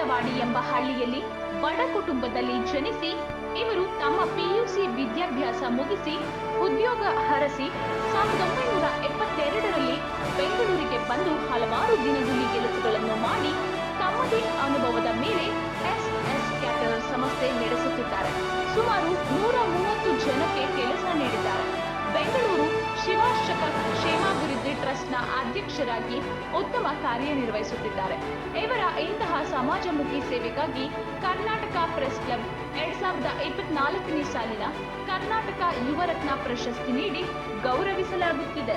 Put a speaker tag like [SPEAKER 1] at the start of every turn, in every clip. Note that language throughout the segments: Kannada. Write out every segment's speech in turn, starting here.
[SPEAKER 1] ಗೋವಿಲವಾಡಿ ಎಂಬ ಹಳ್ಳಿಯಲ್ಲಿ ಬಡ ಕುಟುಂಬದಲ್ಲಿ ಜನಿಸಿ ಇವರು ತಮ್ಮ ಪಿಯುಸಿ ವಿದ್ಯಾಭ್ಯಾಸ ಮುಗಿಸಿ ಉದ್ಯೋಗ ಹರಸಿ 1972ರಲ್ಲಿ ಬೆಂಗಳೂರಿಗೆ ಬಂದು ಹಲವಾರು ದಿನಗೂಲಿ ಕೆಲಸಗಳನ್ನು ಮಾಡಿ ತಮ್ಮದೇ ಅನುಭವದ ಮೇಲೆ ಎಸ್ಎಸ್ ಕ್ಯಾಟರರ್ ಸಂಸ್ಥೆ ನಡೆಸುತ್ತಿದ್ದಾರೆ. ಸುಮಾರು 130 ಜನಕ್ಕೆ ಕೆಲಸ ನೀಡಿದ್ದಾರೆ. ಬೆಂಗಳೂರು ಶಿವಾಶಕ ಕ್ಷೇಮಾಭಿವೃದ್ಧಿ ಟ್ರಸ್ಟ್ನ ಅಧ್ಯಕ್ಷರಾಗಿ ಉತ್ತಮ ಕಾರ್ಯನಿರ್ವಹಿಸುತ್ತಿದ್ದಾರೆ. ಇವರ ಇಂತಹ ಸಮಾಜಮುಖಿ ಸೇವೆಗಾಗಿ ಕರ್ನಾಟಕ ಪ್ರೆಸ್ ಕ್ಲಬ್ 2024ನೇ ಸಾಲಿನ ಕರ್ನಾಟಕ ಯುವರತ್ನ ಪ್ರಶಸ್ತಿ ನೀಡಿ ಗೌರವಿಸಲಾಗುತ್ತಿದೆ.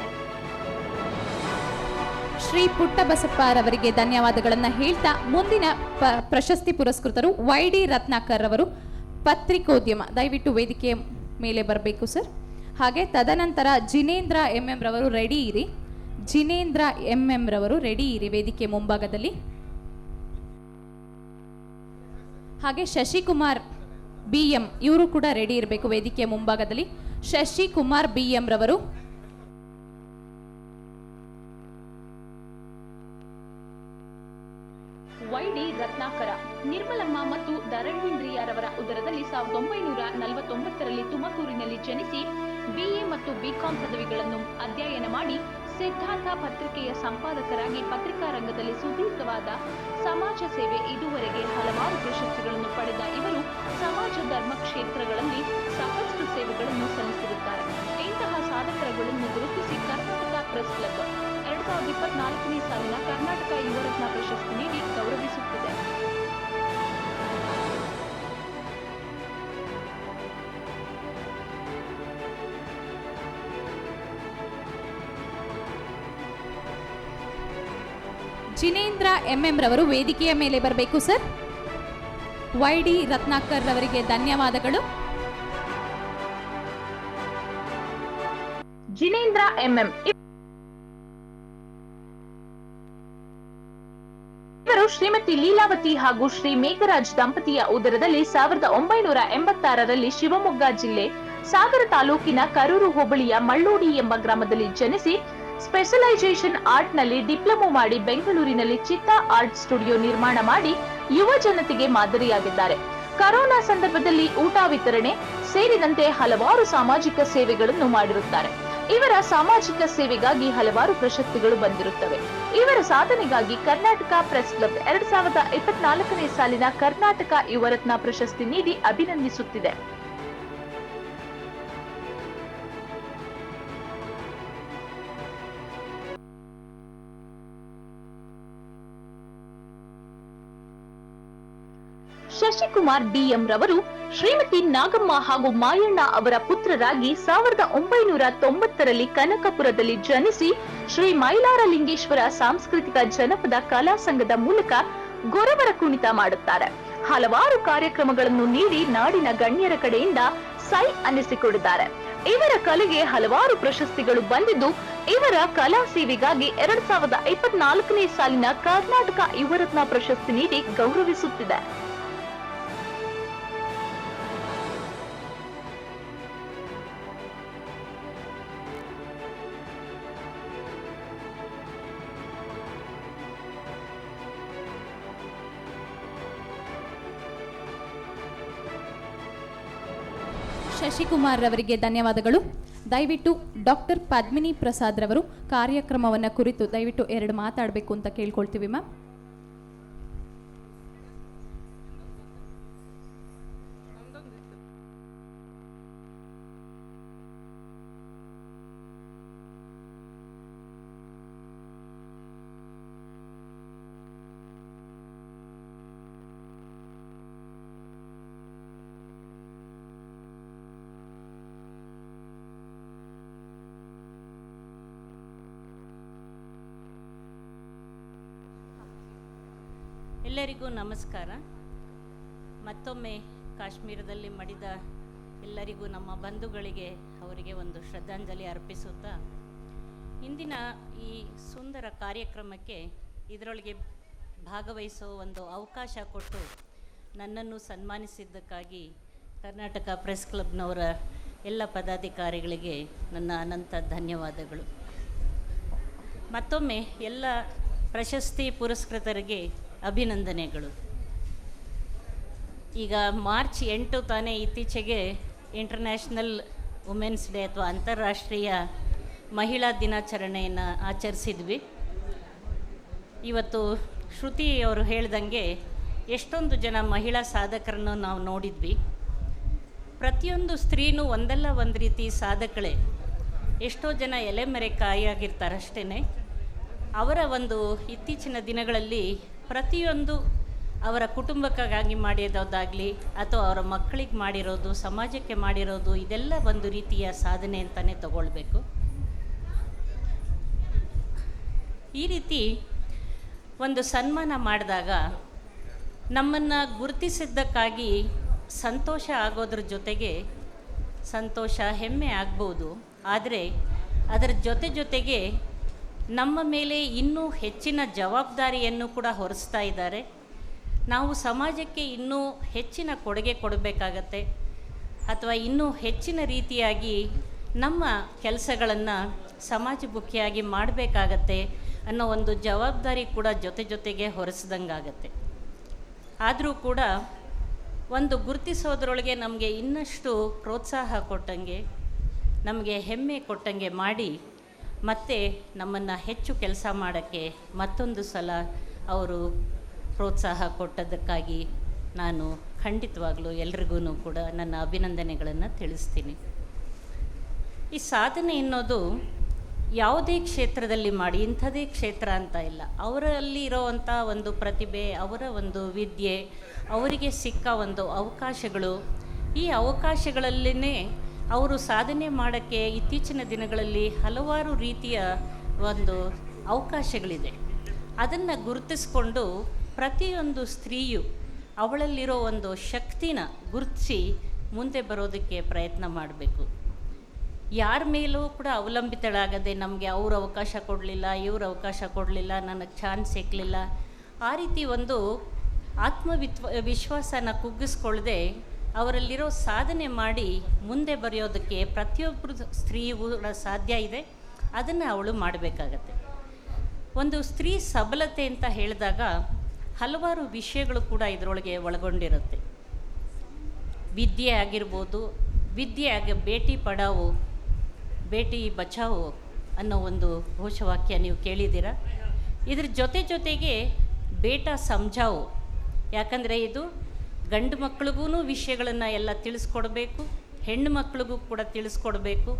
[SPEAKER 2] ಶ್ರೀ ಪುಟ್ಟಬಸಪ್ಪರವರಿಗೆ ಧನ್ಯವಾದಗಳನ್ನು ಹೇಳ್ತಾ ಮುಂದಿನ ಪ್ರಶಸ್ತಿ ಪುರಸ್ಕೃತರು YD ರತ್ನಾಕರ್ ಅವರು, ಪತ್ರಿಕೋದ್ಯಮ. ದಯವಿಟ್ಟು ವೇದಿಕೆಯ ಮೇಲೆ ಬರಬೇಕು ಸರ್. ಹಾಗೆ ತದನಂತರ ಜಿನೇಂದ್ರ MM ರವರು ರೆಡಿ ಇರಿ. ಜಿನೇಂದ್ರ MM ರವರು ರೆಡಿ ಇರಿ ವೇದಿಕೆ ಮುಂಭಾಗದಲ್ಲಿ. ಹಾಗೆ ಶಶಿಕುಮಾರ್ BM ಇವರು ಕೂಡ ರೆಡಿ ಇರಬೇಕು ವೇದಿಕೆಯ ಮುಂಭಾಗದಲ್ಲಿ. ಶಶಿಕುಮಾರ್ BM ರವರು.
[SPEAKER 1] YD ರತ್ನಾಕರ ನಿರ್ಮಲಮ್ಮ ಮತ್ತು ಧರಣೀಂದ್ರಿಯರವರ ಉದರದಲ್ಲಿ 1949ರಲ್ಲಿ ತುಮಕೂರಿನಲ್ಲಿ ಜನಿಸಿ BA ಮತ್ತು BCom ಪದವಿಗಳನ್ನು ಅಧ್ಯಯನ ಮಾಡಿ ಸಿದ್ಧಾಂತ ಪತ್ರಿಕೆಯ ಸಂಪಾದಕರಾಗಿ ಪತ್ರಿಕಾ ರಂಗದಲ್ಲಿ ಸುದೀರ್ಘವಾದ ಸಮಾಜ ಸೇವೆ ಇದುವರೆಗೆ ಹಲವಾರು ಪ್ರಶಸ್ತಿಗಳನ್ನು ಪಡೆದ ಇವರು ಸಮಾಜ ಧರ್ಮ ಕ್ಷೇತ್ರಗಳಲ್ಲಿ ಸಾಕಷ್ಟು ಸೇವೆಗಳನ್ನು ಸಲ್ಲಿಸಿರುತ್ತಾರೆ. ಇಂತಹ ಸಾಧಕರುಗಳನ್ನು ಗುರುತಿಸಿ ಕರ್ನಾಟಕ ಪ್ರೆಸ್ ಕ್ಲಬ್ 2024ನೇ ಸಾಲಿನ ಕರ್ನಾಟಕ ಯುವರತ್ನ ಪ್ರಶಸ್ತಿ ನೀಡಿ ಗೌರವಿಸುತ್ತಿದೆ.
[SPEAKER 2] ಜಿನೇಂದ್ರ MM ರವರು ವೇದಿಕೆಯ ಮೇಲೆ ಬರಬೇಕು ಸರ್. YD ರತ್ನಾಕರ್ ರವರಿಗೆ ಧನ್ಯವಾದಗಳು.
[SPEAKER 1] ಜಿನೇಂದ್ರ MM ಇವರು ಶ್ರೀಮತಿ ಲೀಲಾವತಿ ಹಾಗೂ ಶ್ರೀ ಮೇಘರಾಜ್ ದಂಪತಿಯ ಉದರದಲ್ಲಿ 1986ರಲ್ಲಿ ಶಿವಮೊಗ್ಗ ಜಿಲ್ಲೆ ಸಾಗರ ತಾಲೂಕಿನ ಕರೂರು ಹೋಬಳಿಯ ಮಳ್ಳೋಡಿ ಎಂಬ ಗ್ರಾಮದಲ್ಲಿ ಜನಿಸಿ ಸ್ಪೆಷಲೈಸೇಷನ್ ಆರ್ಟ್ ನಲ್ಲಿ ಡಿಪ್ಲೊಮೊ ಮಾಡಿ ಬೆಂಗಳೂರಿನಲ್ಲಿ ಚಿತ್ತಾ ಆರ್ಟ್ ಸ್ಟುಡಿಯೋ ನಿರ್ಮಾಣ ಮಾಡಿ ಯುವ ಜನತೆಗೆ ಮಾದರಿಯಾಗಿದ್ದಾರೆ. ಕರೋನಾ ಸಂದರ್ಭದಲ್ಲಿ ಊಟ ವಿತರಣೆ ಸೇರಿದಂತೆ ಹಲವಾರು ಸಾಮಾಜಿಕ ಸೇವೆಗಳನ್ನು ಮಾಡಿರುತ್ತಾರೆ. ಇವರ ಸಾಮಾಜಿಕ ಸೇವೆಗಾಗಿ ಹಲವಾರು ಪ್ರಶಸ್ತಿಗಳು ಬಂದಿರುತ್ತವೆ. ಇವರ ಸಾಧನೆಗಾಗಿ ಕರ್ನಾಟಕ ಪ್ರೆಸ್ ಕ್ಲಬ್ 2024ನೇ ಸಾಲಿನ ಕರ್ನಾಟಕ ಯುವರತ್ನ ಪ್ರಶಸ್ತಿ ನೀಡಿ ಅಭಿನಂದಿಸುತ್ತಿದೆ. ಶಶಿಕುಮಾರ್ BM ರವರು ಶ್ರೀಮತಿ ನಾಗಮ್ಮ ಹಾಗೂ ಮಾಯಣ್ಣ ಅವರ ಪುತ್ರರಾಗಿ 1990ರಲ್ಲಿ ಕನಕಪುರದಲ್ಲಿ ಜನಿಸಿ ಶ್ರೀ ಮೈಲಾರಲಿಂಗೇಶ್ವರ ಸಾಂಸ್ಕೃತಿಕ ಜನಪದ ಕಲಾ ಸಂಘದ ಮೂಲಕ ಗೊರವರ ಕುಣಿತ ಮಾಡುತ್ತಾರೆ. ಹಲವಾರು ಕಾರ್ಯಕ್ರಮಗಳನ್ನು ನೀಡಿ ನಾಡಿನ ಗಣ್ಯರ ಕಡೆಯಿಂದ ಸೈ ಅನ್ನಿಸಿಕೊಂಡಿದ್ದಾರೆ. ಇವರ ಕಲೆಗೆ ಹಲವಾರು ಪ್ರಶಸ್ತಿಗಳು ಬಂದಿದ್ದು ಇವರ ಕಲಾ ಸೇವೆಗಾಗಿ 2024ನೇ ಸಾಲಿನ ಕರ್ನಾಟಕ ಯುವರತ್ನ ಪ್ರಶಸ್ತಿ ನೀಡಿ ಗೌರವಿಸುತ್ತಿದೆ.
[SPEAKER 2] ಶಶಿಕುಮಾರ್ ರವರಿಗೆ ಧನ್ಯವಾದಗಳು. ದಯವಿಟ್ಟು ಡಾಕ್ಟರ್ ಪದ್ಮಿನಿ ಪ್ರಸಾದ್ ರವರು ಕಾರ್ಯಕ್ರಮವನ್ನು ಕುರಿತು ದಯವಿಟ್ಟು 2 ಮಾತಾಡಬೇಕು ಅಂತ ಕೇಳ್ಕೊಳ್ತೀವಿ ಮ್ಯಾಮ್.
[SPEAKER 3] ಎಲ್ಲರಿಗೂ ನಮಸ್ಕಾರ. ಮತ್ತೊಮ್ಮೆ ಕಾಶ್ಮೀರದಲ್ಲಿ ಮಡಿದ ಎಲ್ಲರಿಗೂ ನಮ್ಮ ಬಂಧುಗಳಿಗೆ ಅವರಿಗೆ ಒಂದು ಶ್ರದ್ಧಾಂಜಲಿ ಅರ್ಪಿಸುತ್ತಾ ಇಂದಿನ ಈ ಸುಂದರ ಕಾರ್ಯಕ್ರಮಕ್ಕೆ ಇದರೊಳಗೆ ಭಾಗವಹಿಸೋ ಒಂದು ಅವಕಾಶ ಕೊಟ್ಟು ನನ್ನನ್ನು ಸನ್ಮಾನಿಸಿದ್ದಕ್ಕಾಗಿ ಕರ್ನಾಟಕ ಪ್ರೆಸ್ ಕ್ಲಬ್ನವರ ಎಲ್ಲ ಪದಾಧಿಕಾರಿಗಳಿಗೆ ನನ್ನ ಅನಂತ ಧನ್ಯವಾದಗಳು. ಮತ್ತೊಮ್ಮೆ ಎಲ್ಲ ಪ್ರಶಸ್ತಿ ಪುರಸ್ಕೃತರಿಗೆ ಅಭಿನಂದನೆಗಳು. ಈಗ ಮಾರ್ಚ್ 8 ತಾನೇ ಇತ್ತೀಚೆಗೆ ಇಂಟರ್ನ್ಯಾಷನಲ್ ವುಮೆನ್ಸ್ ಡೇ ಅಥವಾ ಅಂತಾರಾಷ್ಟ್ರೀಯ ಮಹಿಳಾ ದಿನಾಚರಣೆಯನ್ನು ಆಚರಿಸಿದ್ವಿ. ಇವತ್ತು ಶ್ರುತಿ ಅವರು ಹೇಳ್ದಂಗೆ ಎಷ್ಟೊಂದು ಜನ ಮಹಿಳಾ ಸಾಧಕರನ್ನು ನಾವು ನೋಡಿದ್ವಿ. ಪ್ರತಿಯೊಂದು ಸ್ತ್ರೀನೂ ಒಂದಲ್ಲ ಒಂದು ರೀತಿ ಸಾಧಕಳೆ. ಎಷ್ಟೋ ಜನ ಎಲೆಮೆರೆಕಾಯಿಯಾಗಿರ್ತಾರಷ್ಟೇ. ಅವರ ಒಂದು ಇತ್ತೀಚಿನ ದಿನಗಳಲ್ಲಿ ಪ್ರತಿಯೊಂದು ಅವರ ಕುಟುಂಬಕ್ಕಾಗಿ ಮಾಡಿರೋದಾಗಲಿ ಅಥವಾ ಅವರ ಮಕ್ಕಳಿಗೆ ಮಾಡಿರೋದು, ಸಮಾಜಕ್ಕೆ ಮಾಡಿರೋದು, ಇದೆಲ್ಲ ಒಂದು ರೀತಿಯ ಸಾಧನೆ ಅಂತಲೇ ತಗೊಳ್ಬೇಕು. ಈ ರೀತಿ ಒಂದು ಸನ್ಮಾನ ಮಾಡಿದಾಗ ನಮ್ಮನ್ನು ಗುರುತಿಸಿದ್ದಕ್ಕಾಗಿ ಸಂತೋಷ ಆಗೋದ್ರ ಜೊತೆಗೆ ಸಂತೋಷ, ಹೆಮ್ಮೆ ಆಗ್ಬೋದು. ಆದರೆ ಅದರ ಜೊತೆಗೆ ನಮ್ಮ ಮೇಲೆ ಇನ್ನೂ ಹೆಚ್ಚಿನ ಜವಾಬ್ದಾರಿಯನ್ನು ಕೂಡ ಹೊರಿಸ್ತಾ ಇದ್ದಾರೆ. ನಾವು ಸಮಾಜಕ್ಕೆ ಇನ್ನೂ ಹೆಚ್ಚಿನ ಕೊಡುಗೆ ಕೊಡಬೇಕಾಗತ್ತೆ ಅಥವಾ ಇನ್ನೂ ಹೆಚ್ಚಿನ ರೀತಿಯಾಗಿ ನಮ್ಮ ಕೆಲಸಗಳನ್ನು ಸಮಾಜಮುಖಿಯಾಗಿ ಮಾಡಬೇಕಾಗತ್ತೆ ಅನ್ನೋ ಒಂದು ಜವಾಬ್ದಾರಿ ಕೂಡ ಜೊತೆಗೆ ಹೊರಿಸ್ದಂಗಾಗತ್ತೆ. ಆದರೂ ಕೂಡ ಒಂದು ಗುರುತಿಸೋದ್ರೊಳಗೆ ನಮಗೆ ಇನ್ನಷ್ಟು ಪ್ರೋತ್ಸಾಹ ಕೊಟ್ಟಂಗೆ, ನಮಗೆ ಹೆಮ್ಮೆ ಕೊಟ್ಟಂಗೆ ಮಾಡಿ ಮತ್ತೆ ನಮ್ಮನ್ನು ಹೆಚ್ಚು ಕೆಲಸ ಮಾಡೋಕ್ಕೆ ಮತ್ತೊಂದು ಸಲ ಅವರು ಪ್ರೋತ್ಸಾಹ ಕೊಟ್ಟದಕ್ಕಾಗಿ ನಾನು ಖಂಡಿತವಾಗ್ಲೂ ಎಲ್ರಿಗೂ ಕೂಡ ನನ್ನ ಅಭಿನಂದನೆಗಳನ್ನು ತಿಳಿಸ್ತೀನಿ. ಈ ಸಾಧನೆ ಅನ್ನೋದು ಯಾವುದೇ ಕ್ಷೇತ್ರದಲ್ಲಿ ಮಾಡಿ, ಇಂಥದೇ ಕ್ಷೇತ್ರ ಅಂತ ಇಲ್ಲ. ಅವರಲ್ಲಿ ಇರೋವಂಥ ಒಂದು ಪ್ರತಿಭೆ, ಅವರ ಒಂದು ವಿದ್ಯೆ, ಅವರಿಗೆ ಸಿಕ್ಕ ಒಂದು ಅವಕಾಶಗಳು, ಈ ಅವಕಾಶಗಳಲ್ಲೇ ಅವರು ಸಾಧನೆ ಮಾಡೋಕ್ಕೆ ಇತ್ತೀಚಿನ ದಿನಗಳಲ್ಲಿ ಹಲವಾರು ರೀತಿಯ ಒಂದು ಅವಕಾಶಗಳಿದೆ. ಅದನ್ನು ಗುರುತಿಸ್ಕೊಂಡು ಪ್ರತಿಯೊಂದು ಸ್ತ್ರೀಯು ಅವಳಲ್ಲಿರೋ ಒಂದು ಶಕ್ತಿನ ಗುರುತಿಸಿ ಮುಂದೆ ಬರೋದಕ್ಕೆ ಪ್ರಯತ್ನ ಮಾಡಬೇಕು. ಯಾರ ಮೇಲೂ ಕೂಡ ಅವಲಂಬಿತಳಾಗದೆ ನಮಗೆ ಅವ್ರು ಅವಕಾಶ ಕೊಡಲಿಲ್ಲ, ಇವ್ರು ಅವಕಾಶ ಕೊಡಲಿಲ್ಲ, ನನಗೆ ಚಾನ್ಸ್ ಸಿಕ್ಕಲಿಲ್ಲ, ಆ ರೀತಿ ಒಂದು ವಿಶ್ವಾಸನ ಕುಗ್ಗಿಸ್ಕೊಳ್ಳದೆ ಅವರಲ್ಲಿರೋ ಸಾಧನೆ ಮಾಡಿ ಮುಂದೆ ಬರೆಯೋದಕ್ಕೆ ಪ್ರತಿಯೊಬ್ಬರು ಸ್ತ್ರೀಯೂ ಕೂಡ ಸಾಧ್ಯ ಇದೆ. ಅದನ್ನು ಅವಳು ಮಾಡಬೇಕಾಗತ್ತೆ. ಒಂದು ಸ್ತ್ರೀ ಸಬಲತೆ ಅಂತ ಹೇಳಿದಾಗ ಹಲವಾರು ವಿಷಯಗಳು ಕೂಡ ಇದರೊಳಗೆ ಒಳಗೊಂಡಿರುತ್ತೆ. ವಿದ್ಯೆ ಆಗಿರ್ಬೋದು, ಬೇಟಿ ಪಡಾವೋ ಬೇಟಿ ಬಚಾವೋ ಅನ್ನೋ ಒಂದು ಘೋಷವಾಕ್ಯ ನೀವು ಕೇಳಿದ್ದೀರ. ಇದ್ರ ಜೊತೆಗೆ ಬೇಟ ಸಮझाओ, ಯಾಕಂದರೆ ಇದು ಗಂಡು ಮಕ್ಳಿಗೂ ವಿಷಯಗಳನ್ನು ಎಲ್ಲ ತಿಳಿಸ್ಕೊಡ್ಬೇಕು, ಹೆಣ್ಣು ಮಕ್ಳಿಗೂ ಕೂಡ ತಿಳಿಸ್ಕೊಡ್ಬೇಕು.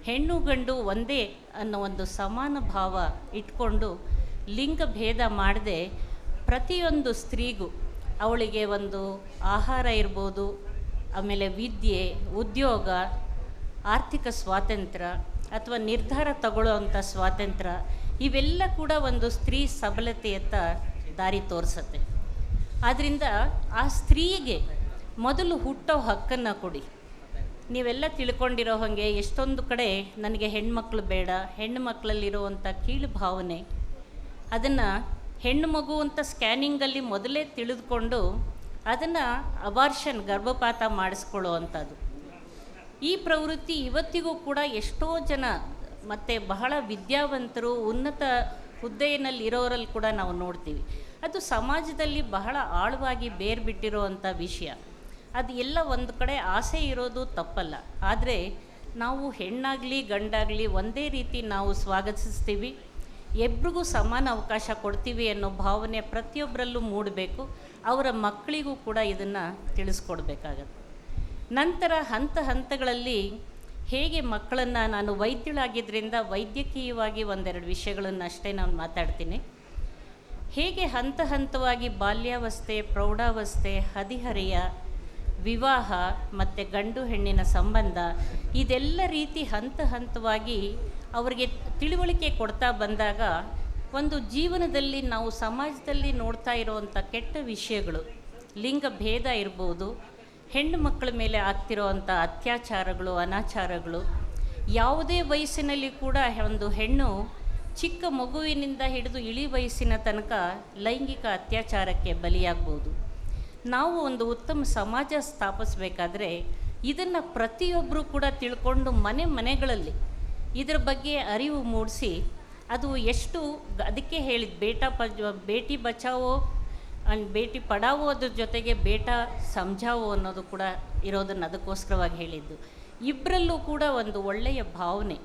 [SPEAKER 3] ಹೆಣ್ಣು ಗಂಡು ಒಂದೇ ಅನ್ನೋ ಒಂದು ಸಮಾನ ಭಾವ ಇಟ್ಕೊಂಡು ಲಿಂಗ ಭೇದ ಮಾಡದೆ ಪ್ರತಿಯೊಂದು ಸ್ತ್ರೀಗೂ ಅವಳಿಗೆ ಒಂದು ಆಹಾರ ಇರ್ಬೋದು, ಆಮೇಲೆ ವಿದ್ಯೆ, ಉದ್ಯೋಗ, ಆರ್ಥಿಕ ಸ್ವಾತಂತ್ರ್ಯ ಅಥವಾ ನಿರ್ಧಾರ ತಗೊಳ್ಳೋವಂಥ ಸ್ವಾತಂತ್ರ್ಯ, ಇವೆಲ್ಲ ಕೂಡ ಒಂದು ಸ್ತ್ರೀ ಸಬಲತೆಯತ್ತ ದಾರಿ ತೋರಿಸುತ್ತೆ. ಆದ್ದರಿಂದ ಆ ಸ್ತ್ರೀಗೆ ಮೊದಲು ಹುಟ್ಟೋ ಹಕ್ಕನ್ನು ಕೊಡಿ. ನೀವೆಲ್ಲ ತಿಳ್ಕೊಂಡಿರೋ ಹಾಗೆ ಎಷ್ಟೊಂದು ಕಡೆ ನನಗೆ ಹೆಣ್ಮಕ್ಳು ಬೇಡ, ಹೆಣ್ಣು ಮಕ್ಕಳಲ್ಲಿರುವಂಥ ಕೀಳು ಭಾವನೆ, ಅದನ್ನು ಹೆಣ್ಣು ಮಗು ಅಂತ ಸ್ಕ್ಯಾನಿಂಗಲ್ಲಿ ಮೊದಲೇ ತಿಳಿದುಕೊಂಡು ಅದನ್ನು ಅಬಾರ್ಷನ್, ಗರ್ಭಪಾತ ಮಾಡಿಸ್ಕೊಳ್ಳೋ ಅಂಥದ್ದು. ಈ ಪ್ರವೃತ್ತಿ ಇವತ್ತಿಗೂ ಕೂಡ ಎಷ್ಟೋ ಜನ ಮತ್ತು ಬಹಳ ವಿದ್ಯಾವಂತರು, ಉನ್ನತ ಹುದ್ದೆಯಲ್ಲಿ ಇರೋರಲ್ಲಿ ಕೂಡ ನಾವು ನೋಡ್ತೀವಿ. ಅದು ಸಮಾಜದಲ್ಲಿ ಬಹಳ ಆಳವಾಗಿ ಬೇರ್ಬಿಟ್ಟಿರೋವಂಥ ವಿಷಯ. ಅದು ಎಲ್ಲ ಒಂದು ಕಡೆ ಆಸೆ ಇರೋದು ತಪ್ಪಲ್ಲ. ಆದರೆ ನಾವು ಹೆಣ್ಣಾಗಲಿ ಗಂಡಾಗಲಿ ಒಂದೇ ರೀತಿ ನಾವು ಸ್ವಾಗತಿಸ್ತೀವಿ, ಎಬ್ರಿಗೂ ಸಮಾನ ಅವಕಾಶ ಕೊಡ್ತೀವಿ ಅನ್ನೋ ಭಾವನೆ ಪ್ರತಿಯೊಬ್ಬರಲ್ಲೂ ಮೂಡಬೇಕು. ಅವರ ಮಕ್ಕಳಿಗೂ ಕೂಡ ಇದನ್ನು ತಿಳಿಸ್ಕೊಡ್ಬೇಕಾಗತ್ತೆ. ನಂತರ ಹಂತಗಳಲ್ಲಿ ಹೇಗೆ ಮಕ್ಕಳನ್ನು, ನಾನು ವೈದ್ಯಳಾಗಿದ್ದರಿಂದ ವೈದ್ಯಕೀಯವಾಗಿ ಒಂದೆರಡು ವಿಷಯಗಳನ್ನು ಅಷ್ಟೇ ನಾನು ಮಾತಾಡ್ತೀನಿ. ಹೇಗೆ ಹಂತವಾಗಿ ಬಾಲ್ಯಾವಸ್ಥೆ, ಪ್ರೌಢಾವಸ್ಥೆ, ಹದಿಹರೆಯ, ವಿವಾಹ ಮತ್ತು ಗಂಡು ಹೆಣ್ಣಿನ ಸಂಬಂಧ, ಇದೆಲ್ಲ ರೀತಿ ಹಂತವಾಗಿ ಅವರಿಗೆ ತಿಳುವಳಿಕೆ ಕೊಡ್ತಾ ಬಂದಾಗ ಒಂದು ಜೀವನದಲ್ಲಿ ನಾವು ಸಮಾಜದಲ್ಲಿ ನೋಡ್ತಾ ಇರುವಂಥ ಕೆಟ್ಟ ವಿಷಯಗಳು, ಲಿಂಗ ಭೇದ ಇರ್ಬೋದು, ಹೆಣ್ಣು ಮಕ್ಕಳ ಮೇಲೆ ಆಗ್ತಿರೋವಂಥ ಅತ್ಯಾಚಾರಗಳು, ಅನಾಚಾರಗಳು, ಯಾವುದೇ ವಯಸ್ಸಿನಲ್ಲಿ ಕೂಡ ಒಂದು ಹೆಣ್ಣು ಚಿಕ್ಕ ಮಗುವಿನಿಂದ ಹಿಡಿದು ಇಳಿ ವಯಸ್ಸಿನ ತನಕ ಲೈಂಗಿಕ ಅತ್ಯಾಚಾರಕ್ಕೆ ಬಲಿಯಾಗ್ಬೋದು. ನಾವು ಒಂದು ಉತ್ತಮ ಸಮಾಜ ಸ್ಥಾಪಿಸಬೇಕಾದ್ರೆ ಇದನ್ನು ಪ್ರತಿಯೊಬ್ಬರು ಕೂಡ ತಿಳ್ಕೊಂಡು ಮನೆಗಳಲ್ಲಿ ಇದರ ಬಗ್ಗೆ ಅರಿವು ಮೂಡಿಸಿ, ಅದು ಎಷ್ಟು, ಅದಕ್ಕೆ ಹೇಳಿದ ಬೇಟಿ ಬಚಾವೋ ಆ್ಯಂಡ್ ಬೇಟಿ ಪಡಾವೋ ಅದ್ರ ಜೊತೆಗೆ ಬೇಟಾ ಸಮझाओ ಅನ್ನೋದು ಕೂಡ ಇರೋದನ್ನು ಅದಕ್ಕೋಸ್ಕರವಾಗಿ ಹೇಳಿದ್ದು. ಇಬ್ಬರಲ್ಲೂ ಕೂಡ ಒಂದು ಒಳ್ಳೆಯ ಭಾವನೆ,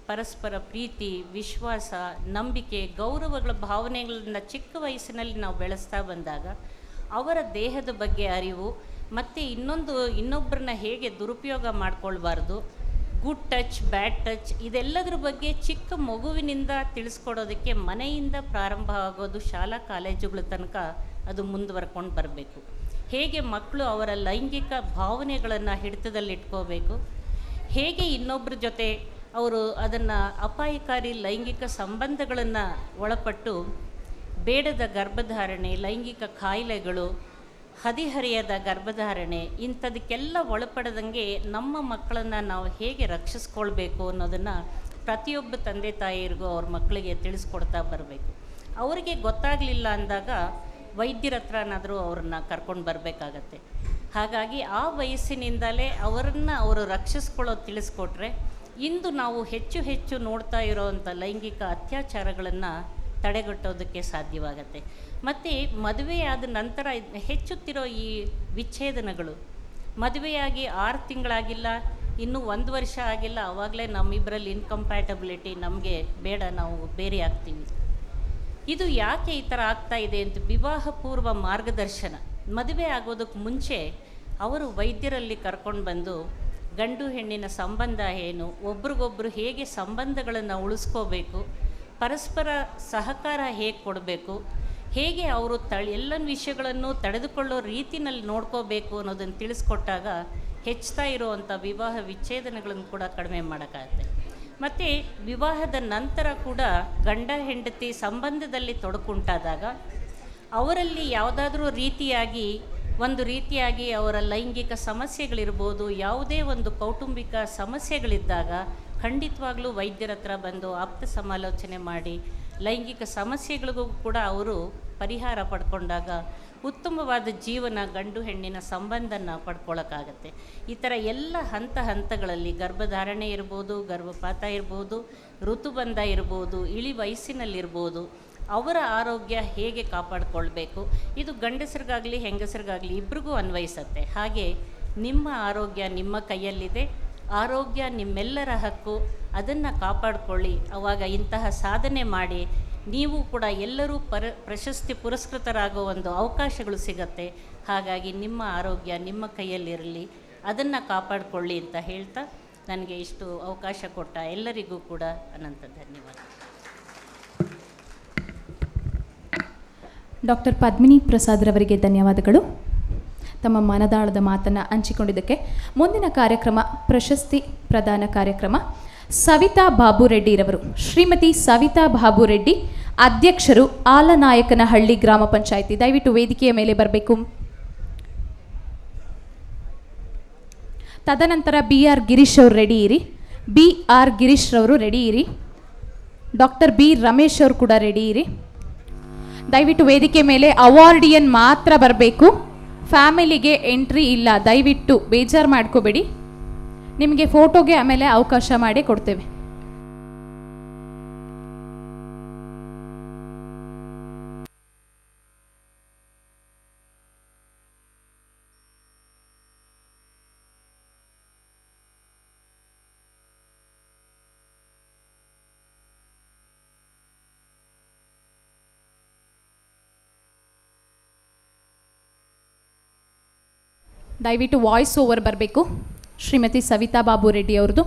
[SPEAKER 3] ಪರಸ್ಪರ ಪ್ರೀತಿ, ವಿಶ್ವಾಸ, ನಂಬಿಕೆ, ಗೌರವಗಳ ಭಾವನೆಗಳನ್ನ ಚಿಕ್ಕ ವಯಸ್ಸಿನಲ್ಲಿ ನಾವು ಬೆಳೆಸ್ತಾ ಬಂದಾಗ ಅವರ ದೇಹದ ಬಗ್ಗೆ ಅರಿವು ಮತ್ತು ಇನ್ನೊಬ್ಬರನ್ನ ಹೇಗೆ ದುರುಪಯೋಗ ಮಾಡ್ಕೊಳ್ಬಾರ್ದು, ಗುಡ್ ಟಚ್, ಬ್ಯಾಡ್ ಟಚ್, ಇದೆಲ್ಲದರ ಬಗ್ಗೆ ಚಿಕ್ಕ ಮಗುವಿನಿಂದ ತಿಳಿಸ್ಕೊಡೋದಕ್ಕೆ ಮನೆಯಿಂದ ಪ್ರಾರಂಭ ಆಗೋದು, ಶಾಲಾ ಕಾಲೇಜುಗಳ ತನಕ ಅದು ಮುಂದುವರ್ಕೊಂಡು ಬರಬೇಕು. ಹೇಗೆ ಮಕ್ಕಳು ಅವರ ಲೈಂಗಿಕ ಭಾವನೆಗಳನ್ನು ಹಿಡಿತದಲ್ಲಿಟ್ಕೋಬೇಕು, ಹೇಗೆ ಇನ್ನೊಬ್ಬರ ಜೊತೆ ಅವರು ಅದನ್ನು ಅಪಾಯಕಾರಿ ಲೈಂಗಿಕ ಸಂಬಂಧಗಳನ್ನು ಒಳಪಟ್ಟು ಬೇಡದ ಗರ್ಭಧಾರಣೆ, ಲೈಂಗಿಕ ಕಾಯಿಲೆಗಳು, ಹದಿಹರೆಯದ ಗರ್ಭಧಾರಣೆ ಇಂಥದಕ್ಕೆಲ್ಲ ಒಳಪಡದಂಗೆ ನಮ್ಮ ಮಕ್ಕಳನ್ನು ನಾವು ಹೇಗೆ ರಕ್ಷಿಸ್ಕೊಳ್ಬೇಕು ಅನ್ನೋದನ್ನು ಪ್ರತಿಯೊಬ್ಬ ತಂದೆ ತಾಯಿಯರಿಗೂ ಅವ್ರ ಮಕ್ಕಳಿಗೆ ತಿಳಿಸ್ಕೊಡ್ತಾ ಬರಬೇಕು. ಅವರಿಗೆ ಗೊತ್ತಾಗಲಿಲ್ಲ ಅಂದಾಗ ವೈದ್ಯರ ಹತ್ರನಾದರೂ ಅವ್ರನ್ನ ಕರ್ಕೊಂಡು ಬರಬೇಕಾಗತ್ತೆ. ಹಾಗಾಗಿ ಆ ವಯಸ್ಸಿನಿಂದಲೇ ಅವರು ರಕ್ಷಿಸ್ಕೊಳ್ಳೋದು ತಿಳಿಸ್ಕೊಟ್ರೆ ಇಂದು ನಾವು ಹೆಚ್ಚು ಹೆಚ್ಚು ನೋಡ್ತಾ ಇರೋವಂಥ ಲೈಂಗಿಕ ಅತ್ಯಾಚಾರಗಳನ್ನು ತಡೆಗಟ್ಟೋದಕ್ಕೆ ಸಾಧ್ಯವಾಗತ್ತೆ. ಮತ್ತು ಮದುವೆಯಾದ ನಂತರ ಹೆಚ್ಚುತ್ತಿರೋ ಈ ವಿಚ್ಛೇದನಗಳು, ಮದುವೆಯಾಗಿ 6 ತಿಂಗಳಾಗಿಲ್ಲ, ಇನ್ನೂ 1 ವರ್ಷ ಆಗಿಲ್ಲ, ಆವಾಗಲೇ ನಮ್ಮಿಬ್ಬರಲ್ಲಿ ಇನ್ಕಂಪ್ಯಾಟಬಿಲಿಟಿ, ನಮಗೆ ಬೇಡ, ನಾವು ಬೇರೆ ಆಗ್ತೀವಿ. ಇದು ಯಾಕೆ ಈ ಥರ ಆಗ್ತಾ ಇದೆ ಅಂತ ವಿವಾಹ ಪೂರ್ವ ಮಾರ್ಗದರ್ಶನ, ಮದುವೆ ಆಗೋದಕ್ಕೆ ಮುಂಚೆ ಅವರು ವೈದ್ಯರಲ್ಲಿ ಕರ್ಕೊಂಡು ಬಂದು ಗಂಡು ಹೆಣ್ಣಿನ ಸಂಬಂಧ ಏನು, ಒಬ್ರಿಗೊಬ್ಬರು ಹೇಗೆ ಸಂಬಂಧಗಳನ್ನು ಉಳಿಸ್ಕೋಬೇಕು, ಪರಸ್ಪರ ಸಹಕಾರ ಹೇಗೆ ಕೊಡಬೇಕು, ಹೇಗೆ ಅವರು ಎಲ್ಲ ವಿಷಯಗಳನ್ನು ತಡೆದುಕೊಳ್ಳೋ ರೀತಿಯಲ್ಲಿ ನೋಡ್ಕೋಬೇಕು ಅನ್ನೋದನ್ನು ತಿಳಿಸ್ಕೊಟ್ಟಾಗ ಹೆಚ್ಚುತ್ತಾ ಇರುವಂಥ ವಿವಾಹ ವಿಚ್ಛೇದನಗಳನ್ನು ಕೂಡ ಕಡಿಮೆ ಮಾಡೋಕ್ಕಾಗತ್ತೆ. ಮತ್ತು ವಿವಾಹದ ನಂತರ ಕೂಡ ಗಂಡ ಹೆಂಡತಿ ಸಂಬಂಧದಲ್ಲಿ ತೊಡಕುಂಟಾದಾಗ ಅವರಲ್ಲಿ ಯಾವುದಾದ್ರೂ ರೀತಿಯಾಗಿ ಅವರ ಲೈಂಗಿಕ ಸಮಸ್ಯೆಗಳಿರ್ಬೋದು, ಯಾವುದೇ ಒಂದು ಕೌಟುಂಬಿಕ ಸಮಸ್ಯೆಗಳಿದ್ದಾಗ ಖಂಡಿತವಾಗ್ಲೂ ವೈದ್ಯರ ಹತ್ರ ಬಂದು ಆಪ್ತ ಸಮಾಲೋಚನೆ ಮಾಡಿ ಲೈಂಗಿಕ ಸಮಸ್ಯೆಗಳಿಗೂ ಕೂಡ ಅವರು ಪರಿಹಾರ ಪಡ್ಕೊಂಡಾಗ ಉತ್ತಮವಾದ ಜೀವನ, ಗಂಡು ಹೆಣ್ಣಿನ ಸಂಬಂಧನ ಪಡ್ಕೊಳ್ಳೋಕ್ಕಾಗತ್ತೆ. ಈ ಥರ ಎಲ್ಲ ಹಂತಗಳಲ್ಲಿ ಗರ್ಭಧಾರಣೆ ಇರ್ಬೋದು, ಗರ್ಭಪಾತ ಇರ್ಬೋದು, ಋತುಬಂಧ ಇರ್ಬೋದು, ಇಳಿ ವಯಸ್ಸಿನಲ್ಲಿರ್ಬೋದು, ಅವರ ಆರೋಗ್ಯ ಹೇಗೆ ಕಾಪಾಡಿಕೊಳ್ಬೇಕು, ಇದು ಗಂಡಸರಿಗಾಗಲಿ ಹೆಂಗಸರಿಗಾಗಲಿ ಇಬ್ರಿಗೂ ಅನ್ವಯಿಸತ್ತೆ. ಹಾಗೆ ನಿಮ್ಮ ಆರೋಗ್ಯ ನಿಮ್ಮ ಕೈಯಲ್ಲಿದೆ, ಆರೋಗ್ಯ ನಿಮ್ಮೆಲ್ಲರ ಹಕ್ಕು, ಅದನ್ನು ಕಾಪಾಡಿಕೊಳ್ಳಿ. ಆವಾಗ ಇಂತಹ ಸಾಧನೆ ಮಾಡಿ ನೀವು ಕೂಡ ಎಲ್ಲರೂ ಪ್ರಶಸ್ತಿ ಪುರಸ್ಕೃತರಾಗೋ ಒಂದು ಅವಕಾಶಗಳು ಸಿಗತ್ತೆ. ಹಾಗಾಗಿ ನಿಮ್ಮ ಆರೋಗ್ಯ ನಿಮ್ಮ ಕೈಯಲ್ಲಿರಲಿ, ಅದನ್ನು ಕಾಪಾಡಿಕೊಳ್ಳಿ ಅಂತ ಹೇಳ್ತಾ ನನಗೆ ಇಷ್ಟು ಅವಕಾಶ ಕೊಟ್ಟ ಎಲ್ಲರಿಗೂ ಕೂಡ ಅನಂತ ಧನ್ಯವಾದ.
[SPEAKER 2] ಡಾಕ್ಟರ್ ಪದ್ಮಿನಿ ಪ್ರಸಾದ್ ರವರಿಗೆ ಧನ್ಯವಾದಗಳು ತಮ್ಮ ಮನದಾಳದ ಮಾತನ್ನು ಹಂಚಿಕೊಂಡಿದ್ದಕ್ಕೆ. ಮುಂದಿನ ಕಾರ್ಯಕ್ರಮ ಪ್ರಶಸ್ತಿ ಪ್ರದಾನ ಕಾರ್ಯಕ್ರಮ. ಸವಿತಾ ಬಾಬುರೆಡ್ಡಿರವರು, ಶ್ರೀಮತಿ ಸವಿತಾ ಬಾಬುರೆಡ್ಡಿ, ಅಧ್ಯಕ್ಷರು, ಆಲನಾಯಕನಹಳ್ಳಿ ಗ್ರಾಮ ಪಂಚಾಯಿತಿ, ದಯವಿಟ್ಟು ವೇದಿಕೆಯ ಮೇಲೆ ಬರಬೇಕು. ತದನಂತರ BR ಗಿರೀಶ್ ಅವರು ರೆಡಿ ಇರಿ. BR ಗಿರೀಶ್ ರವರು ರೆಡಿ ಇರಿ. ಡಾಕ್ಟರ್ B ರಮೇಶ್ ಅವರು ಕೂಡ ರೆಡಿ ಇರಿ. ದಯವಿಟ್ಟು ವೇದಿಕೆ ಮೇಲೆ ಅವಾರ್ಡಿಯನ್ ಮಾತ್ರ ಬರಬೇಕು, ಫ್ಯಾಮಿಲಿಗೆ ಎಂಟ್ರಿ ಇಲ್ಲ, ದಯವಿಟ್ಟು ಬೇಜಾರು ಮಾಡ್ಕೋಬೇಡಿ. ನಿಮಗೆ ಫೋಟೋಗೆ ಆಮೇಲೆ ಅವಕಾಶ ಮಾಡಿ ಕೊಡ್ತೇವೆ. ದಯವಿಟ್ಟು ವಾಯ್ಸ್ ಓವರ್ ಬರಬೇಕು. ಶ್ರೀಮತಿ ಸವಿತಾ ಬಾಬುರೆಡ್ಡಿ ಅವ್ರದ್ದು.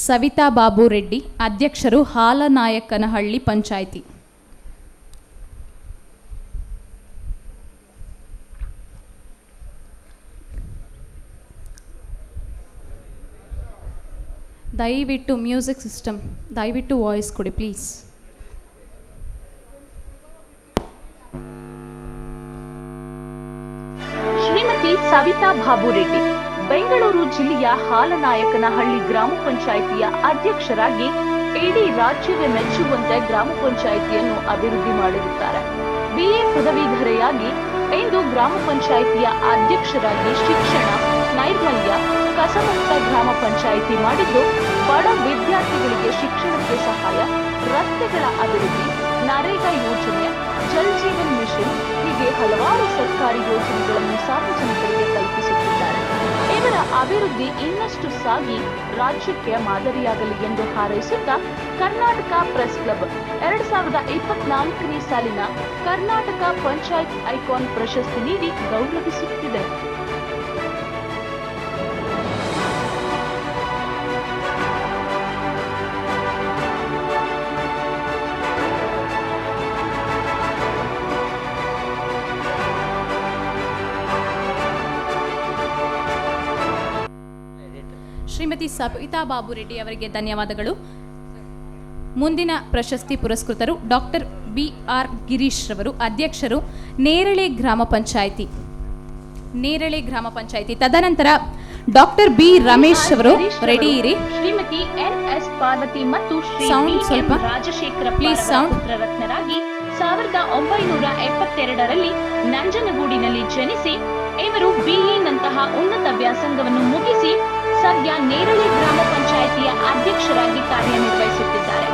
[SPEAKER 2] ಸವಿತಾ ಬಾಬುರೆಡ್ಡಿ, ಅಧ್ಯಕ್ಷರು, ಹಾಲನಾಯಕನಹಳ್ಳಿ ಪಂಚಾಯಿತಿ. ದಯವಿಟ್ಟು ಮ್ಯೂಸಿಕ್ ಸಿಸ್ಟಮ್, ದಯವಿಟ್ಟು ವಾಯ್ಸ್ ಕೊಡಿ ಪ್ಲೀಸ್.
[SPEAKER 1] ಶ್ರೀಮತಿ ಸವಿತಾ ಬಾಬುರೆಡ್ಡಿ ಬೆಂಗಳೂರು ಜಿಲ್ಲೆಯ ಹಾಲನಾಯಕನಹಳ್ಳಿ ಗ್ರಾಮ ಪಂಚಾಯಿತಿಯ ಅಧ್ಯಕ್ಷರಾಗಿ ಇಡೀ ರಾಜ್ಯವೇ ಮೆಚ್ಚುವಂತೆ ಗ್ರಾಮ ಪಂಚಾಯಿತಿಯನ್ನು ಅಭಿವೃದ್ಧಿ ಮಾಡಿರುತ್ತಾರೆ. BA ಪದವೀಧರೆಯಾಗಿ ಇಂದು ಗ್ರಾಮ ಪಂಚಾಯಿತಿಯ ಅಧ್ಯಕ್ಷರಾಗಿ ಶಿಕ್ಷಣ, ನೈರ್ಮಲ್ಯ, ಕಸಮುಕ್ತ ಗ್ರಾಮ ಪಂಚಾಯಿತಿ ಮಾಡಿದ್ದು, ಬಡ ವಿದ್ಯಾರ್ಥಿಗಳಿಗೆ ಶಿಕ್ಷಣಕ್ಕೆ ಸಹಾಯ, ರಸ್ತೆಗಳ ಅಭಿವೃದ್ಧಿ, ನರೇಗಾ ಯೋಜನೆ, ಜಲ್ ಜೀವನ್ ಮಿಷನ್ ಹೀಗೆ ಹಲವಾರು ಸರ್ಕಾರಿ ಯೋಜನೆಗಳನ್ನು ಸಾರ್ವಜನಿಕರಿಗೆ ತಲುಪಿಸುತ್ತಿದ್ದಾರೆ. ಇವರ ಅಭಿವೃದ್ಧಿ ಇನ್ನಷ್ಟು ಸಾಗಿ ರಾಜ್ಯಕ್ಕೆ ಮಾದರಿಯಾಗಲಿ ಎಂದು ಹಾರೈಸುತ್ತಾ ಕರ್ನಾಟಕ ಪ್ರೆಸ್ ಕ್ಲಬ್ 2024ನೇ ಸಾಲಿನ ಕರ್ನಾಟಕ ಪಂಚಾಯತ್ ಐಕಾನ್ ಪ್ರಶಸ್ತಿ ನೀಡಿ ಗೌರವಿಸುತ್ತಿದೆ.
[SPEAKER 2] ಶ್ರೀಮತಿ ಸಬಿತಾ ಬಾಬು ರೆಡ್ಡಿ ಅವರಿಗೆ ಧನ್ಯವಾದಗಳು. ಮುಂದಿನ ಪ್ರಶಸ್ತಿ ಪುರಸ್ಕೃತರು ಡಾಕ್ಟರ್ BR ಗಿರೀಶ್ ರವರು, ಅಧ್ಯಕ್ಷರು, ನೇರಳೆ ಗ್ರಾಮ ಪಂಚಾಯಿತಿ. ತದನಂತರ ಡಾಕ್ಟರ್ B ರಮೇಶ್ ಅವರು, ರೆಡಿ ಇರಿ.
[SPEAKER 1] ಶ್ರೀಮತಿ NS ಪಾರ್ವತಿ ಮತ್ತು ಶ್ರೀ
[SPEAKER 2] ಸೌಂಡ್ ಸ್ವಲ್ಪ
[SPEAKER 1] ರಾಜಶೇಖರ
[SPEAKER 2] ಪ್ಲೀಸ್ ಸೌಂಡ್.
[SPEAKER 1] ಪುತ್ರರತ್ನರಾಗಿ 1972ರಲ್ಲಿ ನಂಜನಗೂಡಿನಲ್ಲಿ ಜನಿಸಿ ಇವರು BE ನಂತಹ ಉನ್ನತ ವ್ಯಾಸಂಗವನ್ನು ಮುಗಿಸಿ ಸದ್ಯ ನೇರಳೆ ಗ್ರಾಮ ಪಂಚಾಯಿತಿಯ ಅಧ್ಯಕ್ಷರಾಗಿ ಕಾರ್ಯನಿರ್ವಹಿಸುತ್ತಿದ್ದಾರೆ.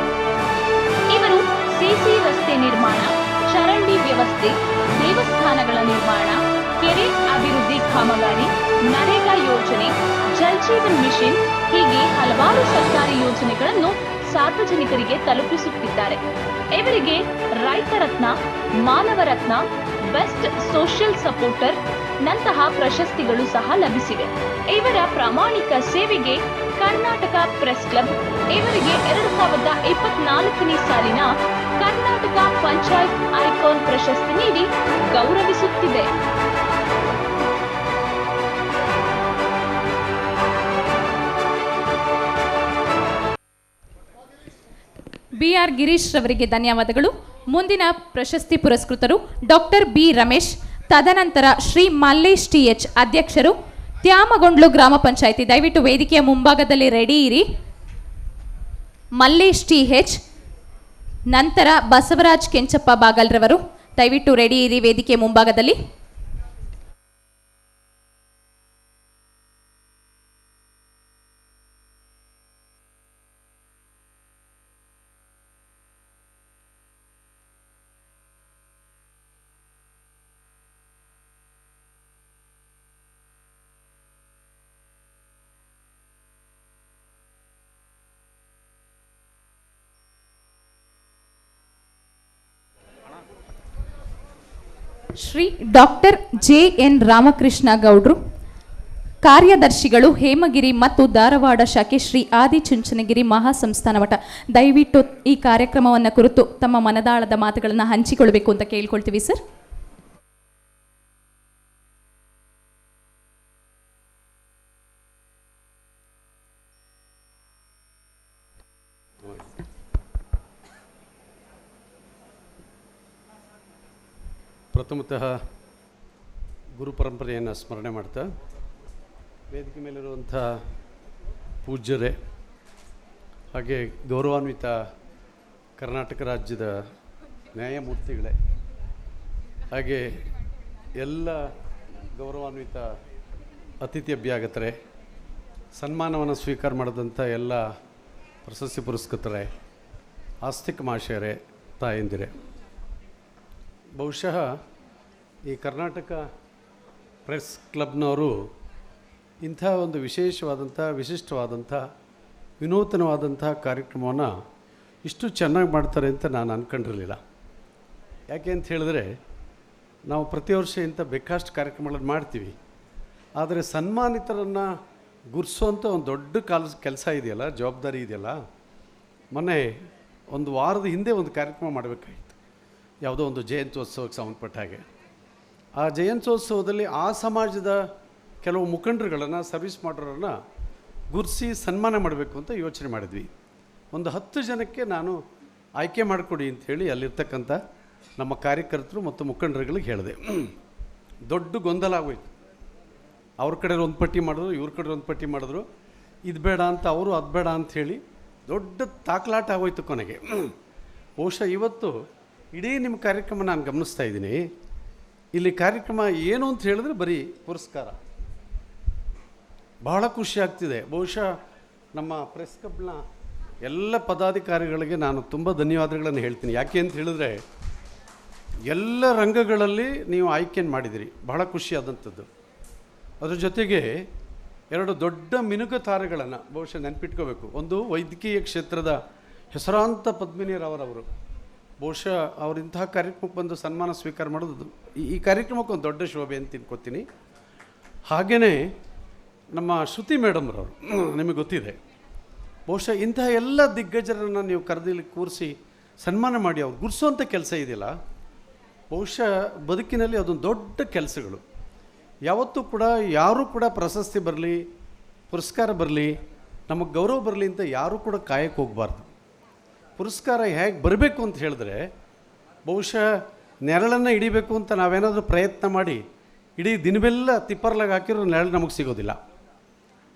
[SPEAKER 1] ಇವರು CC ರಸ್ತೆ ನಿರ್ಮಾಣ, ಚರಂಡಿ ವ್ಯವಸ್ಥೆ, ದೇವಸ್ಥಾನಗಳ ನಿರ್ಮಾಣ, ಕೆರೆ ಅಭಿವೃದ್ಧಿ ಕಾಮಗಾರಿ, ನರೇಗಾ ಯೋಜನೆ, ಜಲ್ ಜೀವನ್ ಮಿಷನ್ ಹೀಗೆ ಹಲವಾರು ಸರ್ಕಾರಿ ಯೋಜನೆಗಳನ್ನು ಸಾರ್ವಜನಿಕರಿಗೆ ತಲುಪಿಸುತ್ತಿದ್ದಾರೆ. ಇವರಿಗೆ ರೈತ ರತ್ನ, ಮಾನವ ರತ್ನ, ಬೆಸ್ಟ್ ಸೋಷಿಯಲ್ ಸಪೋರ್ಟರ್ ನಂತಹ ಪ್ರಶಸ್ತಿಗಳು ಸಹ ಲಭಿಸಿವೆ. ಇವರ ಪ್ರಾಮಾಣಿಕ ಸೇವೆಗೆ ಕರ್ನಾಟಕ ಪ್ರೆಸ್ ಕ್ಲಬ್ ಇವರಿಗೆ 2024ನೇ ಸಾಲಿನ ಕರ್ನಾಟಕ ಪಂಚಾಯತ್ ಐಕಾನ್ ಪ್ರಶಸ್ತಿ ನೀಡಿ ಗೌರವಿಸುತ್ತಿದೆ.
[SPEAKER 2] BR ಗಿರೀಶ್ ರವರಿಗೆ ಧನ್ಯವಾದಗಳು. ಮುಂದಿನ ಪ್ರಶಸ್ತಿ ಪುರಸ್ಕೃತರು ಡಾಕ್ಟರ್ B ರಮೇಶ್, ತದನಂತರ ಶ್ರೀ ಮಲ್ಲೇಶ್ TH, ಅಧ್ಯಕ್ಷರು, ತ್ಯಾಮಗೊಂಡ್ಲು ಗ್ರಾಮ ಪಂಚಾಯಿತಿ. ದಯವಿಟ್ಟು ವೇದಿಕೆಯ ಮುಂಭಾಗದಲ್ಲಿ ರೆಡಿ ಇರಿ. ಮಲ್ಲೇಶ್ TH, ನಂತರ ಬಸವರಾಜ್ ಕೆಂಚಪ್ಪ ಬಾಗಲ್ರವರು, ದಯವಿಟ್ಟು ರೆಡಿ ಇರಿ ವೇದಿಕೆಯ ಮುಂಭಾಗದಲ್ಲಿ. ಶ್ರೀ ಡಾಕ್ಟರ್ JN ರಾಮಕೃಷ್ಣ ಗೌಡ್ರು, ಕಾರ್ಯದರ್ಶಿಗಳು, ಹೇಮಗಿರಿ ಮತ್ತು ಧಾರವಾಡ ಶಾಖೆ ಶ್ರೀ ಆದಿಚುಂಚನಗಿರಿ ಮಹಾಸಂಸ್ಥಾನ ಮಠ. ದಯವಿಟ್ಟು ಈ ಕಾರ್ಯಕ್ರಮವನ್ನು ಕುರಿತು ತಮ್ಮ ಮನದಾಳದ ಮಾತುಗಳನ್ನು ಹಂಚಿಕೊಳ್ಬೇಕು ಅಂತ ಕೇಳ್ಕೊಳ್ತೀವಿ ಸರ್.
[SPEAKER 4] ಪ್ರಥಮತಃ ಗುರು ಪರಂಪರೆಯನ್ನು ಸ್ಮರಣೆ ಮಾಡ್ತಾ ವೇದಿಕೆ ಮೇಲಿರುವಂಥ ಪೂಜ್ಯರೇ, ಹಾಗೆ ಗೌರವಾನ್ವಿತ ಕರ್ನಾಟಕ ರಾಜ್ಯದ ನ್ಯಾಯಮೂರ್ತಿಗಳೇ, ಹಾಗೆ ಎಲ್ಲ ಗೌರವಾನ್ವಿತ ಅತಿಥಿ ಅಭ್ಯಾಗತರೇ, ಸನ್ಮಾನವನ್ನು ಸ್ವೀಕಾರ ಮಾಡಿದಂಥ ಎಲ್ಲ ಪ್ರಶಸ್ತಿ ಪುರಸ್ಕೃತರೇ, ಆಸ್ತಿಕ ಮಹಾಶಯರೇ, ತಾಯಂದಿರೇ, ಬಹುಶಃ ಈ ಕರ್ನಾಟಕ ಪ್ರೆಸ್ ಕ್ಲಬ್ನವರು ಇಂಥ ಒಂದು ವಿಶಿಷ್ಟವಾದಂಥ ವಿನೂತನವಾದಂಥ ಕಾರ್ಯಕ್ರಮವನ್ನು ಇಷ್ಟು ಚೆನ್ನಾಗಿ ಮಾಡ್ತಾರೆ ಅಂತ ನಾನು ಅಂದ್ಕೊಂಡಿರಲಿಲ್ಲ. ಯಾಕೆ ಅಂತ ಹೇಳಿದ್ರೆ, ನಾವು ಪ್ರತಿ ವರ್ಷ ಇಂಥ ಬೇಕಾಷ್ಟು ಕಾರ್ಯಕ್ರಮಗಳನ್ನು ಮಾಡ್ತೀವಿ, ಆದರೆ ಸನ್ಮಾನಿತರನ್ನು ಗುರ್ಸೋಂಥ ಒಂದು ದೊಡ್ಡ ಕೆಲಸ ಇದೆಯಲ್ಲ, ಜವಾಬ್ದಾರಿ ಇದೆಯಲ್ಲ. ಮೊನ್ನೆ ಒಂದು ವಾರದ ಹಿಂದೆ ಒಂದು ಕಾರ್ಯಕ್ರಮ ಮಾಡಬೇಕಾಗಿತ್ತು, ಯಾವುದೋ ಒಂದು ಜಯಂತ್ಯೋತ್ಸವಕ್ಕೆ ಸಂಬಂಧಪಟ್ಟ ಹಾಗೆ. ಆ ಜಯಂತ್ಯೋತ್ಸವದಲ್ಲಿ ಆ ಸಮಾಜದ ಕೆಲವು ಮುಖಂಡರುಗಳನ್ನು, ಸರ್ವಿಸ್ ಮಾಡೋರನ್ನು ಗುರುತಿಸಿ ಸನ್ಮಾನ ಮಾಡಬೇಕು ಅಂತ ಯೋಚನೆ ಮಾಡಿದ್ವಿ. ಒಂದು 10 ಜನಕ್ಕೆ ನಾನು ಆಯ್ಕೆ ಮಾಡಿಕೊಡಿ ಅಂಥೇಳಿ ಅಲ್ಲಿರ್ತಕ್ಕಂಥ ನಮ್ಮ ಕಾರ್ಯಕರ್ತರು ಮತ್ತು ಮುಖಂಡರುಗಳಿಗೆ ಹೇಳಿದೆ. ದೊಡ್ಡ ಗೊಂದಲ ಆಗೋಯ್ತು. ಅವ್ರ ಕಡೆ ಒಂದು ಪಟ್ಟಿ ಮಾಡಿದ್ರು, ಇವ್ರ ಕಡೆ ಒಂದು ಪಟ್ಟಿ ಮಾಡಿದ್ರು, ಇದು ಬೇಡ ಅಂತ ಅವರು, ಅದು ಬೇಡ ಅಂಥೇಳಿ ದೊಡ್ಡ ತಾಕಲಾಟ ಆಗೋಯ್ತು ಕೊನೆಗೆ. ಬಹುಶಃ ಇವತ್ತು ಇಡೀ ನಿಮ್ಮ ಕಾರ್ಯಕ್ರಮ ನಾನು ಗಮನಿಸ್ತಾ ಇದ್ದೀನಿ. ಇಲ್ಲಿ ಕಾರ್ಯಕ್ರಮ ಏನು ಅಂತ ಹೇಳಿದ್ರೆ ಬರೀ ಪುರಸ್ಕಾರ. ಬಹಳ ಖುಷಿ ಆಗ್ತಿದೆ. ಬಹುಶಃ ನಮ್ಮ ಪ್ರೆಸ್ ಕ್ಲಬ್ನ ಎಲ್ಲ ಪದಾಧಿಕಾರಿಗಳಿಗೆ ನಾನು ತುಂಬ ಧನ್ಯವಾದಗಳನ್ನು ಹೇಳ್ತೀನಿ. ಯಾಕೆ ಅಂತ ಹೇಳಿದ್ರೆ, ಎಲ್ಲ ರಂಗಗಳಲ್ಲಿ ನೀವು ಆಯ್ಕೆಯನ್ನು ಮಾಡಿದಿರಿ, ಬಹಳ ಖುಷಿಯಾದಂಥದ್ದು. ಅದ್ರ ಜೊತೆಗೆ 2 ದೊಡ್ಡ ಮಿನುಗ ತಾರೆಗಳನ್ನು ಬಹುಶಃ ನೆನಪಿಟ್ಕೋಬೇಕು. ಒಂದು ವೈದ್ಯಕೀಯ ಕ್ಷೇತ್ರದ ಹೆಸರಾಂತ ಪದ್ಮಿನಿರವರವರು, ಬಹುಶಃ ಅವರಿಂತಹ ಕಾರ್ಯಕ್ರಮಕ್ಕೆ ಬಂದು ಸನ್ಮಾನ ಸ್ವೀಕಾರ ಮಾಡೋದು ಈ ಕಾರ್ಯಕ್ರಮಕ್ಕೆ ಒಂದು ದೊಡ್ಡ ಶೋಭೆ ಅಂತ ತಿಳ್ಕೊತೀನಿ. ಹಾಗೆಯೇ ನಮ್ಮ ಶ್ರುತಿ ಮೇಡಮ್ರವರು, ನಿಮಗೆ ಗೊತ್ತಿದೆ, ಬಹುಶಃ ಇಂತಹ ಎಲ್ಲ ದಿಗ್ಗಜರನ್ನು ನೀವು ಕರೆದಿಲ್ಲಿ ಕೂರಿಸಿ ಸನ್ಮಾನ ಮಾಡಿ ಅವ್ರು ಗುರ್ಸೋಂಥ ಕೆಲಸ ಇದೆಯಲ್ಲ, ಬಹುಶಃ ಬದುಕಿನಲ್ಲಿ ಅದೊಂದು ದೊಡ್ಡ ಕೆಲಸಗಳು. ಯಾವತ್ತೂ ಕೂಡ ಯಾರೂ ಕೂಡ ಪ್ರಶಸ್ತಿ ಬರಲಿ, ಪುರಸ್ಕಾರ ಬರಲಿ, ನಮಗೆ ಗೌರವ ಬರಲಿ ಅಂತ ಯಾರೂ ಕೂಡ ಕಾಯಕ್ಕೆ ಹೋಗಬಾರ್ದು. ಪುರಸ್ಕಾರ ಹೇಗೆ ಬರಬೇಕು ಅಂತ ಹೇಳಿದ್ರೆ, ಬಹುಶಃ ನೆರಳನ್ನು ಹಿಡಿಬೇಕು ಅಂತ ನಾವೇನಾದರೂ ಪ್ರಯತ್ನ ಮಾಡಿ ಇಡೀ ದಿನವೆಲ್ಲ ತಿಪ್ಪರ್ಲಾಗ ಹಾಕಿರೋ ನೆರಳು ನಮಗೆ ಸಿಗೋದಿಲ್ಲ.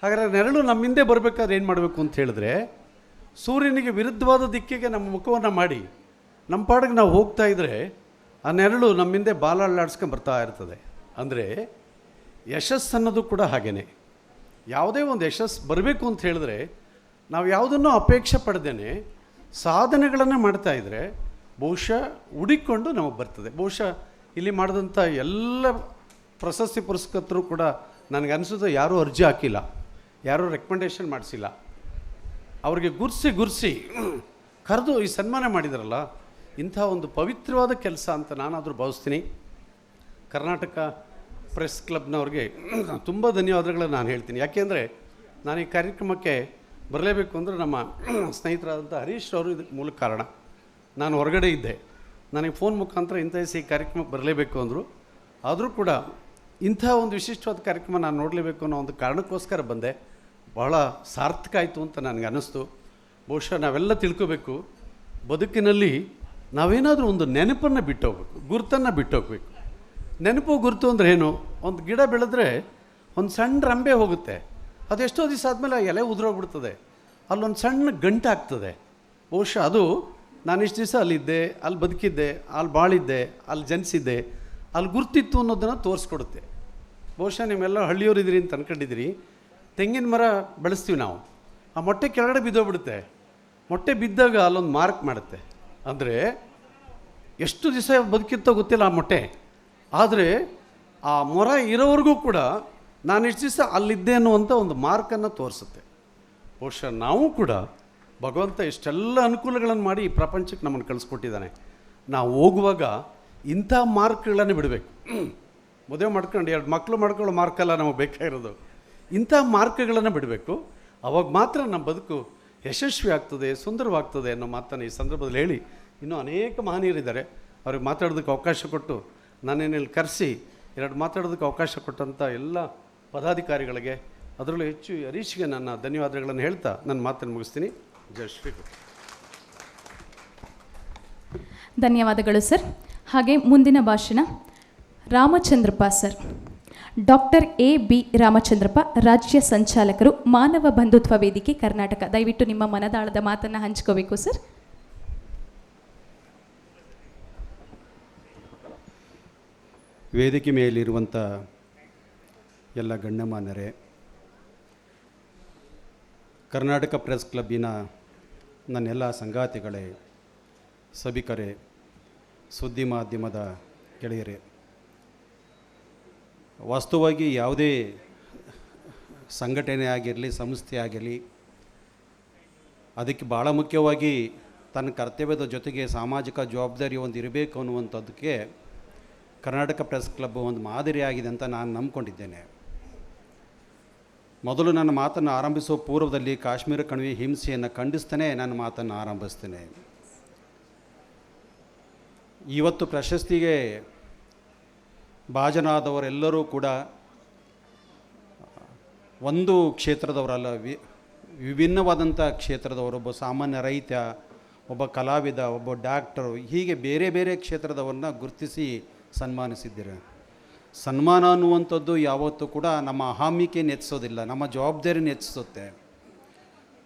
[SPEAKER 4] ಹಾಗಾದರೆ ನೆರಳು ನಮ್ಮಿಂದೆ ಬರಬೇಕಾದ್ರೆ ಏನು ಮಾಡಬೇಕು ಅಂತ ಹೇಳಿದ್ರೆ, ಸೂರ್ಯನಿಗೆ ವಿರುದ್ಧವಾದ ದಿಕ್ಕಿಗೆ ನಮ್ಮ ಮುಖವನ್ನು ಮಾಡಿ ನಮ್ಮ ಪಾಡಿಗೆ ನಾವು ಹೋಗ್ತಾ ಇದ್ದರೆ ಆ ನೆರಳು ನಮ್ಮಿಂದೆ ಬಾಲ ಅಲ್ಲಾಡ್ಸ್ಕೊಂಡು ಬರ್ತಾ ಇರ್ತದೆ. ಅಂದರೆ ಯಶಸ್ಸು ಅನ್ನೋದು ಕೂಡ ಹಾಗೇ. ಯಾವುದೇ ಒಂದು ಯಶಸ್ಸು ಬರಬೇಕು ಅಂತ ಹೇಳಿದ್ರೆ ನಾವು ಯಾವುದನ್ನು ಅಪೇಕ್ಷೆ ಪಡೆದೇನೆ ಸಾಧನೆಗಳನ್ನು ಮಾಡ್ತಾಯಿದ್ರೆ ಬಹುಶಃ ಹುಡುಕೊಂಡು ನಮಗೆ ಬರ್ತದೆ. ಬಹುಶಃ ಇಲ್ಲಿ ಮಾಡಿದಂಥ ಎಲ್ಲ ಪ್ರಶಸ್ತಿ ಪುರಸ್ಕರ್ತರು ಕೂಡ ನನಗನ್ನಿಸೋದು ಯಾರೂ ಅರ್ಜಿ ಹಾಕಿಲ್ಲ, ಯಾರೂ ರೆಕಮೆಂಡೇಷನ್ ಮಾಡಿಸಿಲ್ಲ. ಅವ್ರಿಗೆ ಗುರ್ಸಿ ಕರೆದು ಈ ಸನ್ಮಾನ ಮಾಡಿದಾರಲ್ಲ, ಇಂಥ ಒಂದು ಪವಿತ್ರವಾದ ಕೆಲಸ ಅಂತ ನಾನಾದರೂ ಭಾವಿಸ್ತೀನಿ. ಕರ್ನಾಟಕ ಪ್ರೆಸ್ ಕ್ಲಬ್ನವ್ರಿಗೆ ತುಂಬ ಧನ್ಯವಾದಗಳನ್ನು ನಾನು ಹೇಳ್ತೀನಿ. ಯಾಕೆಂದರೆ ನಾನು ಈ ಕಾರ್ಯಕ್ರಮಕ್ಕೆ ಬರಲೇಬೇಕು ಅಂದರೆ ನಮ್ಮ ಸ್ನೇಹಿತರಾದಂಥ ಹರೀಶ್ ಅವರು ಇದಕ್ಕೆ ಮೂಲ ಕಾರಣ. ನಾನು ಹೊರಗಡೆ ಇದ್ದೆ, ನನಗೆ ಫೋನ್ ಮುಖಾಂತರ ಇಂಥ ಈ ಕಾರ್ಯಕ್ರಮಕ್ಕೆ ಬರಲೇಬೇಕು ಅಂದರು. ಆದರೂ ಕೂಡ ಇಂಥ ಒಂದು ವಿಶಿಷ್ಟವಾದ ಕಾರ್ಯಕ್ರಮ ನಾನು ನೋಡಲೇಬೇಕು ಅನ್ನೋ ಒಂದು ಕಾರಣಕ್ಕೋಸ್ಕರ ಬಂದೆ. ಬಹಳ ಸಾರ್ಥಕ ಆಯಿತು ಅಂತ ನನಗೆ ಅನ್ನಿಸ್ತು. ಬಹುಶಃ ನಾವೆಲ್ಲ ತಿಳ್ಕೋಬೇಕು, ಬದುಕಿನಲ್ಲಿ ನಾವೇನಾದರೂ ಒಂದು ನೆನಪನ್ನು ಬಿಟ್ಟೋಗ್ಬೇಕು, ಗುರುತನ್ನು ಬಿಟ್ಟೋಗ್ಬೇಕು. ನೆನಪು ಗುರುತು ಅಂದರೆ ಏನು? ಒಂದು ಗಿಡ ಬೆಳೆದ್ರೆ ಒಂದು ಸಣ್ಣ ರಂಬೆ ಹೋಗುತ್ತೆ, ಅದು ಎಷ್ಟೋ ದಿವಸ ಆದಮೇಲೆ ಎಲೆ ಉದುರೋಗ್ಬಿಡ್ತದೆ, ಅಲ್ಲೊಂದು ಸಣ್ಣ ಗಂಟೆ ಆಗ್ತದೆ. ಬಹುಶಃ ಅದು ನಾನು ಇಷ್ಟು ದಿವಸ ಅಲ್ಲಿದ್ದೆ, ಅಲ್ಲಿ ಬದುಕಿದ್ದೆ, ಅಲ್ಲಿ ಬಾಳಿದ್ದೆ, ಅಲ್ಲಿ ಜನಿಸಿದ್ದೆ, ಅಲ್ಲಿ ಗುರ್ತಿತ್ತು ಅನ್ನೋದನ್ನು ತೋರಿಸ್ಕೊಡುತ್ತೆ. ಬಹುಶಃ ನೀವೆಲ್ಲ ಹಳ್ಳಿಯವರಿದ್ದೀರಿ ಅಂತ ಅನ್ಕೊಂಡಿದ್ದೀರಿ. ತೆಂಗಿನ ಮರ ಬೆಳೆಸ್ತೀವಿ ನಾವು, ಆ ಮೊಟ್ಟೆ ಕೆಳಗಡೆ ಬಿದ್ದೋಗ್ಬಿಡುತ್ತೆ. ಮೊಟ್ಟೆ ಬಿದ್ದಾಗ ಅಲ್ಲೊಂದು ಮಾರ್ಕ್ ಮಾಡುತ್ತೆ. ಅಂದರೆ ಎಷ್ಟು ದಿವಸ ಬದುಕಿತ್ತೋ ಗೊತ್ತಿಲ್ಲ ಆ ಮೊಟ್ಟೆ, ಆದರೆ ಆ ಮರ ಇರೋವರೆಗೂ ಕೂಡ ನಾನು ಇಷ್ಟು ದಿವಸ ಅಲ್ಲಿದ್ದೆ ಅನ್ನುವಂಥ ಒಂದು ಮಾರ್ಕನ್ನು ತೋರಿಸುತ್ತೆ. ಬಹುಶಃ ನಾವು ಕೂಡ ಭಗವಂತ ಇಷ್ಟೆಲ್ಲ ಅನುಕೂಲಗಳನ್ನು ಮಾಡಿ ಈ ಪ್ರಪಂಚಕ್ಕೆ ನಮ್ಮನ್ನು ಕಳಿಸ್ಕೊಟ್ಟಿದ್ದಾನೆ. ನಾವು ಹೋಗುವಾಗ ಇಂಥ ಮಾರ್ಕ್ಗಳನ್ನು ಬಿಡಬೇಕು. ಮದುವೆ ಮಾಡ್ಕೊಂಡು 2 ಮಕ್ಕಳು ಮಾಡ್ಕೊಳ್ಳೋ ಮಾರ್ಕಲ್ಲ ನಮಗೆ ಬೇಕಾಗಿರೋದು, ಇಂಥ ಮಾರ್ಕ್ಗಳನ್ನು ಬಿಡಬೇಕು. ಅವಾಗ ಮಾತ್ರ ನಮ್ಮ ಬದುಕು ಯಶಸ್ವಿ ಆಗ್ತದೆ, ಸುಂದರವಾಗ್ತದೆ ಅನ್ನೋ ಮಾತನ್ನು ಈ ಸಂದರ್ಭದಲ್ಲಿ ಹೇಳಿ, ಇನ್ನೂ ಅನೇಕ ಮಹನೀಯರಿದ್ದಾರೆ, ಅವ್ರಿಗೆ ಮಾತಾಡೋದಕ್ಕೆ ಅವಕಾಶ ಕೊಟ್ಟು ನಾನೇನಲ್ಲಿ ಕರೆಸಿ 2 ಮಾತಾಡೋದಕ್ಕೆ ಅವಕಾಶ ಕೊಟ್ಟಂಥ ಎಲ್ಲ ಪದಾಧಿಕಾರಿಗಳಿಗೆ, ಅದರಲ್ಲೂ ಹೆಚ್ಚು ಹರೀಶ್ಗೆ ನನ್ನ ಧನ್ಯವಾದಗಳನ್ನು ಹೇಳ್ತಾ ನನ್ನ ಮಾತನ್ನು ಮುಗಿಸ್ತೀನಿ. ಜೈ ಶ್ರೀ.
[SPEAKER 2] ಧನ್ಯವಾದಗಳು ಸರ್. ಹಾಗೆ ಮುಂದಿನ ಭಾಷಣ Ramachandrappa sir. Doctor AB Ramachandrappa, ರಾಜ್ಯ ಸಂಚಾಲಕರು, ಮಾನವ ಬಂಧುತ್ವ ವೇದಿಕೆ ಕರ್ನಾಟಕ. ದಯವಿಟ್ಟು ನಿಮ್ಮ ಮನದಾಳದ ಮಾತನ್ನು ಹಂಚ್ಕೋಬೇಕು ಸರ್.
[SPEAKER 5] ವೇದಿಕೆ ಮೇಲಿರುವಂಥ ಎಲ್ಲ ಗಣ್ಯಮಾನ್ಯರೇ, ಕರ್ನಾಟಕ ಪ್ರೆಸ್ ಕ್ಲಬ್ಬಿನ ನನ್ನೆಲ್ಲ ಸಂಗಾತಿಗಳೇ, ಸಭಿಕರೇ, ಸುದ್ದಿ ಮಾಧ್ಯಮದ ಗೆಳೆಯರೇ, ವಾಸ್ತವವಾಗಿ ಯಾವುದೇ ಸಂಘಟನೆ ಆಗಿರಲಿ, ಸಂಸ್ಥೆ ಆಗಿರಲಿ, ಅದಕ್ಕೆ ಭಾಳ ಮುಖ್ಯವಾಗಿ ತನ್ನ ಕರ್ತವ್ಯದ ಜೊತೆಗೆ ಸಾಮಾಜಿಕ ಜವಾಬ್ದಾರಿ ಒಂದು ಇರಬೇಕು ಅನ್ನುವಂಥದ್ದಕ್ಕೆ ಕರ್ನಾಟಕ ಪ್ರೆಸ್ ಕ್ಲಬ್ ಒಂದು ಮಾದರಿಯಾಗಿದೆ ಅಂತ ನಾನು ನಂಬ್ಕೊಂಡಿದ್ದೇನೆ. ಮೊದಲು ನನ್ನ ಮಾತನ್ನು ಆರಂಭಿಸುವ ಪೂರ್ವದಲ್ಲಿ ಕಾಶ್ಮೀರ ಕಣಿವೆ ಹಿಂಸೆಯನ್ನು ಖಂಡಿಸ್ತೇನೆ ನನ್ನ ಮಾತನ್ನು ಆರಂಭಿಸ್ತೇನೆ. ಇವತ್ತು ಪ್ರಶಸ್ತಿಗೆ ಭಾಜನರಾದವರೆಲ್ಲರೂ ಕೂಡ ಒಂದು ಕ್ಷೇತ್ರದವರಲ್ಲ, ವಿಭಿನ್ನವಾದಂಥ ಕ್ಷೇತ್ರದವರು. ಒಬ್ಬ ಸಾಮಾನ್ಯ ರೈತ, ಒಬ್ಬ ಕಲಾವಿದ, ಒಬ್ಬ ಡಾಕ್ಟರು, ಹೀಗೆ ಬೇರೆ ಬೇರೆ ಕ್ಷೇತ್ರದವ್ರನ್ನ ಗುರುತಿಸಿ ಸನ್ಮಾನಿಸಿದ್ದೀರ. ಸನ್ಮಾನ ಅನ್ನುವಂಥದ್ದು ಯಾವತ್ತೂ ಕೂಡ ನಮ್ಮ ಅಹಮಿಕೆಯನ್ನು ಹೆಚ್ಚಿಸೋದಿಲ್ಲ, ನಮ್ಮ ಜವಾಬ್ದಾರಿನ ಹೆಚ್ಚಿಸುತ್ತೆ.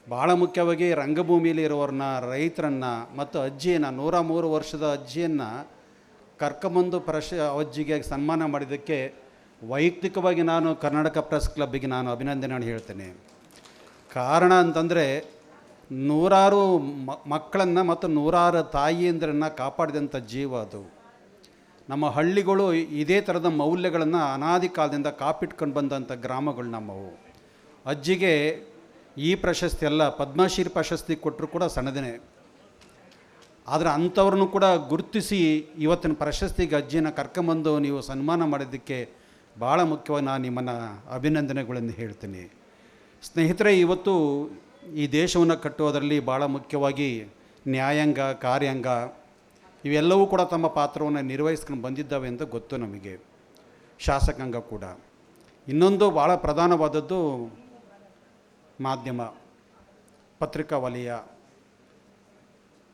[SPEAKER 5] ಭಾಳ ಮುಖ್ಯವಾಗಿ ರಂಗಭೂಮಿಯಲ್ಲಿ ಇರೋರನ್ನ, ರೈತರನ್ನು ಮತ್ತು ಅಜ್ಜಿಯನ್ನು, 103 ವರ್ಷದ ಅಜ್ಜಿಯನ್ನು ಕರ್ಕೊಂಬಂದು ಅಜ್ಜಿಗೆ ಸನ್ಮಾನ ಮಾಡಿದ್ದಕ್ಕೆ ವೈಯಕ್ತಿಕವಾಗಿ ನಾನು ಕರ್ನಾಟಕ ಪ್ರೆಸ್ ಕ್ಲಬ್ಬಿಗೆ ನಾನು ಅಭಿನಂದನೆ ಹೇಳ್ತೇನೆ. ಕಾರಣ ಅಂತಂದರೆ ನೂರಾರು ಮಕ್ಕಳನ್ನು ಮತ್ತು ನೂರಾರು ತಾಯಿಯಂದ್ರನ್ನು ಕಾಪಾಡಿದಂಥ ಜೀವ ಅದು. ನಮ್ಮ ಹಳ್ಳಿಗಳು ಇದೇ ಥರದ ಮೌಲ್ಯಗಳನ್ನು ಅನಾದಿ ಕಾಲದಿಂದ ಕಾಪಿಟ್ಕೊಂಡು ಬಂದಂಥ ಗ್ರಾಮಗಳು ನಮ್ಮವು. ಅಜ್ಜಿಗೆ ಈ ಪ್ರಶಸ್ತಿ ಅಲ್ಲ, ಪದ್ಮಶ್ರೀ ಪ್ರಶಸ್ತಿ ಕೊಟ್ಟರು ಕೂಡ ಸಣ್ಣದೇ. ಆದರೆ ಅಂಥವ್ರನ್ನು ಕೂಡ ಗುರುತಿಸಿ ಇವತ್ತಿನ ಪ್ರಶಸ್ತಿಗೆ ಅಜ್ಜಿನ ಕರ್ಕೊಂಬಂದು ನೀವು ಸನ್ಮಾನ ಮಾಡಿದ್ದಕ್ಕೆ ಭಾಳ ಮುಖ್ಯವಾಗಿ ನಾನು ನಿಮ್ಮನ್ನು ಅಭಿನಂದನೆಗಳನ್ನು ಹೇಳ್ತೀನಿ. ಸ್ನೇಹಿತರೆ, ಇವತ್ತು ಈ ದೇಶವನ್ನು ಕಟ್ಟುವುದರಲ್ಲಿ ಭಾಳ ಮುಖ್ಯವಾಗಿ ನ್ಯಾಯಾಂಗ, ಕಾರ್ಯಾಂಗ ಇವೆಲ್ಲವೂ ಕೂಡ ತಮ್ಮ ಪಾತ್ರವನ್ನು ನಿರ್ವಹಿಸ್ಕೊಂಡು ಬಂದಿದ್ದಾವೆ ಅಂತ ಗೊತ್ತು ನಮಗೆ, ಶಾಸಕಾಂಗ ಕೂಡ. ಇನ್ನೊಂದು ಭಾಳ ಪ್ರಧಾನವಾದದ್ದು ಮಾಧ್ಯಮ, ಪತ್ರಿಕಾ ವಲಯ.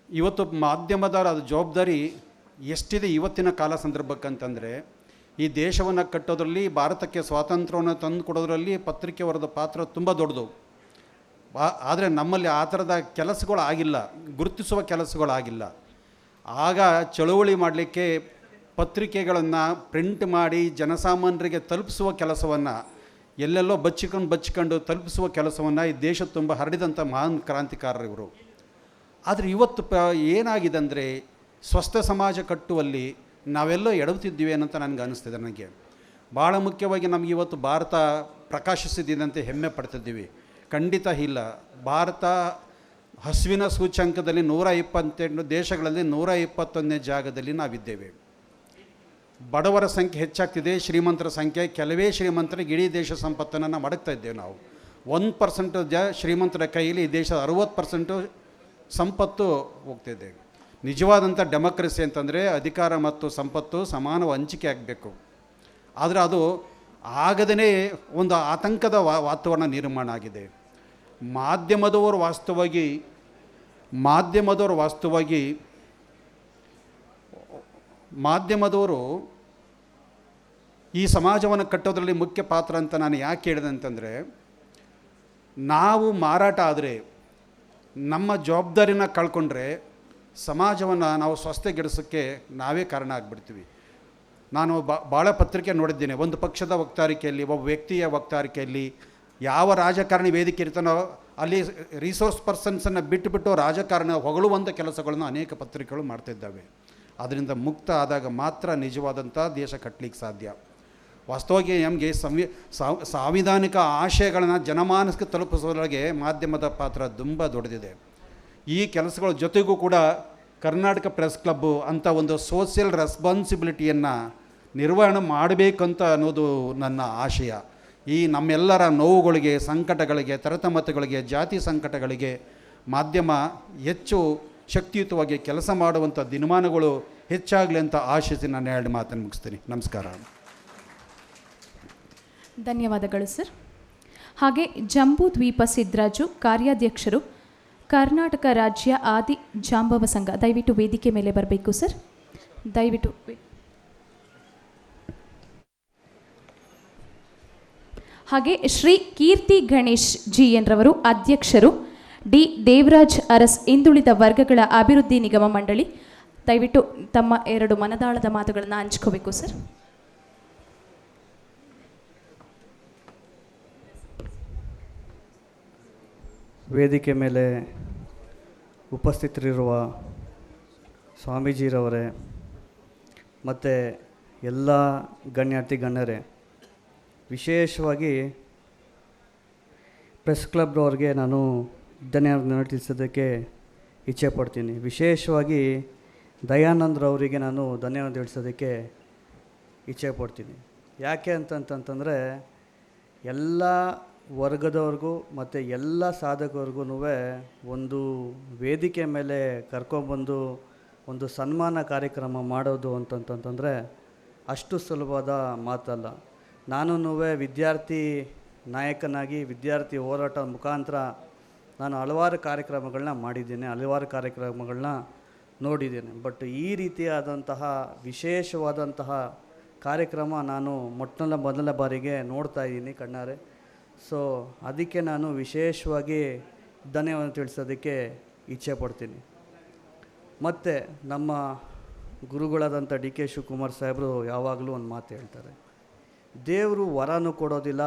[SPEAKER 5] ಇವತ್ತು ಮಾಧ್ಯಮದ ಅದು ಜವಾಬ್ದಾರಿ ಎಷ್ಟಿದೆ ಇವತ್ತಿನ ಕಾಲ ಸಂದರ್ಭಕ್ಕಂತಂದರೆ, ಈ ದೇಶವನ್ನು ಕಟ್ಟೋದ್ರಲ್ಲಿ, ಭಾರತಕ್ಕೆ ಸ್ವಾತಂತ್ರ್ಯವನ್ನು ತಂದು ಕೊಡೋದ್ರಲ್ಲಿ ಪತ್ರಿಕೆಯವರದ ಪಾತ್ರ ತುಂಬ ದೊಡ್ಡದು. ಆದರೆ ನಮ್ಮಲ್ಲಿ ಆ ಥರದ ಕೆಲಸಗಳು ಆಗಿಲ್ಲ, ಗುರುತಿಸುವ ಕೆಲಸಗಳಾಗಿಲ್ಲ. ಆಗ ಚಳುವಳಿ ಮಾಡಲಿಕ್ಕೆ ಪತ್ರಿಕೆಗಳನ್ನು ಪ್ರಿಂಟ್ ಮಾಡಿ ಜನಸಾಮಾನ್ಯರಿಗೆ ತಲುಪಿಸುವ ಕೆಲಸವನ್ನು, ಎಲ್ಲೆಲ್ಲೋ ಬಚ್ಚಿಕೊಂಡು ತಲುಪಿಸುವ ಕೆಲಸವನ್ನು ಈ ದೇಶ ತುಂಬ ಹರಡಿದಂಥ ಮಹಾನ್ ಕ್ರಾಂತಿಕಾರರಿವರು. ಆದರೆ ಇವತ್ತು ಏನಾಗಿದೆ ಅಂದರೆ, ಸ್ವಸ್ಥ ಸಮಾಜ ಕಟ್ಟುವಲ್ಲಿ ನಾವೆಲ್ಲೋ ಎಡವುತ್ತಿದ್ದೀವಿ ಅಂತ ನನಗೆ ಅನ್ನಿಸ್ತಿದೆ. ನನಗೆ ಭಾಳ ಮುಖ್ಯವಾಗಿ ನಮಗೆ ಇವತ್ತು ಭಾರತ ಪ್ರಕಾಶಿಸಿದಂತೆ ಹೆಮ್ಮೆ ಪಡ್ತಿದ್ದೀವಿ. ಖಂಡಿತ ಇಲ್ಲ. ಭಾರತ ಹಸುವಿನ ಸೂಚ್ಯಂಕದಲ್ಲಿ 128 ದೇಶಗಳಲ್ಲಿ 121ನೇ ಜಾಗದಲ್ಲಿ ನಾವಿದ್ದೇವೆ. ಬಡವರ ಸಂಖ್ಯೆ ಹೆಚ್ಚಾಗ್ತಿದೆ, ಶ್ರೀಮಂತರ ಸಂಖ್ಯೆ, ಕೆಲವೇ ಶ್ರೀಮಂತರಿಗೆ ಇಡೀ ದೇಶ ಸಂಪತ್ತನ್ನು ನಾವು ಮಡಗ್ತಾ ಇದ್ದೇವೆ. ನಾವು 1% ಶ್ರೀಮಂತರ ಕೈಯಲ್ಲಿ ಈ ದೇಶದ 60% ಸಂಪತ್ತು ಹೋಗ್ತಿದೆ. ನಿಜವಾದಂಥ ಡೆಮೋಕ್ರಸಿ ಅಂತಂದರೆ ಅಧಿಕಾರ ಮತ್ತು ಸಂಪತ್ತು ಸಮಾನ ಹಂಚಿಕೆ ಆಗಬೇಕು. ಆದರೆ ಅದು ಆಗದೇ ಒಂದು ಆತಂಕದ ವಾತಾವರಣ ನಿರ್ಮಾಣ ಆಗಿದೆ. ಮಾಧ್ಯಮದವರು ಈ ಸಮಾಜವನ್ನು ಕಟ್ಟೋದ್ರಲ್ಲಿ ಮುಖ್ಯ ಪಾತ್ರ ಅಂತ ನಾನು ಯಾಕೆ ಹೇಳಿದೆ ಅಂತಂದರೆ, ನಾವು ಮಾರಾಟ ಆದರೆ, ನಮ್ಮ ಜವಾಬ್ದಾರಿನ ಕಳ್ಕೊಂಡ್ರೆ ಸಮಾಜವನ್ನು ನಾವು ಸ್ವಸ್ಥಗೆಡಿಸೋಕ್ಕೆ ನಾವೇ ಕಾರಣ ಆಗಿಬಿಡ್ತೀವಿ. ನಾನು ಭಾಳ ಪತ್ರಿಕೆ ನೋಡಿದ್ದೇನೆ. ಒಂದು ಪಕ್ಷದ ವಕ್ತಾರಿಕೆಯಲ್ಲಿ, ಒಬ್ಬ ವ್ಯಕ್ತಿಯ ವಕ್ತಾರಿಕೆಯಲ್ಲಿ, ಯಾವ ರಾಜಕಾರಣಿ ವೇದಿಕೆ ಇರ್ತಾನೋ ಅಲ್ಲಿ ರಿಸೋರ್ಸ್ ಪರ್ಸನ್ಸನ್ನು ಬಿಟ್ಟುಬಿಟ್ಟು ರಾಜಕಾರಣ ಹೊಗಳುವಂಥ ಕೆಲಸಗಳನ್ನು ಅನೇಕ ಪತ್ರಿಕೆಗಳು ಮಾಡ್ತಿದ್ದಾವೆ. ಅದರಿಂದ ಮುಕ್ತ ಆದಾಗ ಮಾತ್ರ ನಿಜವಾದಂಥ ದೇಶ ಕಟ್ಟಲಿಕ್ಕೆ ಸಾಧ್ಯ. ವಾಸ್ತವವಾಗಿ ನಮಗೆ ಸಾಂವಿಧಾನಿಕ ಆಶಯಗಳನ್ನು ಜನಮಾನಸಕ್ಕೆ ತಲುಪಿಸೋದ್ರೊಳಗೆ ಮಾಧ್ಯಮದ ಪಾತ್ರ ತುಂಬ ದೊಡ್ಡದಿದೆ. ಈ ಕೆಲಸಗಳ ಜೊತೆಗೂ ಕೂಡ ಕರ್ನಾಟಕ ಪ್ರೆಸ್ ಕ್ಲಬ್ಬು ಅಂತ ಒಂದು ಸೋಷಿಯಲ್ ರೆಸ್ಪಾನ್ಸಿಬಿಲಿಟಿಯನ್ನು ನಿರ್ವಹಣೆ ಮಾಡಬೇಕಂತ ಅನ್ನೋದು ನನ್ನ ಆಶಯ. ಈ ನಮ್ಮೆಲ್ಲರ ನೋವುಗಳಿಗೆ, ಸಂಕಟಗಳಿಗೆ, ತರತಮತಗಳಿಗೆ, ಜಾತಿ ಸಂಕಟಗಳಿಗೆ ಮಾಧ್ಯಮ ಹೆಚ್ಚು ಶಕ್ತಿಯುತವಾಗಿ ಕೆಲಸ ಮಾಡುವಂಥ ದಿನಮಾನಗಳು ಹೆಚ್ಚಾಗಲಿ ಅಂತ ಆಶಿಸಿ ನಾನು 2 ಮಾತನ್ನು ಮುಗಿಸ್ತೀನಿ. ನಮಸ್ಕಾರ.
[SPEAKER 2] ಧನ್ಯವಾದಗಳು ಸರ್. ಹಾಗೆ ಜಂಬೂ ದ್ವೀಪ ಸಿದ್ದರಾಜು, ಕಾರ್ಯಾಧ್ಯಕ್ಷರು, ಕರ್ನಾಟಕ ರಾಜ್ಯ ಆದಿ ಜಾಂಬವ ಸಂಘ, ದಯವಿಟ್ಟು ವೇದಿಕೆ ಮೇಲೆ ಬರಬೇಕು ಸರ್. ದಯವಿಟ್ಟು. ಹಾಗೆ ಶ್ರೀ ಕೀರ್ತಿ ಗಣೇಶ್ GN ರವರು ಅಧ್ಯಕ್ಷರು, ಡಿ ದೇವರಾಜ್ ಅರಸ್ ಹಿಂದುಳಿದ ವರ್ಗಗಳ ಅಭಿವೃದ್ಧಿ ನಿಗಮ ಮಂಡಳಿ, ದಯವಿಟ್ಟು ತಮ್ಮ 2 ಮನದಾಳದ ಮಾತುಗಳನ್ನು ಹಂಚ್ಕೋಬೇಕು ಸರ್.
[SPEAKER 6] ವೇದಿಕೆ ಮೇಲೆ ಉಪಸ್ಥಿತರಿರುವ ಸ್ವಾಮೀಜಿರವರೇ ಮತ್ತು ಎಲ್ಲ ಗಣ್ಯರೇ, ವಿಶೇಷವಾಗಿ ಪ್ರೆಸ್ ಕ್ಲಬ್ನವ್ರಿಗೆ ನಾನು ಧನ್ಯವಾದ ತಿಳಿಸೋದಕ್ಕೆ ಇಚ್ಛೆ ಪಡ್ತೀನಿ. ವಿಶೇಷವಾಗಿ ದಯಾನಂದ್ರವರಿಗೆ ನಾನು ಧನ್ಯವಾದ ತಿಳಿಸೋದಕ್ಕೆ ಇಚ್ಛೆ ಪಡ್ತೀನಿ. ಯಾಕೆ ಅಂತಂತಂದರೆ, ಎಲ್ಲ ವರ್ಗದವ್ರಿಗೂ ಮತ್ತು ಎಲ್ಲ ಸಾಧಕರಿಗೂ ಒಂದು ವೇದಿಕೆ ಮೇಲೆ ಕರ್ಕೊಂಬಂದು ಒಂದು ಸನ್ಮಾನ ಕಾರ್ಯಕ್ರಮ ಮಾಡೋದು ಅಂತಂತಂದರೆ ಅಷ್ಟು ಸುಲಭವಾದ ಮಾತಲ್ಲ. ನಾನು ವಿದ್ಯಾರ್ಥಿ ನಾಯಕನಾಗಿ ವಿದ್ಯಾರ್ಥಿ ಹೋರಾಟ ಮುಖಾಂತರ ನಾನು ಹಲವಾರು ಕಾರ್ಯಕ್ರಮಗಳನ್ನ ಮಾಡಿದ್ದೇನೆ, ಹಲವಾರು ಕಾರ್ಯಕ್ರಮಗಳನ್ನ ನೋಡಿದ್ದೇನೆ. ಬಟ್ ಈ ರೀತಿಯಾದಂತಹ ವಿಶೇಷವಾದಂತಹ ಕಾರ್ಯಕ್ರಮ ನಾನು ಮೊದಲ ಬಾರಿಗೆ ನೋಡ್ತಾ ಇದ್ದೀನಿ ಕಣ್ಣಾರೆ. ಸೊ ಅದಕ್ಕೆ ನಾನು ವಿಶೇಷವಾಗಿ ಧನ್ಯವಾದ ತಿಳಿಸೋದಕ್ಕೆ ಇಚ್ಛೆ ಪಡ್ತೀನಿ. ಮತ್ತು ನಮ್ಮ ಗುರುಗಳಾದಂಥ DK ಶಿವಕುಮಾರ್ ಸಾಹೇಬರು ಯಾವಾಗಲೂ ಒಂದು ಮಾತು ಹೇಳ್ತಾರೆ, ದೇವರು ವರನೂ ಕೊಡೋದಿಲ್ಲ,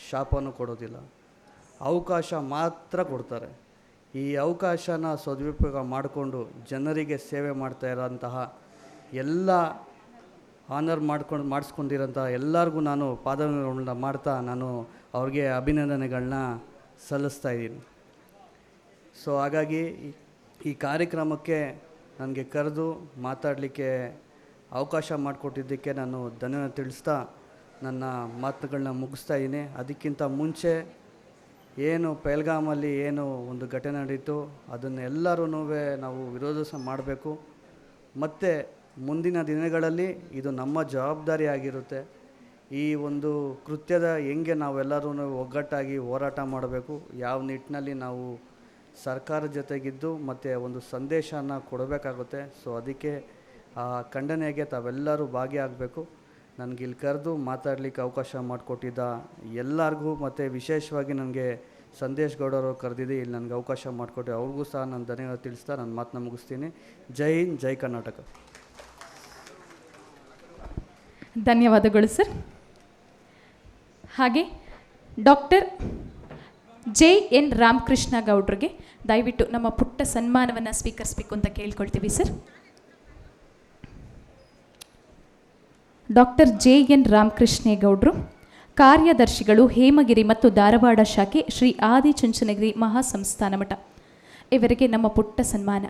[SPEAKER 6] ಶಾಪನೂ ಕೊಡೋದಿಲ್ಲ, ಅವಕಾಶ ಮಾತ್ರ ಕೊಡ್ತಾರೆ. ಈ ಅವಕಾಶನ ಸದುಪಯೋಗ ಮಾಡಿಕೊಂಡು ಜನರಿಗೆ ಸೇವೆ ಮಾಡ್ತಾ ಇರೋಂತಹ ಎಲ್ಲ ಆನರ್ ಮಾಡಿಸ್ಕೊಂಡಿರೋಂಥ ಎಲ್ಲರಿಗೂ ನಾನು ಪಾದಗಳನ್ನ ಮಾಡ್ತಾ ನಾನು ಅವ್ರಿಗೆ ಅಭಿನಂದನೆಗಳನ್ನ ಸಲ್ಲಿಸ್ತಾ ಇದ್ದೀನಿ. ಸೊ ಹಾಗಾಗಿ ಈ ಕಾರ್ಯಕ್ರಮಕ್ಕೆ ನನಗೆ ಕರೆದು ಮಾತಾಡಲಿಕ್ಕೆ ಅವಕಾಶ ಮಾಡಿಕೊಟ್ಟಿದ್ದಕ್ಕೆ ನಾನು ಧನ್ಯವಾದ ತಿಳಿಸ್ತಾ ನನ್ನ ಮಾತುಗಳನ್ನ ಮುಗಿಸ್ತಾ ಇದ್ದೀನಿ. ಅದಕ್ಕಿಂತ ಮುಂಚೆ ಏನು ಪೆಹಲ್ಗಾಮಲ್ಲಿ ಏನು ಒಂದು ಘಟನೆ ನಡೀತು ಅದನ್ನೆಲ್ಲರೂ ನಾವು ವಿರೋಧಿಸ ಮಾಡಬೇಕು. ಮತ್ತು ಮುಂದಿನ ದಿನಗಳಲ್ಲಿ ಇದು ನಮ್ಮ ಜವಾಬ್ದಾರಿ ಆಗಿರುತ್ತೆ. ಈ ಒಂದು ಕೃತ್ಯದ ಹೆಂಗೆ ನಾವೆಲ್ಲರೂ ಒಗ್ಗಟ್ಟಾಗಿ ಹೋರಾಟ ಮಾಡಬೇಕು, ಯಾವ ನಿಟ್ಟಿನಲ್ಲಿ ನಾವು ಸರ್ಕಾರದ ಜೊತೆಗಿದ್ದು ಮತ್ತು ಒಂದು ಸಂದೇಶನ ಕೊಡಬೇಕಾಗುತ್ತೆ. ಸೊ ಅದಕ್ಕೆ ಆ ಖಂಡನೆಗೆ ತಾವೆಲ್ಲರೂ ಭಾಗಿಯಾಗಬೇಕು. ನನಗಿಲ್ಲಿ ಕರೆದು ಮಾತಾಡಲಿಕ್ಕೆ ಅವಕಾಶ ಮಾಡಿಕೊಟ್ಟಿದ್ದ ಎಲ್ಲರಿಗೂ ಮತ್ತು ವಿಶೇಷವಾಗಿ ನನಗೆ ಸಂದೇಶ್ ಗೌಡರು ಕರೆದಿದ್ದು ಇಲ್ಲಿ ನನಗೆ ಅವಕಾಶ ಮಾಡಿಕೊಟ್ಟು ಅವ್ರಿಗೂ ಸಹ ನಾನು ಧನ್ಯವಾದ ತಿಳಿಸ್ತಾ ನನ್ನ ಮಾತನ್ನ ಮುಗಿಸ್ತೀನಿ. ಜೈ ಹಿಂದ್, ಜೈ ಕರ್ನಾಟಕ.
[SPEAKER 2] ಧನ್ಯವಾದಗಳು ಸರ್. ಹಾಗೆ ಡಾಕ್ಟರ್ JN ರಾಮಕೃಷ್ಣ ಗೌಡ್ರಿಗೆ ದಯವಿಟ್ಟು ನಮ್ಮ ಪುಟ್ಟ ಸನ್ಮಾನವನ್ನು ಸ್ವೀಕರಿಸಬೇಕು ಅಂತ ಕೇಳ್ಕೊಳ್ತೀವಿ ಸರ್. ಡಾಕ್ಟರ್ JN ರಾಮಕೃಷ್ಣೇಗೌಡರು, ಕಾರ್ಯದರ್ಶಿಗಳು, ಹೇಮಗಿರಿ ಮತ್ತು ಧಾರವಾಡ ಶಾಖೆ, ಶ್ರೀ ಆದಿಚುಂಚನಗಿರಿ ಮಹಾಸಂಸ್ಥಾನ ಮಠ. ಇವರಿಗೆ ನಮ್ಮ ಪುಟ್ಟ ಸನ್ಮಾನ.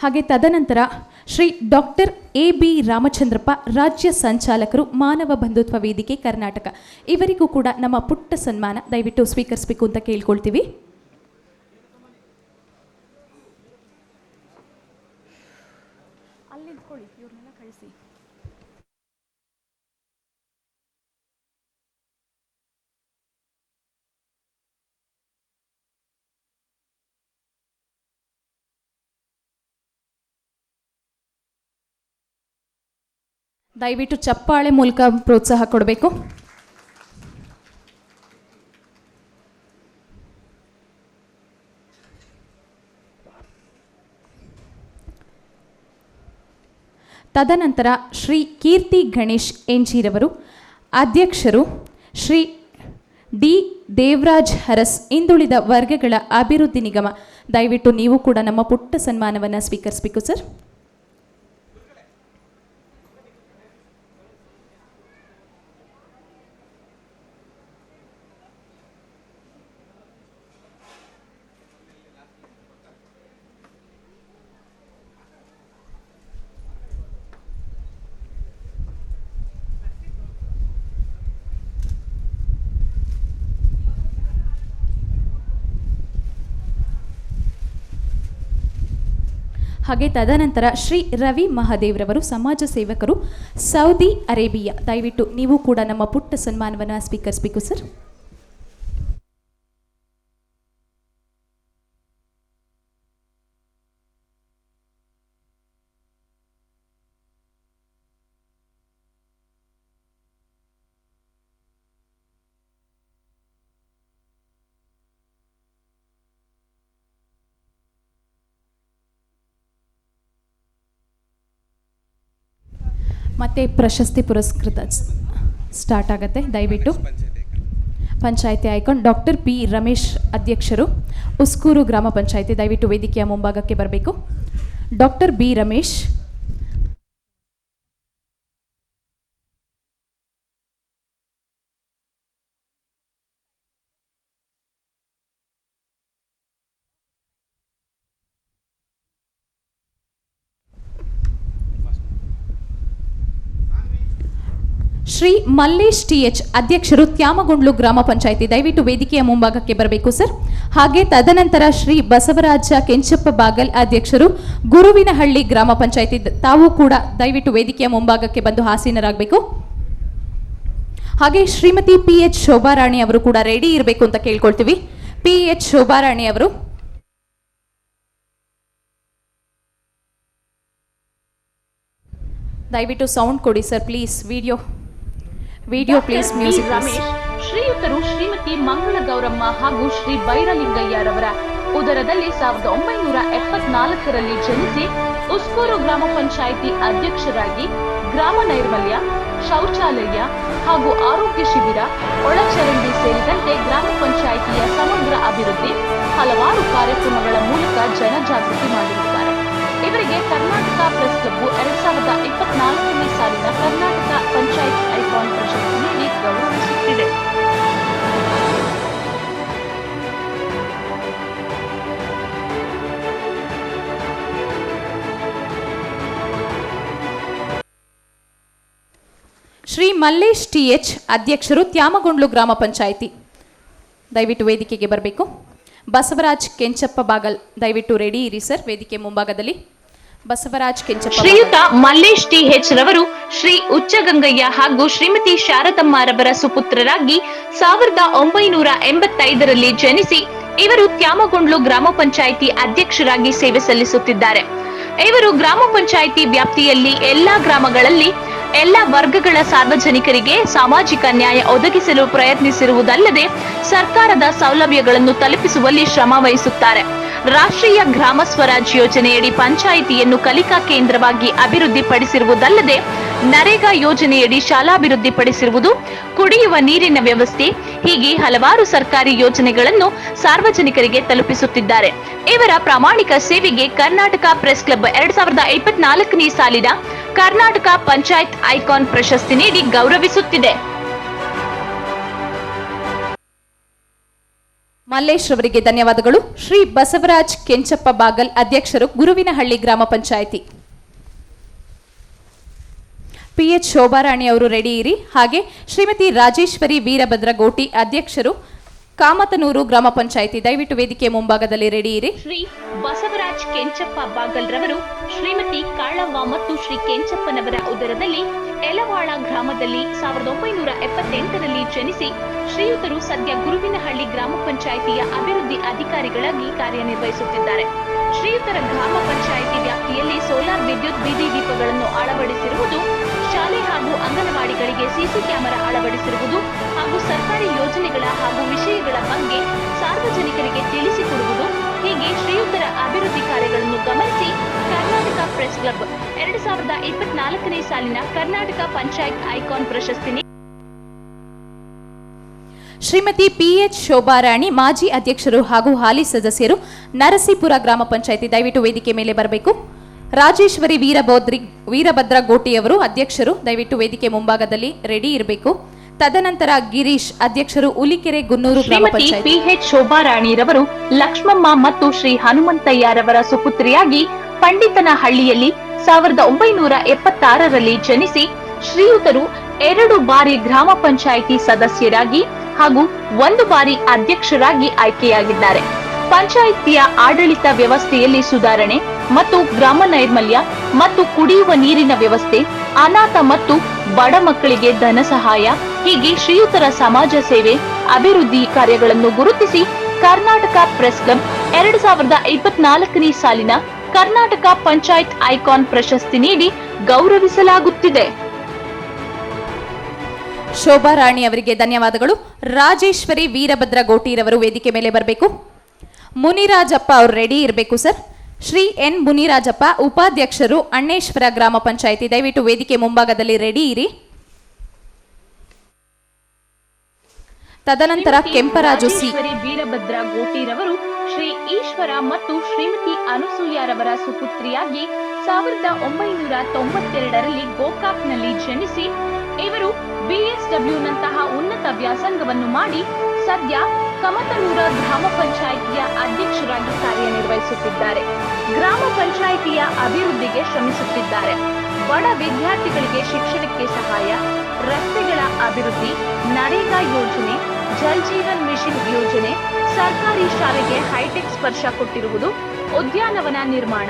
[SPEAKER 2] ಹಾಗೆ ತದನಂತರ ಶ್ರೀ ಡಾಕ್ಟರ್ AB ರಾಮಚಂದ್ರಪ್ಪ, ರಾಜ್ಯ ಸಂಚಾಲಕರು, ಮಾನವ ಬಂಧುತ್ವ ವೇದಿಕೆ ಕರ್ನಾಟಕ. ಇವರಿಗೂ ಕೂಡ ನಮ್ಮ ಪುಟ್ಟ ಸನ್ಮಾನ ದಯವಿಟ್ಟು ಸ್ವೀಕರಿಸಬೇಕು ಅಂತ ಕೇಳ್ಕೊಳ್ತೀವಿ. ದಯವಿಟ್ಟು ಚಪ್ಪಾಳೆ ಮೂಲಕ ಪ್ರೋತ್ಸಾಹ ಕೊಡಬೇಕು. ತದನಂತರ ಶ್ರೀ ಕೀರ್ತಿ ಗಣೇಶ್ ಎನ್ಜಿರವರು, ಅಧ್ಯಕ್ಷರು, ಶ್ರೀ D ದೇವರಾಜ್ ಹರಸ್, ಹಿಂದುಳಿದ ವರ್ಗಗಳ ಅಭಿವೃದ್ಧಿ ನಿಗಮ. ದಯವಿಟ್ಟು ನೀವು ಕೂಡ ನಮ್ಮ ಪುಟ್ಟ ಸನ್ಮಾನವನ್ನು ಸ್ವೀಕರಿಸಬೇಕು ಸರ್. ಹಾಗೆ ತದನಂತರ ಶ್ರೀ ರವಿ ಮಹಾದೇವ್ರವರು, ಸಮಾಜ ಸೇವಕರು, ಸೌದಿ ಅರೇಬಿಯಾ. ದಯವಿಟ್ಟು ನೀವು ಕೂಡ ನಮ್ಮ ಪುಟ್ಟ ಸನ್ಮಾನವನ್ನು ಸ್ವೀಕರಿಸಬೇಕು ಸರ್. ಮತ್ತೆ ಪ್ರಶಸ್ತಿ ಪುರಸ್ಕೃತ ಸ್ಟಾರ್ಟ್ ಆಗುತ್ತೆ. ದಯವಿಟ್ಟು panchayat icon doctor P Ramesh, ಅಧ್ಯಕ್ಷರು, ಉಸ್ಕೂರು ಗ್ರಾಮ ಪಂಚಾಯಿತಿ. ದಯವಿಟ್ಟು ವೇದಿಕೆಯ ಮುಂಭಾಗಕ್ಕೆ ಬರಬೇಕು. Doctor B Ramesh. Shri Mallesh TH, ಅಧ್ಯಕ್ಷರು, ತ್ಯಾಮಗೊಂಡ್ಲು ಗ್ರಾಮ ಪಂಚಾಯಿತಿ. ದಯವಿಟ್ಟು ವೇದಿಕೆಯ ಮುಂಭಾಗಕ್ಕೆ ಬರಬೇಕು ಸರ್. ಹಾಗೆ ತದನಂತರ ಶ್ರೀ ಬಸವರಾಜ ಕೆಂಚಪ್ಪ ಬಾಗಲ್, ಅಧ್ಯಕ್ಷರು, ಗುರುವಿನಹಳ್ಳಿ ಗ್ರಾಮ ಪಂಚಾಯಿತಿ. ತಾವು ಕೂಡ ದಯವಿಟ್ಟು ವೇದಿಕೆಯ ಮುಂಭಾಗಕ್ಕೆ ಬಂದು ಆಸೀನರಾಗಬೇಕು. ಹಾಗೆ ಶ್ರೀಮತಿ PH ಶೋಭಾರಾಣಿ ಅವರು ಕೂಡ ರೆಡಿ ಇರಬೇಕು ಅಂತ ಕೇಳ್ಕೊಳ್ತೀವಿ. PH ಶೋಭಾರಾಣಿ ಅವರು. ದಯವಿಟ್ಟು ಸೌಂಡ್ ಕೊಡಿ sir please. Video please,
[SPEAKER 1] doctor
[SPEAKER 2] music
[SPEAKER 1] B. Ramesh ಶ್ರೀಯುತರು ಶ್ರೀಮತಿ ಮಂಗಳ ಗೌರಮ್ಮ ಹಾಗೂ ಶ್ರೀ ಬೈರಲಿಂಗಯ್ಯರವರ ಉದರದಲ್ಲಿ 1974ರಲ್ಲಿ ಜನಿಸಿ ಉಸ್ಕೂರು ಗ್ರಾಮ ಪಂಚಾಯಿತಿ ಅಧ್ಯಕ್ಷರಾಗಿ ಗ್ರಾಮ ನೈರ್ಮಲ್ಯ, ಶೌಚಾಲಯ ಹಾಗೂ ಆರೋಗ್ಯ ಶಿಬಿರ, ಒಳಚರಂಡಿ ಸೇರಿದಂತೆ ಗ್ರಾಮ ಪಂಚಾಯಿತಿಯ ಸಮಗ್ರ ಅಭಿವೃದ್ಧಿ ಹಲವಾರು ಕಾರ್ಯಕ್ರಮಗಳ ಮೂಲಕ ಜನಜಾಗೃತಿ ಮಾಡಿರುತ್ತಾರೆ. ಇವರಿಗೆ ಕರ್ನಾಟಕ ಪ್ರೆಸ್ ಕ್ಲಬ್ 2024ನೇ ಸಾಲಿನ ಕರ್ನಾಟಕ ಪಂಚಾಯತ್ ಐಕಾನ್ ಪ್ರಶಸ್ತಿ ನೀಡಿ ಗೌರವಿಸುತ್ತಿದೆ.
[SPEAKER 2] ಶ್ರೀ ಮಲ್ಲೇಶ್ TH ಅಧ್ಯಕ್ಷರು, ತ್ಯಾಮಗೊಂಡ್ಲು ಗ್ರಾಮ ಪಂಚಾಯಿತಿ. ದಯವಿಟ್ಟು ವೇದಿಕೆಗೆ ಬರಬೇಕು. ಬಸವರಾಜ್ ಕೆಂಚಪ್ಪ ಬಾಗಲ್, ದಯವಿಟ್ಟು ರೆಡಿ ಇರಿ ಸರ್ ವೇದಿಕೆ ಮುಂಭಾಗದಲ್ಲಿ. ಬಸವರಾಜ್ ಕೆಂಚಪ್ಪ
[SPEAKER 1] ಶ್ರೀಯುತ ಮಲ್ಲೇಶ್ TH ರವರು ಶ್ರೀ ಉಚ್ಚಗಂಗಯ್ಯ ಹಾಗೂ ಶ್ರೀಮತಿ ಶಾರದಮ್ಮರವರ ಸುಪುತ್ರರಾಗಿ 1985ರಲ್ಲಿ ಜನಿಸಿ ಇವರು ತ್ಯಾಮಗೊಂಡ್ಲು ಗ್ರಾಮ ಪಂಚಾಯಿತಿ ಅಧ್ಯಕ್ಷರಾಗಿ ಸೇವೆ ಸಲ್ಲಿಸುತ್ತಿದ್ದಾರೆ. ಇವರು ಗ್ರಾಮ ಪಂಚಾಯಿತಿ ವ್ಯಾಪ್ತಿಯಲ್ಲಿ ಎಲ್ಲಾ ಗ್ರಾಮಗಳಲ್ಲಿ ಎಲ್ಲ ವರ್ಗಗಳ ಸಾರ್ವಜನಿಕರಿಗೆ ಸಾಮಾಜಿಕ ನ್ಯಾಯ ಒದಗಿಸಲು ಪ್ರಯತ್ನಿಸಿರುವುದಲ್ಲದೆ ಸರ್ಕಾರದ ಸೌಲಭ್ಯಗಳನ್ನು ತಲುಪಿಸುವಲ್ಲಿ ಶ್ರಮ ವಹಿಸುತ್ತಾರೆ. ರಾಷ್ಟ್ರೀಯ ಗ್ರಾಮ ಸ್ವರಾಜ್ ಯೋಜನೆಯಡಿ ಪಂಚಾಯಿತಿಯನ್ನು ಕಲಿಕಾ ಕೇಂದ್ರವಾಗಿ ಅಭಿವೃದ್ಧಿಪಡಿಸಿರುವುದಲ್ಲದೆ ನರೇಗಾ ಯೋಜನೆಯಡಿ ಶಾಲಾಭಿವೃದ್ಧಿಪಡಿಸಿರುವುದು, ಕುಡಿಯುವ ನೀರಿನ ವ್ಯವಸ್ಥೆ ಹೀಗೆ ಹಲವಾರು ಸರ್ಕಾರಿ ಯೋಜನೆಗಳನ್ನು ಸಾರ್ವಜನಿಕರಿಗೆ ತಲುಪಿಸುತ್ತಿದ್ದಾರೆ. ಇವರ ಪ್ರಾಮಾಣಿಕ ಸೇವೆಗೆ ಕರ್ನಾಟಕ ಪ್ರೆಸ್ ಕ್ಲಬ್ 2024ನೇ ಸಾಲಿನ ಕರ್ನಾಟಕ ಪಂಚಾಯತ್ ಐಕಾನ್ ಪ್ರಶಸ್ತಿ ನೀಡಿ ಗೌರವಿಸುತ್ತಿದೆ.
[SPEAKER 2] ಮಲ್ಲೇಶ್ ರವರಿಗೆ ಧನ್ಯವಾದಗಳು. ಶ್ರೀ ಬಸವರಾಜ್ ಕೆಂಚಪ್ಪ ಬಾಗಲ್ ಅಧ್ಯಕ್ಷರು, ಗುರುವಿನಹಳ್ಳಿ ಗ್ರಾಮ ಪಂಚಾಯಿತಿ. PH ಶೋಭಾರಾಣಿ ಅವರು ರೆಡಿ ಇರಿ. ಹಾಗೆ ಶ್ರೀಮತಿ ರಾಜೇಶ್ವರಿ ವೀರಭದ್ರಗೋಟಿ ಅಧ್ಯಕ್ಷರು, ಕಾಮತನೂರು ಗ್ರಾಮ ಪಂಚಾಯಿತಿ. ದಯವಿಟ್ಟು ವೇದಿಕೆ ಮುಂಭಾಗದಲ್ಲಿ ರೆಡಿ ಇರಿ.
[SPEAKER 1] ಶ್ರೀ ಬಸವರಾಜ್ ಕೆಂಚಪ್ಪ ಬಾಗಲ್ ರವರು ಶ್ರೀಮತಿ ಕಾಳವ್ವ ಮತ್ತು ಶ್ರೀ ಕೆಂಚಪ್ಪನವರ ಉದರದಲ್ಲಿ ಎಲವಾಳ ಗ್ರಾಮದಲ್ಲಿ 1978ರಲ್ಲಿ ಜನಿಸಿ ಶ್ರೀಯುತರು ಸದ್ಯ ಗುರುವಿನಹಳ್ಳಿ ಗ್ರಾಮ ಪಂಚಾಯಿತಿಯ ಅಭಿವೃದ್ಧಿ ಅಧಿಕಾರಿಗಳಾಗಿ ಕಾರ್ಯನಿರ್ವಹಿಸುತ್ತಿದ್ದಾರೆ. ಶ್ರೀಯುತರ ಗ್ರಾಮ ಪಂಚಾಯಿತಿ ವ್ಯಾಪ್ತಿಯಲ್ಲಿ ಸೋಲಾರ್ ವಿದ್ಯುತ್ ಬೀದಿ ದೀಪಗಳನ್ನು ಅಳವಡಿಸಿರುವುದು, ಶಾಲೆ ಹಾಗೂ ಅಂಗನವಾಡಿಗಳಿಗೆ ಸಿಸಿ ಕ್ಯಾಮೆರಾ ಅಳವಡಿಸಿರುವುದು ಹಾಗೂ ಸರ್ಕಾರಿ ಯೋಜನೆಗಳ ಹಾಗೂ ವಿಷಯಗಳ ಬಗ್ಗೆ ಸಾರ್ವಜನಿಕರಿಗೆ ತಿಳಿಸಿಕೊಡುವುದು ಹೀಗೆ ಶ್ರೀಯುತರ ಅಭಿವೃದ್ಧಿ ಕಾರ್ಯಗಳನ್ನು ಗಮನಿಸಿ ಕರ್ನಾಟಕ ಪ್ರೆಸ್ ಕ್ಲಬ್ 2024ನೇ ಸಾಲಿನ ಕರ್ನಾಟಕ ಪಂಚಾಯತ್ ಐಕಾನ್ ಪ್ರಶಸ್ತಿ
[SPEAKER 2] ಶ್ರೀಮತಿ PH ಶೋಭಾರಾಣಿ ಮಾಜಿ ಅಧ್ಯಕ್ಷರು ಹಾಗೂ ಹಾಲಿ ಸದಸ್ಯರು, ನರಸೀಪುರ ಗ್ರಾಮ ಪಂಚಾಯಿತಿ. ದಯವಿಟ್ಟು ವೇದಿಕೆ ಮೇಲೆ ಬರಬೇಕು. ರಾಜೇಶ್ವರಿ ವೀರಭದ್ರಗೋಟಿಯವರು ಅಧ್ಯಕ್ಷರು, ದಯವಿಟ್ಟು ವೇದಿಕೆ ಮುಂಭಾಗದಲ್ಲಿ ರೆಡಿ ಇರಬೇಕು. ತದನಂತರ ಗಿರೀಶ್ ಅಧ್ಯಕ್ಷರು, ಉಲಿಕೆರೆ ಗುನ್ನೂರು ಗ್ರಾಮ
[SPEAKER 1] ಶ್ರೀಮತಿ
[SPEAKER 2] ಪಂಚಾಯಿತಿ.
[SPEAKER 1] PH ಶೋಭಾರಾಣಿರವರು ಲಕ್ಷ್ಮಮ್ಮ ಮತ್ತು ಶ್ರೀ ಹನುಮಂತಯ್ಯರವರ ಸುಪುತ್ರಿಯಾಗಿ ಪಂಡಿತನಹಳ್ಳಿಯಲ್ಲಿ 1976ರಲ್ಲಿ ಜನಿಸಿ ಶ್ರೀಯುತರು 2 ಬಾರಿ ಗ್ರಾಮ ಪಂಚಾಯಿತಿ ಸದಸ್ಯರಾಗಿ ಹಾಗೂ 1 ಬಾರಿ ಅಧ್ಯಕ್ಷರಾಗಿ ಆಯ್ಕೆಯಾಗಿದ್ದಾರೆ. ಪಂಚಾಯಿತಿಯ ಆಡಳಿತ ವ್ಯವಸ್ಥೆಯಲ್ಲಿ ಸುಧಾರಣೆ ಮತ್ತು ಗ್ರಾಮ ನೈರ್ಮಲ್ಯ ಮತ್ತು ಕುಡಿಯುವ ನೀರಿನ ವ್ಯವಸ್ಥೆ, ಅನಾಥ ಮತ್ತು ಬಡ ಮಕ್ಕಳಿಗೆ ಧನ ಸಹಾಯ ಹೀಗೆ ಶ್ರೀಯುತರ ಸಮಾಜ ಸೇವೆ, ಅಭಿವೃದ್ಧಿ ಕಾರ್ಯಗಳನ್ನು ಗುರುತಿಸಿ ಕರ್ನಾಟಕ ಪ್ರೆಸ್ ಕ್ಲಬ್ 2024ನೇ ಸಾಲಿನ ಕರ್ನಾಟಕ ಪಂಚಾಯತ್ ಐಕಾನ್ ಪ್ರಶಸ್ತಿ ನೀಡಿ ಗೌರವಿಸಲಾಗುತ್ತಿದೆ.
[SPEAKER 2] ಶೋಭಾರಾಣಿ ಅವರಿಗೆ ಧನ್ಯವಾದಗಳು. ರಾಜೇಶ್ವರಿ ವೀರಭದ್ರಗೋಟಿರವರು ವೇದಿಕೆ ಮೇಲೆ ಬರಬೇಕು. ಮುನಿರಾಜಪ್ಪ ಅವರು ರೆಡಿ ಇರಬೇಕು ಸರ್. ಶ್ರೀ N ಮುನಿರಾಜಪ್ಪ, ಉಪಾಧ್ಯಕ್ಷರು, ಅಣ್ಣೇಶ್ವರ ಗ್ರಾಮ ಪಂಚಾಯಿತಿ. ದಯವಿಟ್ಟು ವೇದಿಕೆ ಮುಂಭಾಗದಲ್ಲಿ ರೆಡಿ ಇರಿ. ತದನಂತರ ಕೆಂಪರಾಜು ಸಿ.
[SPEAKER 1] ವೀರಭದ್ರ ಗೋಟಿರವರು ಶ್ರೀ ಈಶ್ವರ ಮತ್ತು ಶ್ರೀಮತಿ ಅನುಸೂಯರವರ ಸುಪುತ್ರಿಯಾಗಿ 1992ರಲ್ಲಿ ಗೋಕಾಕ್ನಲ್ಲಿ ಜನಿಸಿ ಇವರು BSW ನಂತಹ ಉನ್ನತ ವ್ಯಾಸಂಗವನ್ನು ಮಾಡಿ ಸದ್ಯ ಕಮತನೂರ ಗ್ರಾಮ ಪಂಚಾಯಿತಿಯ ಅಧ್ಯಕ್ಷರಾಗಿ ಕಾರ್ಯನಿರ್ವಹಿಸುತ್ತಿದ್ದಾರೆ. ಗ್ರಾಮ ಪಂಚಾಯಿತಿಯ ಅಭಿವೃದ್ಧಿಗೆ ಶ್ರಮಿಸುತ್ತಿದ್ದಾರೆ. ಬಡ ವಿದ್ಯಾರ್ಥಿಗಳಿಗೆ ಶಿಕ್ಷಣಕ್ಕೆ ಸಹಾಯ, ರಸ್ತೆಗಳ ಅಭಿವೃದ್ಧಿ, ನರೇಗಾ ಯೋಜನೆ, ಜಲ್ ಜೀವನ್ ಮಿಷನ್ ಯೋಜನೆ, ಸರ್ಕಾರಿ ಶಾಲೆಗೆ ಹೈಟೆಕ್ ಸ್ಪರ್ಶ ಕೊಟ್ಟಿರುವುದು, ಉದ್ಯಾನವನ ನಿರ್ಮಾಣ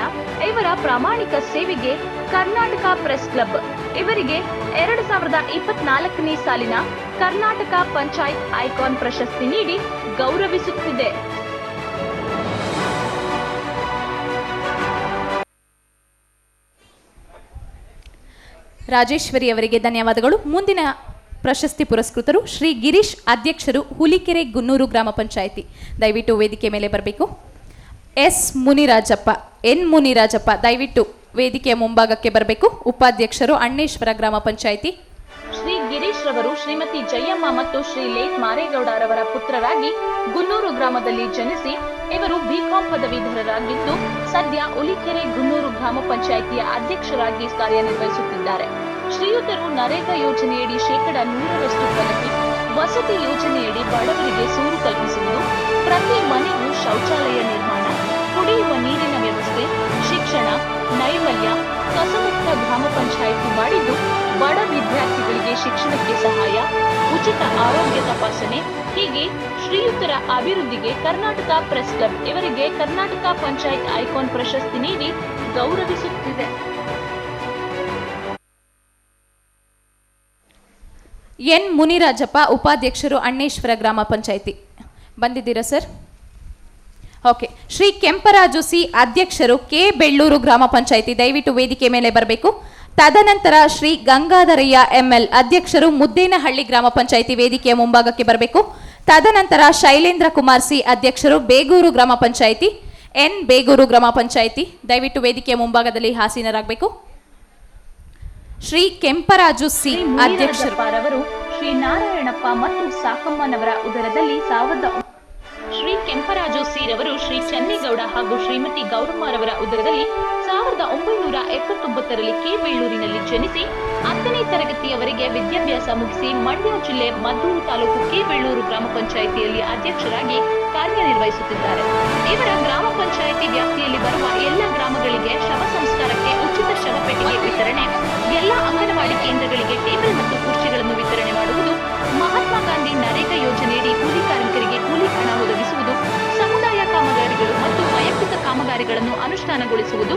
[SPEAKER 1] ಇವರ ಪ್ರಾಮಾಣಿಕ ಸೇವೆಗೆ ಕರ್ನಾಟಕ ಪ್ರೆಸ್ ಕ್ಲಬ್ ಇವರಿಗೆ 2024ನೇ ಸಾಲಿನ ಕರ್ನಾಟಕ ಪಂಚಾಯತ್ ಐಕಾನ್ ಪ್ರಶಸ್ತಿ ನೀಡಿ ಗೌರವಿಸುತ್ತಿದೆ.
[SPEAKER 2] ರಾಜೇಶ್ವರಿ ಅವರಿಗೆ ಧನ್ಯವಾದಗಳು. ಮುಂದಿನ ಪ್ರಶಸ್ತಿ ಪುರಸ್ಕೃತರು ಶ್ರೀ ಗಿರೀಶ್, ಅಧ್ಯಕ್ಷರು ಹುಲಿಕೆರೆ ಗುನ್ನೂರು ಗ್ರಾಮ ಪಂಚಾಯಿತಿ. ದಯವಿಟ್ಟು ವೇದಿಕೆ ಮೇಲೆ ಬರಬೇಕು. ಎಸ್ ಮುನಿರಾಜಪ್ಪ, ಎನ್ ಮುನಿರಾಜಪ್ಪ ದಯವಿಟ್ಟು ವೇದಿಕೆಯ ಮುಂಭಾಗಕ್ಕೆ ಬರಬೇಕು. ಉಪಾಧ್ಯಕ್ಷರು ಅಣ್ಣೇಶ್ವರ ಗ್ರಾಮ ಪಂಚಾಯಿತಿ.
[SPEAKER 1] ಶ್ರೀ ಗಿರೀಶ್ ರವರು ಶ್ರೀಮತಿ ಜಯಮ್ಮ ಮತ್ತು ಶ್ರೀ ಲೇಟ್ ಮಾರೇಗೌಡರವರ ಪುತ್ರರಾಗಿ ಗುನ್ನೂರು ಗ್ರಾಮದಲ್ಲಿ ಜನಿಸಿ ಇವರು ಬಿಕಾಂ ಪದವೀಧರರಾಗಿದ್ದು ಸದ್ಯ ಹುಲಿಕೆರೆ ಗುನ್ನೂರು ಗ್ರಾಮ ಪಂಚಾಯಿತಿಯ ಅಧ್ಯಕ್ಷರಾಗಿ ಕಾರ್ಯನಿರ್ವಹಿಸುತ್ತಿದ್ದಾರೆ. ಶ್ರೀಯುತರು ನರೇಗಾ ಯೋಜನೆಯಡಿ 100% ಪ್ರಗತಿ, ವಸತಿ ಯೋಜನೆಯಡಿ ಬಡವರಿಗೆ ಸೂರು ಕಲ್ಪಿಸುವುದು, ಪ್ರತಿ ಮನೆಗೂ ಶೌಚಾಲಯ ನಿರ್ಮಾಣ, ಕುಡಿಯುವ ನೀರಿನ ವ್ಯವಸ್ಥೆ, ಶಿಕ್ಷಣ, ನೈರ್ಮಲ್ಯ, ಕಸಮುಕ್ತ ಗ್ರಾಮ ಪಂಚಾಯಿತಿ ಮಾಡಿದ್ದು ಬಡ ವಿದ್ಯಾರ್ಥಿಗಳಿಗೆ ಶಿಕ್ಷಣಕ್ಕೆ ಸಹಾಯ, ಉಚಿತ ಆರೋಗ್ಯ ತಪಾಸಣೆ ಹೀಗೆ ಶ್ರೀಯುತರ ಅಭಿವೃದ್ಧಿಗೆ ಕರ್ನಾಟಕ ಪ್ರೆಸ್ ಕ್ಲಬ್ ಇವರಿಗೆ ಕರ್ನಾಟಕ ಪಂಚಾಯತ್ ಐಕಾನ್ ಪ್ರಶಸ್ತಿ ನೀಡಿ ಗೌರವಿಸುತ್ತಿದೆ.
[SPEAKER 2] ಎನ್ ಮುನಿರಾಜಪ್ಪ, ಉಪಾಧ್ಯಕ್ಷರು ಅಣ್ಣೇಶ್ವರ ಗ್ರಾಮ ಪಂಚಾಯಿತಿ. ಬಂದಿದ್ದೀರಾ sir? Okay. Shri Kemparaju C, ಅಧ್ಯಕ್ಷರು ಕೆ ಬೆಳ್ಳೂರು ಗ್ರಾಮ ಪಂಚಾಯಿತಿ. ದಯವಿಟ್ಟು ವೇದಿಕೆ ಮೇಲೆ ಬರಬೇಕು. ತದನಂತರ ಶ್ರೀ ಗಂಗಾಧರಯ್ಯ ಎಂಎಲ್, ಅಧ್ಯಕ್ಷರು ಮುದ್ದೇನಹಳ್ಳಿ ಗ್ರಾಮ ಪಂಚಾಯಿತಿ. ವೇದಿಕೆಯ ಮುಂಭಾಗಕ್ಕೆ ಬರಬೇಕು. ತದನಂತರ ಶೈಲೇಂದ್ರ ಕುಮಾರ್ ಸಿ, ಅಧ್ಯಕ್ಷರು ಬೇಗೂರು ಗ್ರಾಮ ಪಂಚಾಯಿತಿ. ಎನ್ ಬೇಗೂರು ಗ್ರಾಮ ಪಂಚಾಯಿತಿ. ದಯವಿಟ್ಟು ವೇದಿಕೆಯ ಮುಂಭಾಗದಲ್ಲಿ ಆಸೀನರಾಗಬೇಕು. ಶ್ರೀ ಕೆಂಪರಾಜು ಸಿ, ಅಧ್ಯಕ್ಷರು
[SPEAKER 1] ಶ್ರೀ ನಾರಾಯಣಪ್ಪ ಮತ್ತು ಸಾಕಮ್ಮನವರ ಉದರದಲ್ಲಿ ಶ್ರೀ ಕೆಂಪರಾಜು ಸಿ ರವರು ಶ್ರೀ ಚನ್ನೇಗೌಡ ಹಾಗೂ ಶ್ರೀಮತಿ ಗೌರಮ್ಮರವರ ಉದರದಲ್ಲಿ 1979ರಲ್ಲಿ ಕೆ ಬೆಳ್ಳೂರಿನಲ್ಲಿ ಜನಿಸಿ 10ನೇ ತರಗತಿಯವರೆಗೆ ವಿದ್ಯಾಭ್ಯಾಸ ಮುಗಿಸಿ ಮಂಡ್ಯ ಜಿಲ್ಲೆ ಮದ್ದೂರು ತಾಲೂಕು ಕೆ ಬೆಳ್ಳೂರು ಗ್ರಾಮ ಪಂಚಾಯಿತಿಯಲ್ಲಿ ಅಧ್ಯಕ್ಷರಾಗಿ ಕಾರ್ಯನಿರ್ವಹಿಸುತ್ತಿದ್ದಾರೆ. ಇವರ ಗ್ರಾಮ ಪಂಚಾಯಿತಿ ವ್ಯಾಪ್ತಿಯಲ್ಲಿ ಬರುವ ಎಲ್ಲ ಗ್ರಾಮಗಳಿಗೆ ಶವ ಸಂಸ್ಕಾರಕ್ಕೆ ಉಚಿತ ಶವಪೆಟ್ಟಿಗೆ ವಿತರಣೆ, ಎಲ್ಲ ಅಂಗನವಾಡಿ ಕೇಂದ್ರಗಳಿಗೆ ಟೇಬಲ್ ಮತ್ತು ಕುರ್ಚಿಗಳನ್ನು ವಿತರಣೆ ಮಾಡುವುದು, ಮಹಾತ್ಮ ಗಾಂಧಿ ನರೇಗಾ ಯೋಜನೆಯಡಿ ಕೂಲಿ ಕಾರ್ಮಿಕರಿಗೆ ಕೂಲಿ ಹಣ ಒದಗಿಸುವುದು, ಸಮುದಾಯ ಕಾಮಗಾರಿಗಳು ಮತ್ತು ವೈಯಕ್ತಿಕ ಕಾಮಗಾರಿಗಳನ್ನು ಅನುಷ್ಠಾನಗೊಳಿಸುವುದು,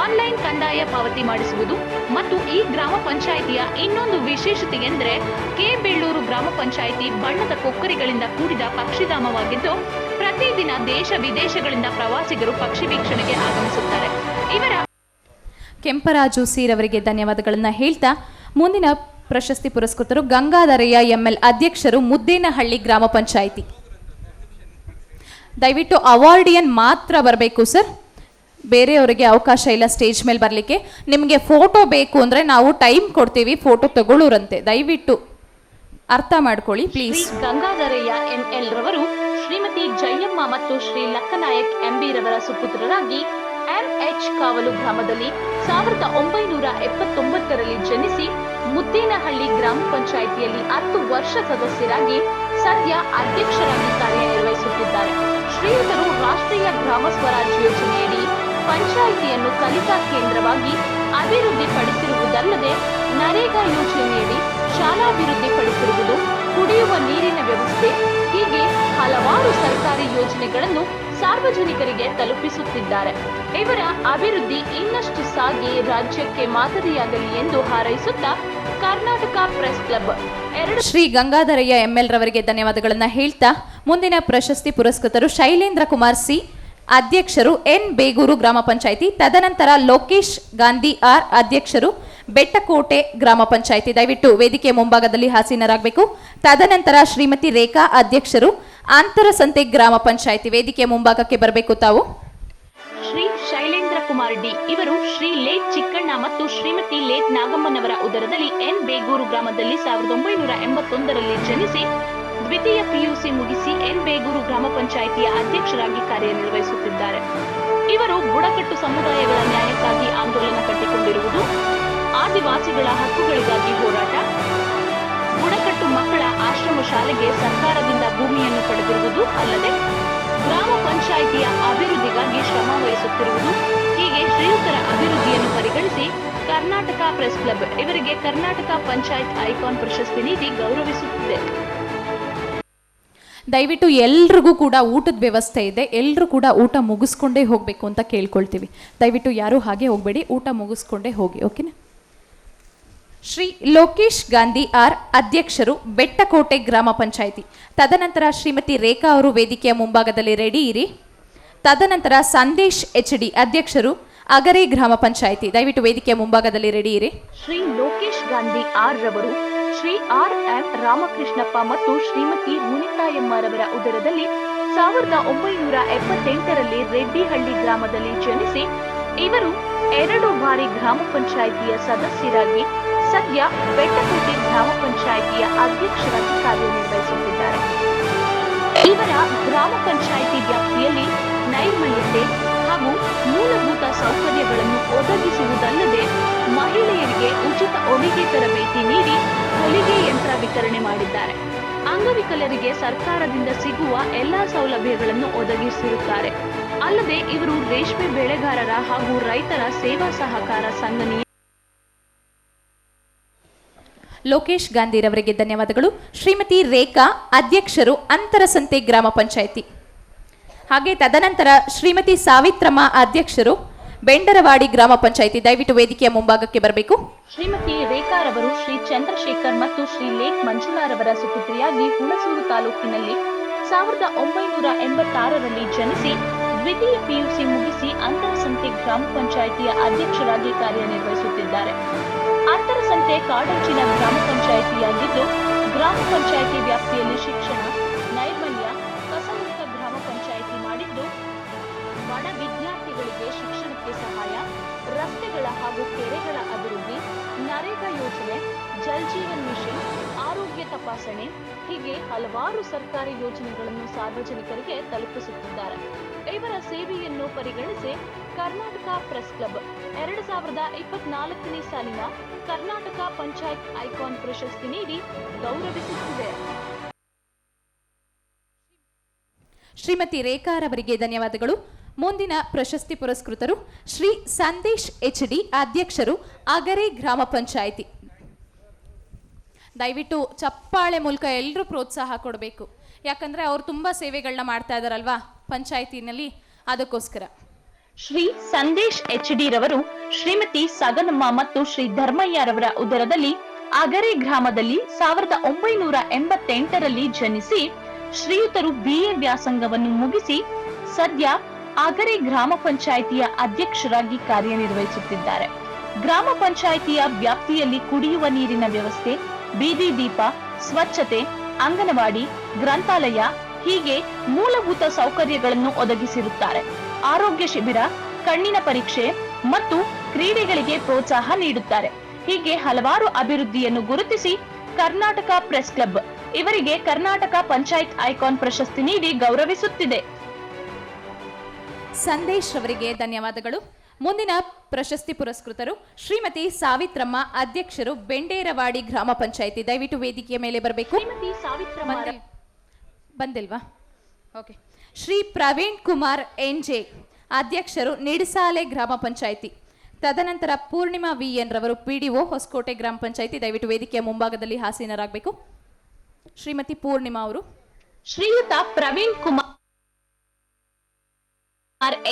[SPEAKER 1] ಆನ್ಲೈನ್ ಕಂದಾಯ ಪಾವತಿ ಮಾಡಿಸುವುದು ಮತ್ತು ಈ ಗ್ರಾಮ ಪಂಚಾಯಿತಿಯ ಇನ್ನೊಂದು ವಿಶೇಷತೆ ಎಂದರೆ ಕೆ ಬೆಳ್ಳೂರು ಗ್ರಾಮ ಪಂಚಾಯಿತಿ ಬಣ್ಣದ ಕೊಕ್ಕರಿಗಳಿಂದ ಕೂಡಿದ ಪಕ್ಷಿಧಾಮವಾಗಿದ್ದು ಪ್ರತಿದಿನ ದೇಶ ವಿದೇಶಗಳಿಂದ ಪ್ರವಾಸಿಗರು ಪಕ್ಷಿ ವೀಕ್ಷಣೆಗೆ ಆಗಮಿಸುತ್ತಾರೆ. ಇವರ
[SPEAKER 2] ಕೆಂಪರಾಜು ಸೀರವರಿಗೆ ಧನ್ಯವಾದಗಳನ್ನು ಹೇಳ್ತಾ ಮುಂದಿನ ಪ್ರಶಸ್ತಿ ಪುರಸ್ಕೃತರು ಗಂಗಾಧರಯ್ಯ ಎಂಎಲ್, ಅಧ್ಯಕ್ಷರು ಮುದ್ದೇನಹಳ್ಳಿ ಗ್ರಾಮ ಪಂಚಾಯಿತಿ. ದಯವಿಟ್ಟು ಅವಾರ್ಡಿಯನ್ ಮಾತ್ರ ಬರಬೇಕು ಸರ್, ಬೇರೆಯವರಿಗೆ ಅವಕಾಶ ಇಲ್ಲ ಸ್ಟೇಜ್ ಮೇಲೆ ಬರಲಿಕ್ಕೆ. ನಿಮಗೆ ಫೋಟೋ ಬೇಕು ಅಂದರೆ ನಾವು ಟೈಮ್ ಕೊಡ್ತೀವಿ, ಫೋಟೋ ತಗೊಳ್ಳೋರಂತೆ, ದಯವಿಟ್ಟು ಅರ್ಥ ಮಾಡ್ಕೊಳ್ಳಿ ಪ್ಲೀಸ್.
[SPEAKER 1] ಗಂಗಾಧರಯ್ಯ ಎಂಎಲ್ ರವರು ಶ್ರೀಮತಿ ಜಯಮ್ಮ ಮತ್ತು ಶ್ರೀ ಲಕ್ಕನಾಯಕ್ ಎಂಬಿ ರವರ ಸುಪುತ್ರರಾಗಿ ಎಂಎಚ್ ಕಾವಲು ಗ್ರಾಮದಲ್ಲಿ 1979ರಲ್ಲಿ ಜನಿಸಿ ಮುದ್ದೇನಹಳ್ಳಿ ಗ್ರಾಮ ಪಂಚಾಯಿತಿಯಲ್ಲಿ 10 ವರ್ಷ ಸದಸ್ಯರಾಗಿ ಸದ್ಯ ಅಧ್ಯಕ್ಷರಾಗಿ ಕಾರ್ಯನಿರ್ವಹಿಸುತ್ತಿದ್ದಾರೆ. ಶ್ರೀಯುತರು ರಾಷ್ಟ್ರೀಯ ಗ್ರಾಮ ಸ್ವರಾಜ್ ಯೋಜನೆಯಡಿ ಪಂಚಾಯಿತಿಯನ್ನು ಕಲಿಕಾ ಕೇಂದ್ರವಾಗಿ ಅಭಿವೃದ್ಧಿಪಡಿಸಿರುವುದಲ್ಲದೆ ನರೇಗಾ ಯೋಜನೆಯಡಿ ಶಾಲಾಭಿವೃದ್ಧಿಪಡಿಸಿರುವುದು, ಕುಡಿಯುವ ನೀರಿನ ವ್ಯವಸ್ಥೆ ಹೀಗೆ ಹಲವಾರು ಸರ್ಕಾರಿ ಯೋಜನೆಗಳನ್ನು ಸಾರ್ವಜನಿಕರಿಗೆ ತಲುಪಿಸುತ್ತಿದ್ದಾರೆ. ಇವರ ಅಭಿವೃದ್ಧಿ ಇನ್ನಷ್ಟು ಸಾಗಿ ರಾಜ್ಯಕ್ಕೆ ಮಾದರಿಯಾಗಲಿ ಎಂದು ಹಾರೈಸುತ್ತಾ Karnataka press club
[SPEAKER 2] Shri Gangadharaiah ML ರವರಿಗೆ ಧನ್ಯವಾದಗಳನ್ನು ಹೇಳ್ತಾ ಮುಂದಿನ ಪ್ರಶಸ್ತಿ ಪುರಸ್ಕೃತರು ಶೈಲೇಂದ್ರ ಕುಮಾರ್ ಸಿ, ಅಧ್ಯಕ್ಷರು ಎನ್ ಬೇಗೂರು ಗ್ರಾಮ ಪಂಚಾಯಿತಿ. ತದನಂತರ ಲೋಕೇಶ್ ಗಾಂಧಿ ಆರ್, ಅಧ್ಯಕ್ಷರು ಬೆಟ್ಟಕೋಟೆ ಗ್ರಾಮ ಪಂಚಾಯಿತಿ. ದಯವಿಟ್ಟು ವೇದಿಕೆಯ ಮುಂಭಾಗದಲ್ಲಿ ಆಸೀನರಾಗಬೇಕು. ತದನಂತರ ಶ್ರೀಮತಿ ರೇಖಾ, ಅಧ್ಯಕ್ಷರು ಅಂತರಸಂತೆ ಗ್ರಾಮ ಪಂಚಾಯಿತಿ. ವೇದಿಕೆಯ ಮುಂಭಾಗಕ್ಕೆ ಬರಬೇಕು ತಾವು.
[SPEAKER 1] ಶ್ರೀ ಶೈಲೇಂದ್ರ ಕುಮಾರ್ ಡಿ ಇವರು ಶ್ರೀ ಲೇಟ್ ಚಿಕ್ಕಣ್ಣ ಮತ್ತು ಶ್ರೀಮತಿ ಲೇಟ್ ನಾಗಮ್ಮನವರ ಉದರದಲ್ಲಿ ಎನ್ ಬೇಗೂರು ಗ್ರಾಮದಲ್ಲಿ 1981ರಲ್ಲಿ ಜನಿಸಿ ದ್ವಿತೀಯ ಪಿಯುಸಿ ಮುಗಿಸಿ ಎನ್ ಬೇಗೂರು ಗ್ರಾಮ ಪಂಚಾಯಿತಿಯ ಅಧ್ಯಕ್ಷರಾಗಿ ಕಾರ್ಯನಿರ್ವಹಿಸುತ್ತಿದ್ದಾರೆ. ಇವರು ಬುಡಕಟ್ಟು ಸಮುದಾಯಗಳ ನ್ಯಾಯಕ್ಕಾಗಿ ಆಂದೋಲನ ಕಟ್ಟಿಕೊಂಡಿರುವುದು, ಆದಿವಾಸಿಗಳ ಹಕ್ಕುಗಳಿಗಾಗಿ ಹೋರಾಟ, ಬುಡಕಟ್ಟು ಮಕ್ಕಳ ಆಶ್ರಮ ಶಾಲೆಗೆ ಸರ್ಕಾರದಿಂದ ಭೂಮಿಯನ್ನು ಪಡೆದಿರುವುದು ಅಲ್ಲದೆ ಗ್ರಾಮ ಪಂಚಾಯಿತಿಯ ಅಭಿವೃದ್ಧಿಗಾಗಿ ಶ್ರಮ ವಹಿಸುತ್ತಿರುವುದು ಹೀಗೆ ಶ್ರೀಯುತರ ಅಭಿವೃದ್ಧಿಯನ್ನು ಪರಿಗಣಿಸಿ ಕರ್ನಾಟಕ ಪ್ರೆಸ್ ಕ್ಲಬ್ ಇವರಿಗೆ ಕರ್ನಾಟಕ ಪಂಚಾಯತ್ ಐಕಾನ್ ಪ್ರಶಸ್ತಿ ನೀಡಿ ಗೌರವಿಸುತ್ತಿದೆ.
[SPEAKER 2] ದಯವಿಟ್ಟು ಎಲ್ರಿಗೂ ಕೂಡ ಊಟದ ವ್ಯವಸ್ಥೆ ಇದೆ, ಎಲ್ಲರೂ ಕೂಡ ಊಟ ಮುಗಿಸ್ಕೊಂಡೇ ಹೋಗಬೇಕು ಅಂತ ಕೇಳ್ಕೊಳ್ತೀವಿ. ದಯವಿಟ್ಟು ಯಾರೂ ಹಾಗೆ ಹೋಗಬೇಡಿ, ಊಟ ಮುಗಿಸ್ಕೊಂಡೇ ಹೋಗಿ, ಓಕೆನಾ? ಶ್ರೀ ಲೋಕೇಶ್ ಗಾಂಧಿ ಆರ್, ಅಧ್ಯಕ್ಷರು ಬೆಟ್ಟಕೋಟೆ ಗ್ರಾಮ ಪಂಚಾಯಿತಿ. ತದನಂತರ ಶ್ರೀಮತಿ ರೇಖಾ ಅವರು ವೇದಿಕೆಯ ಮುಂಭಾಗದಲ್ಲಿ ರೆಡಿ ಇರಿ. ತದನಂತರ ಸಂದೇಶ್ ಎಚ್ ಡಿ, ಅಧ್ಯಕ್ಷರು ಅಗರೆ ಗ್ರಾಮ ಪಂಚಾಯಿತಿ. ದಯವಿಟ್ಟು ವೇದಿಕೆಯ ಮುಂಭಾಗದಲ್ಲಿ ರೆಡಿ ಇರಿ.
[SPEAKER 1] ಶ್ರೀ ಲೋಕೇಶ್ ಗಾಂಧಿ ಆರ್ ರವರು, ಶ್ರೀ ಆರ್ ಎಂ ರಾಮಕೃಷ್ಣಪ್ಪ ಮತ್ತು ಶ್ರೀಮತಿ ಮುನಿತಾಯಮ್ಮರವರ ಉದರದಲ್ಲಿ 1978ರಲ್ಲಿ ರೆಡ್ಡಿಹಳ್ಳಿ ಗ್ರಾಮದಲ್ಲಿ ಜನಿಸಿ ಇವರು 2 ಬಾರಿ ಗ್ರಾಮ ಪಂಚಾಯಿತಿಯ ಸದಸ್ಯರಾಗಿ ಸದ್ಯ ಬೆಟ್ಟಕೋಟೆ ಗ್ರಾಮ ಪಂಚಾಯಿತಿಯ ಅಧ್ಯಕ್ಷರಾಗಿ ಕಾರ್ಯನಿರ್ವಹಿಸುತ್ತಿದ್ದಾರೆ. ಇವರ ಗ್ರಾಮ ಪಂಚಾಯಿತಿ ವ್ಯಾಪ್ತಿಯಲ್ಲಿ ನೈರ್ಮಲ್ಯತೆ ಹಾಗೂ ಮೂಲಭೂತ ಸೌಕರ್ಯಗಳನ್ನು ಒದಗಿಸುವುದಲ್ಲದೆ ಮಹಿಳೆಯರಿಗೆ ಉಚಿತ ಹೊಲಿಗೆ ತರಬೇತಿ ನೀಡಿ ಹೊಲಿಗೆ ಯಂತ್ರ ವಿತರಣೆ ಮಾಡಿದ್ದಾರೆ. ಅಂಗವಿಕಲರಿಗೆ ಸರ್ಕಾರದಿಂದ ಸಿಗುವ ಎಲ್ಲಾ ಸೌಲಭ್ಯಗಳನ್ನು ಒದಗಿಸಿರುತ್ತಾರೆ. ಅಲ್ಲದೆ ಇವರು ರೇಷ್ಮೆ ಬೆಳೆಗಾರರ ಹಾಗೂ ರೈತರ ಸೇವಾ ಸಹಕಾರ ಸಂಘ
[SPEAKER 2] ಲೋಕೇಶ್ ಗಾಂಧಿರವರಿಗೆ ಧನ್ಯವಾದಗಳು. ಶ್ರೀಮತಿ ರೇಖಾ, ಅಧ್ಯಕ್ಷರು ಅಂತರಸಂತೆ ಗ್ರಾಮ ಪಂಚಾಯಿತಿ. ಹಾಗೆ ತದನಂತರ ಶ್ರೀಮತಿ ಸಾವಿತ್ರಮ್ಮ, ಅಧ್ಯಕ್ಷರು ಬೆಂಡರವಾಡಿ ಗ್ರಾಮ ಪಂಚಾಯಿತಿ. ದಯವಿಟ್ಟು ವೇದಿಕೆಯ ಮುಂಭಾಗಕ್ಕೆ ಬರಬೇಕು.
[SPEAKER 1] ಶ್ರೀಮತಿ ರೇಖಾರವರು ಶ್ರೀ ಚಂದ್ರಶೇಖರ್ ಮತ್ತು ಶ್ರೀ ಲೇಖ್ ಮಂಜುಳಾರವರ ಸುಪುತ್ರಿಯಾಗಿ ಹುಣಸೂರು ತಾಲೂಕಿನಲ್ಲಿ 1986ರಲ್ಲಿ ಜನಿಸಿ ದ್ವಿತೀಯ ಪಿಯುಸಿ ಮುಗಿಸಿ ಅಂತರಸಂತೆ ಗ್ರಾಮ ಪಂಚಾಯಿತಿಯ ಅಧ್ಯಕ್ಷರಾಗಿ ಕಾರ್ಯನಿರ್ವಹಿಸುತ್ತಿದ್ದಾರೆ. ಅಂತರಸಂತೆ ಕಾಡಂಚಿನ ಗ್ರಾಮ ಪಂಚಾಯಿತಿಯಾಗಿದ್ದು ಗ್ರಾಮ ಪಂಚಾಯಿತಿ ವ್ಯಾಪ್ತಿಯಲ್ಲಿ ಶಿಕ್ಷಣ, ನೈರ್ಮಲ್ಯ, ಕಸಮುಕ್ತ ಗ್ರಾಮ ಪಂಚಾಯಿತಿ ಮಾಡಿದ್ದು ಬಡ ವಿದ್ಯಾರ್ಥಿಗಳಿಗೆ ಶಿಕ್ಷಣಕ್ಕೆ ಸಹಾಯ, ರಸ್ತೆಗಳ ಹಾಗೂ ಕೆರೆಗಳ ಅಭಿವೃದ್ಧಿ, ನರೇಗಾ ಯೋಜನೆ, ಜಲ್ ಜೀವನ್ ಮಿಷನ್, ಆರೋಗ್ಯ ತಪಾಸಣೆ ಹೀಗೆ ಹಲವಾರು ಸರ್ಕಾರಿ ಯೋಜನೆಗಳನ್ನು ಸಾರ್ವಜನಿಕರಿಗೆ ತಲುಪಿಸುತ್ತಿದ್ದಾರೆ. ಇವರ ಸೇವೆಯನ್ನು ಪರಿಗಣಿಸಿ ಕರ್ನಾಟಕ ಪ್ರೆಸ್ ಕ್ಲಬ್ 2024ನೇ ಸಾಲಿನ ಕರ್ನಾಟಕ ಪಂಚಾಯತ್ ಐಕಾನ್ ಪ್ರಶಸ್ತಿ ನೀಡಿ ಗೌರವಿಸುತ್ತಿದೆ.
[SPEAKER 2] ಶ್ರೀಮತಿ ರೇಖಾರವರಿಗೆ ಧನ್ಯವಾದಗಳು. ಮುಂದಿನ ಪ್ರಶಸ್ತಿ ಪುರಸ್ಕೃತರು ಶ್ರೀ ಸಂದೇಶ್ HD, ಅಧ್ಯಕ್ಷರು ಅಗರೆ ಗ್ರಾಮ ಪಂಚಾಯಿತಿ. ದಯವಿಟ್ಟು ಚಪ್ಪಾಳೆ ಮೂಲಕ ಎಲ್ಲರೂ ಪ್ರೋತ್ಸಾಹ ಕೊಡಬೇಕು. ಯಾಕಂದ್ರೆ ಅವ್ರು ತುಂಬಾ ಸೇವೆಗಳನ್ನ ಮಾಡ್ತಾ ಇದಾರಲ್ವಾ ಪಂಚಾಯಿತಿನಲ್ಲಿ, ಅದಕ್ಕೋಸ್ಕರ.
[SPEAKER 1] ಶ್ರೀ ಸಂದೇಶ್ HD ರವರು ಶ್ರೀಮತಿ ಸಗನಮ್ಮ ಮತ್ತು ಶ್ರೀ ಧರ್ಮಯ್ಯರವರ ಉದರದಲ್ಲಿ ಅಗರೆ ಗ್ರಾಮದಲ್ಲಿ 1988ರಲ್ಲಿ ಜನಿಸಿ ಶ್ರೀಯುತರು BA ವ್ಯಾಸಂಗವನ್ನು ಮುಗಿಸಿ ಸದ್ಯ ಅಗರೆ ಗ್ರಾಮ ಪಂಚಾಯಿತಿಯ ಅಧ್ಯಕ್ಷರಾಗಿ ಕಾರ್ಯನಿರ್ವಹಿಸುತ್ತಿದ್ದಾರೆ. ಗ್ರಾಮ ಪಂಚಾಯಿತಿಯ ವ್ಯಾಪ್ತಿಯಲ್ಲಿ ಕುಡಿಯುವ ನೀರಿನ ವ್ಯವಸ್ಥೆ, ಬೀದಿ ದೀಪ, ಸ್ವಚ್ಛತೆ, ಅಂಗನವಾಡಿ, ಗ್ರಂಥಾಲಯ ಹೀಗೆ ಮೂಲಭೂತ ಸೌಕರ್ಯಗಳನ್ನು ಒದಗಿಸಿರುತ್ತಾರೆ. ಆರೋಗ್ಯ ಶಿಬಿರ, ಕಣ್ಣಿನ ಪರೀಕ್ಷೆ ಮತ್ತು ಕ್ರೀಡೆಗಳಿಗೆ ಪ್ರೋತ್ಸಾಹ ನೀಡುತ್ತಾರೆ. ಹೀಗೆ ಹಲವಾರು ಅಭಿವೃದ್ಧಿಯನ್ನು ಗುರುತಿಸಿ ಕರ್ನಾಟಕ ಪ್ರೆಸ್ ಕ್ಲಬ್ ಇವರಿಗೆ ಕರ್ನಾಟಕ ಪಂಚಾಯತ್ ಐಕಾನ್ ಪ್ರಶಸ್ತಿ ನೀಡಿ ಗೌರವಿಸುತ್ತಿದೆ.
[SPEAKER 2] ಸಂದೇಶ್ ಅವರಿಗೆ ಧನ್ಯವಾದಗಳು. ಮುಂದಿನ ಪ್ರಶಸ್ತಿ ಪುರಸ್ಕೃತರು ಶ್ರೀಮತಿ ಸಾವಿತ್ರಮ್ಮ, ಅಧ್ಯಕ್ಷರು ಬೆಂಡೇರವಾಡಿ ಗ್ರಾಮ ಪಂಚಾಯಿತಿ. ದಯವಿಟ್ಟು ವೇದಿಕೆಯ ಮೇಲೆ ಬರಬೇಕು.
[SPEAKER 1] ಶ್ರೀಮತಿ ಸಾವಿತ್ರಮ್ಮ
[SPEAKER 2] ಬಂದಿಲ್ವಾ? ಓಕೆ. ಶ್ರೀ ಪ್ರವೀಣ್ ಕುಮಾರ್ NJ, ಅಧ್ಯಕ್ಷರು ನಿಡಸಾಲೆ ಗ್ರಾಮ ಪಂಚಾಯಿತಿ. ತದನಂತರ ಪೂರ್ಣಿಮಾ VN ರವರು PDO ಹೊಸಕೋಟೆ ಗ್ರಾಮ ಪಂಚಾಯಿತಿ. ದಯವಿಟ್ಟು ವೇದಿಕೆಯ ಮುಂಭಾಗದಲ್ಲಿ ಹಾಸೀನರಾಗಬೇಕು. ಶ್ರೀಮತಿ ಪೂರ್ಣಿಮಾ ಅವರು.
[SPEAKER 1] ಶ್ರೀಯುತ ಪ್ರವೀಣ್ ಕುಮಾರ್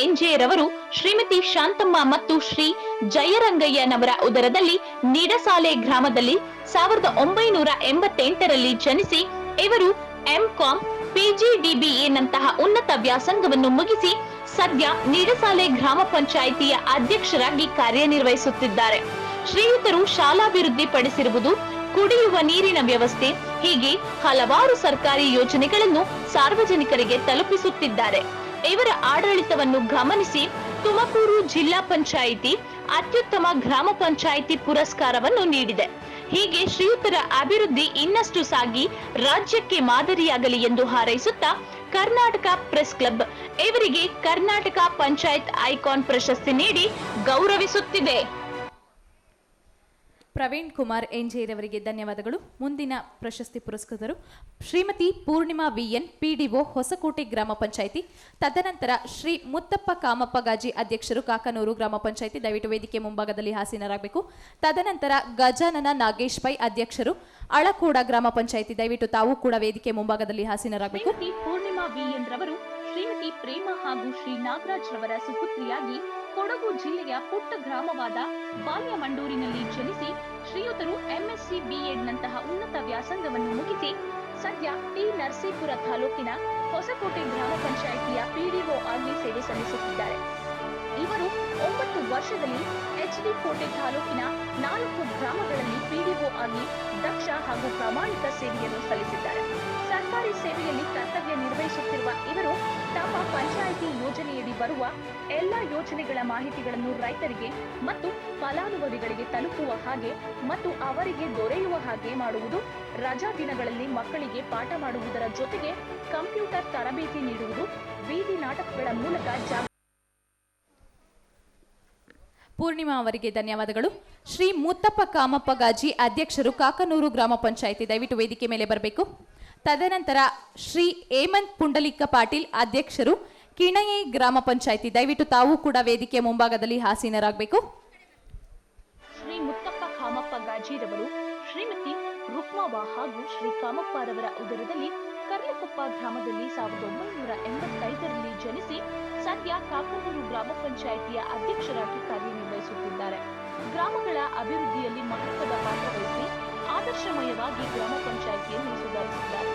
[SPEAKER 1] NJ ರವರು ಶ್ರೀಮತಿ ಶಾಂತಮ್ಮ ಮತ್ತು ಶ್ರೀ ಜಯರಂಗಯ್ಯನವರ ಉದರದಲ್ಲಿ ನಿಡಸಾಲೆ ಗ್ರಾಮದಲ್ಲಿ 1988ರಲ್ಲಿ ಜನಿಸಿ ಇವರು MCom, PGDBA ನಂತಹ ಉನ್ನತ ವ್ಯಾಸಂಗವನ್ನು ಮುಗಿಸಿ ಸದ್ಯ ನಿಡಸಾಲೆ ಗ್ರಾಮ ಪಂಚಾಯಿತಿಯ ಅಧ್ಯಕ್ಷರಾಗಿ ಕಾರ್ಯನಿರ್ವಹಿಸುತ್ತಿದ್ದಾರೆ. ಶ್ರೀಯುತರು ಶಾಲಾಭಿವೃದ್ಧಿ ಪಡಿಸಿರುವುದು, ಕುಡಿಯುವ ನೀರಿನ ವ್ಯವಸ್ಥೆ ಹೀಗೆ ಹಲವಾರು ಸರ್ಕಾರಿ ಯೋಜನೆಗಳನ್ನು ಸಾರ್ವಜನಿಕರಿಗೆ ತಲುಪಿಸುತ್ತಿದ್ದಾರೆ. ಇವರ ಆಡಳಿತವನ್ನು ಗಮನಿಸಿ ತುಮಕೂರು ಜಿಲ್ಲಾ ಪಂಚಾಯಿತಿ ಅತ್ಯುತ್ತಮ ಗ್ರಾಮ ಪಂಚಾಯಿತಿ ಪುರಸ್ಕಾರವನ್ನು ನೀಡಿದೆ. ಹೀಗೆ ಶ್ರೀಯುತರ ಅಭಿವೃದ್ಧಿ ಇನ್ನಷ್ಟು ಸಾಗಿ ರಾಜ್ಯಕ್ಕೆ ಮಾದರಿಯಾಗಲಿ ಎಂದು ಹಾರೈಸುತ್ತಾ ಕರ್ನಾಟಕ ಪ್ರೆಸ್ ಕ್ಲಬ್ ಇವರಿಗೆ ಕರ್ನಾಟಕ ಪಂಚಾಯತ್ ಐಕಾನ್ ಪ್ರಶಸ್ತಿ ನೀಡಿ ಗೌರವಿಸುತ್ತಿದೆ.
[SPEAKER 2] ಪ್ರವೀಣ್ ಕುಮಾರ್ NJ ರವರಿಗೆ ಧನ್ಯವಾದಗಳು. ಮುಂದಿನ ಪ್ರಶಸ್ತಿ ಪುರಸ್ಕೃತರು ಶ್ರೀಮತಿ ಪೂರ್ಣಿಮಾ VN, PDO ಹೊಸಕೋಟೆ ಗ್ರಾಮ ಪಂಚಾಯಿತಿ. ತದನಂತರ ಶ್ರೀ ಮುತ್ತಪ್ಪ ಕಾಮಪ್ಪ ಗಾಜಿ, ಅಧ್ಯಕ್ಷರು ಕಾಕನೂರು ಗ್ರಾಮ ಪಂಚಾಯಿತಿ. ದಯವಿಟ್ಟು ವೇದಿಕೆ ಮುಂಭಾಗದಲ್ಲಿ ಹಾಸೀನರಾಗಬೇಕು. ತದನಂತರ ಗಜಾನನ ನಾಗೇಶ್ ಪೈ, ಅಧ್ಯಕ್ಷರು ಅಳಕೋಡ ಗ್ರಾಮ ಪಂಚಾಯಿತಿ. ದಯವಿಟ್ಟು ತಾವು ಕೂಡ ವೇದಿಕೆ ಮುಂಭಾಗದಲ್ಲಿ ಹಾಸೀನರಾಗಬೇಕು.
[SPEAKER 1] ಶ್ರೀಮತಿ ಪೂರ್ಣಿಮಾ VN ರವರು ಶ್ರೀಮತಿ ಪ್ರೇಮ ಹಾಗೂ ಶ್ರೀ ನಾಗರಾಜ್ ರವರ ಸುಪುತ್ರಿಯಾಗಿ ಕೊಡಗು ಜಿಲ್ಲೆಯ ಪುಟ್ಟ ಗ್ರಾಮವಾದ ಬಾಲ್ಯಮಂಡೂರಿನಲ್ಲಿ ಜನಿಸಿ ಶ್ರೀಯುತರು MSc B.Ed ನಂತಹ ಉನ್ನತ ವ್ಯಾಸಂಗವನ್ನು ಮುಗಿಸಿ ಸದ್ಯ ಟಿ ನರಸೀಪುರ ತಾಲೂಕಿನ ಹೊಸಕೋಟೆ ಗ್ರಾಮ ಪಂಚಾಯಿತಿಯ PDO ಆಗಿ ಸೇವೆ ಸಲ್ಲಿಸುತ್ತಿದ್ದಾರೆ. ಈ ಇವರು 9 ವರ್ಷದಲ್ಲಿ ಎಚ್ಡಿ ಕೋಟೆ ತಾಲೂಕಿನ 4 ಗ್ರಾಮಗಳಲ್ಲಿ ಪಿಡಿಒ ಆಗಿ ದಕ್ಷ ಹಾಗೂ ಪ್ರಾಮಾಣಿಕ ಸೇವೆಯನ್ನು ಸಲ್ಲಿಸಿದ್ದಾರೆ. ಸರ್ಕಾರಿ ಸೇವೆಯಲ್ಲಿ ಕರ್ತವ್ಯ ನಿರ್ವಹಿಸುತ್ತಿರುವ ಇವರು ತಮ್ಮ ಪಂಚಾಯಿತಿ ಯೋಜನೆಯಡಿ ಬರುವ ಎಲ್ಲಾ ಯೋಜನೆಗಳ ಮಾಹಿತಿಗಳನ್ನು ರೈತರಿಗೆ ಮತ್ತು ಫಲಾನುಭವಿಗಳಿಗೆ ತಲುಪುವ ಹಾಗೆ ಮತ್ತು ಅವರಿಗೆ ದೊರೆಯುವ ಹಾಗೆ ಮಾಡುವುದು, ರಜಾ ದಿನಗಳಲ್ಲಿ ಮಕ್ಕಳಿಗೆ ಪಾಠ ಮಾಡುವುದರ ಜೊತೆಗೆ ಕಂಪ್ಯೂಟರ್ ತರಬೇತಿ ನೀಡುವುದು, ಬೀದಿ ನಾಟಕಗಳ ಮೂಲಕ
[SPEAKER 2] ಪೂರ್ಣಿಮಾ ಅವರಿಗೆ ಧನ್ಯವಾದಗಳು. ಶ್ರೀ ಮುತ್ತಪ್ಪ ಕಾಮಪ್ಪ ಗಾಜಿ, ಅಧ್ಯಕ್ಷರು, ಕಾಕನೂರು ಗ್ರಾಮ ಪಂಚಾಯಿತಿ, ದಯವಿಟ್ಟು ವೇದಿಕೆ ಮೇಲೆ ಬರಬೇಕು. ತದನಂತರ ಶ್ರೀ ಹೇಮಂತ್ ಪುಂಡಲಿಕ ಪಾಟೀಲ್, ಅಧ್ಯಕ್ಷರು, ಕಿಣಯಿ ಗ್ರಾಮ ಪಂಚಾಯಿತಿ, ದಯವಿಟ್ಟು ತಾವು ಕೂಡ ವೇದಿಕೆಯ ಮುಂಭಾಗದಲ್ಲಿ ಆಸೀನರಾಗಬೇಕು.
[SPEAKER 1] ಶ್ರೀ ಮುತ್ತಪ್ಪ ಕಾಮಪ್ಪ ಗಾಜಿರವರು ಶ್ರೀಮತಿ ರುಕ್ಮವ್ವ ಹಾಗೂ ಶ್ರೀ ಕಾಮಪ್ಪರವರ ಉದರದಲ್ಲಿ ಕರ್ಲಕೊಪ್ಪ ಗ್ರಾಮದಲ್ಲಿ 1985ರಲ್ಲಿ ಜನಿಸಿ ಸದ್ಯ ಕಾಕನೂರು ಗ್ರಾಮ ಪಂಚಾಯಿತಿಯ ಅಧ್ಯಕ್ಷರಾಗಿ ಕಾರ್ಯನಿರ್ವಹಿಸುತ್ತಿದ್ದಾರೆ. ಗ್ರಾಮಗಳ ಅಭಿವೃದ್ಧಿಯಲ್ಲಿ ಮಹತ್ವದ ಪಾತ್ರ ವಹಿಸಿ ಆದರ್ಶಮಯವಾಗಿ ಗ್ರಾಮ ಪಂಚಾಯಿತಿಯನ್ನು ಸುಧಾರಿಸಿದ್ದಾರೆ.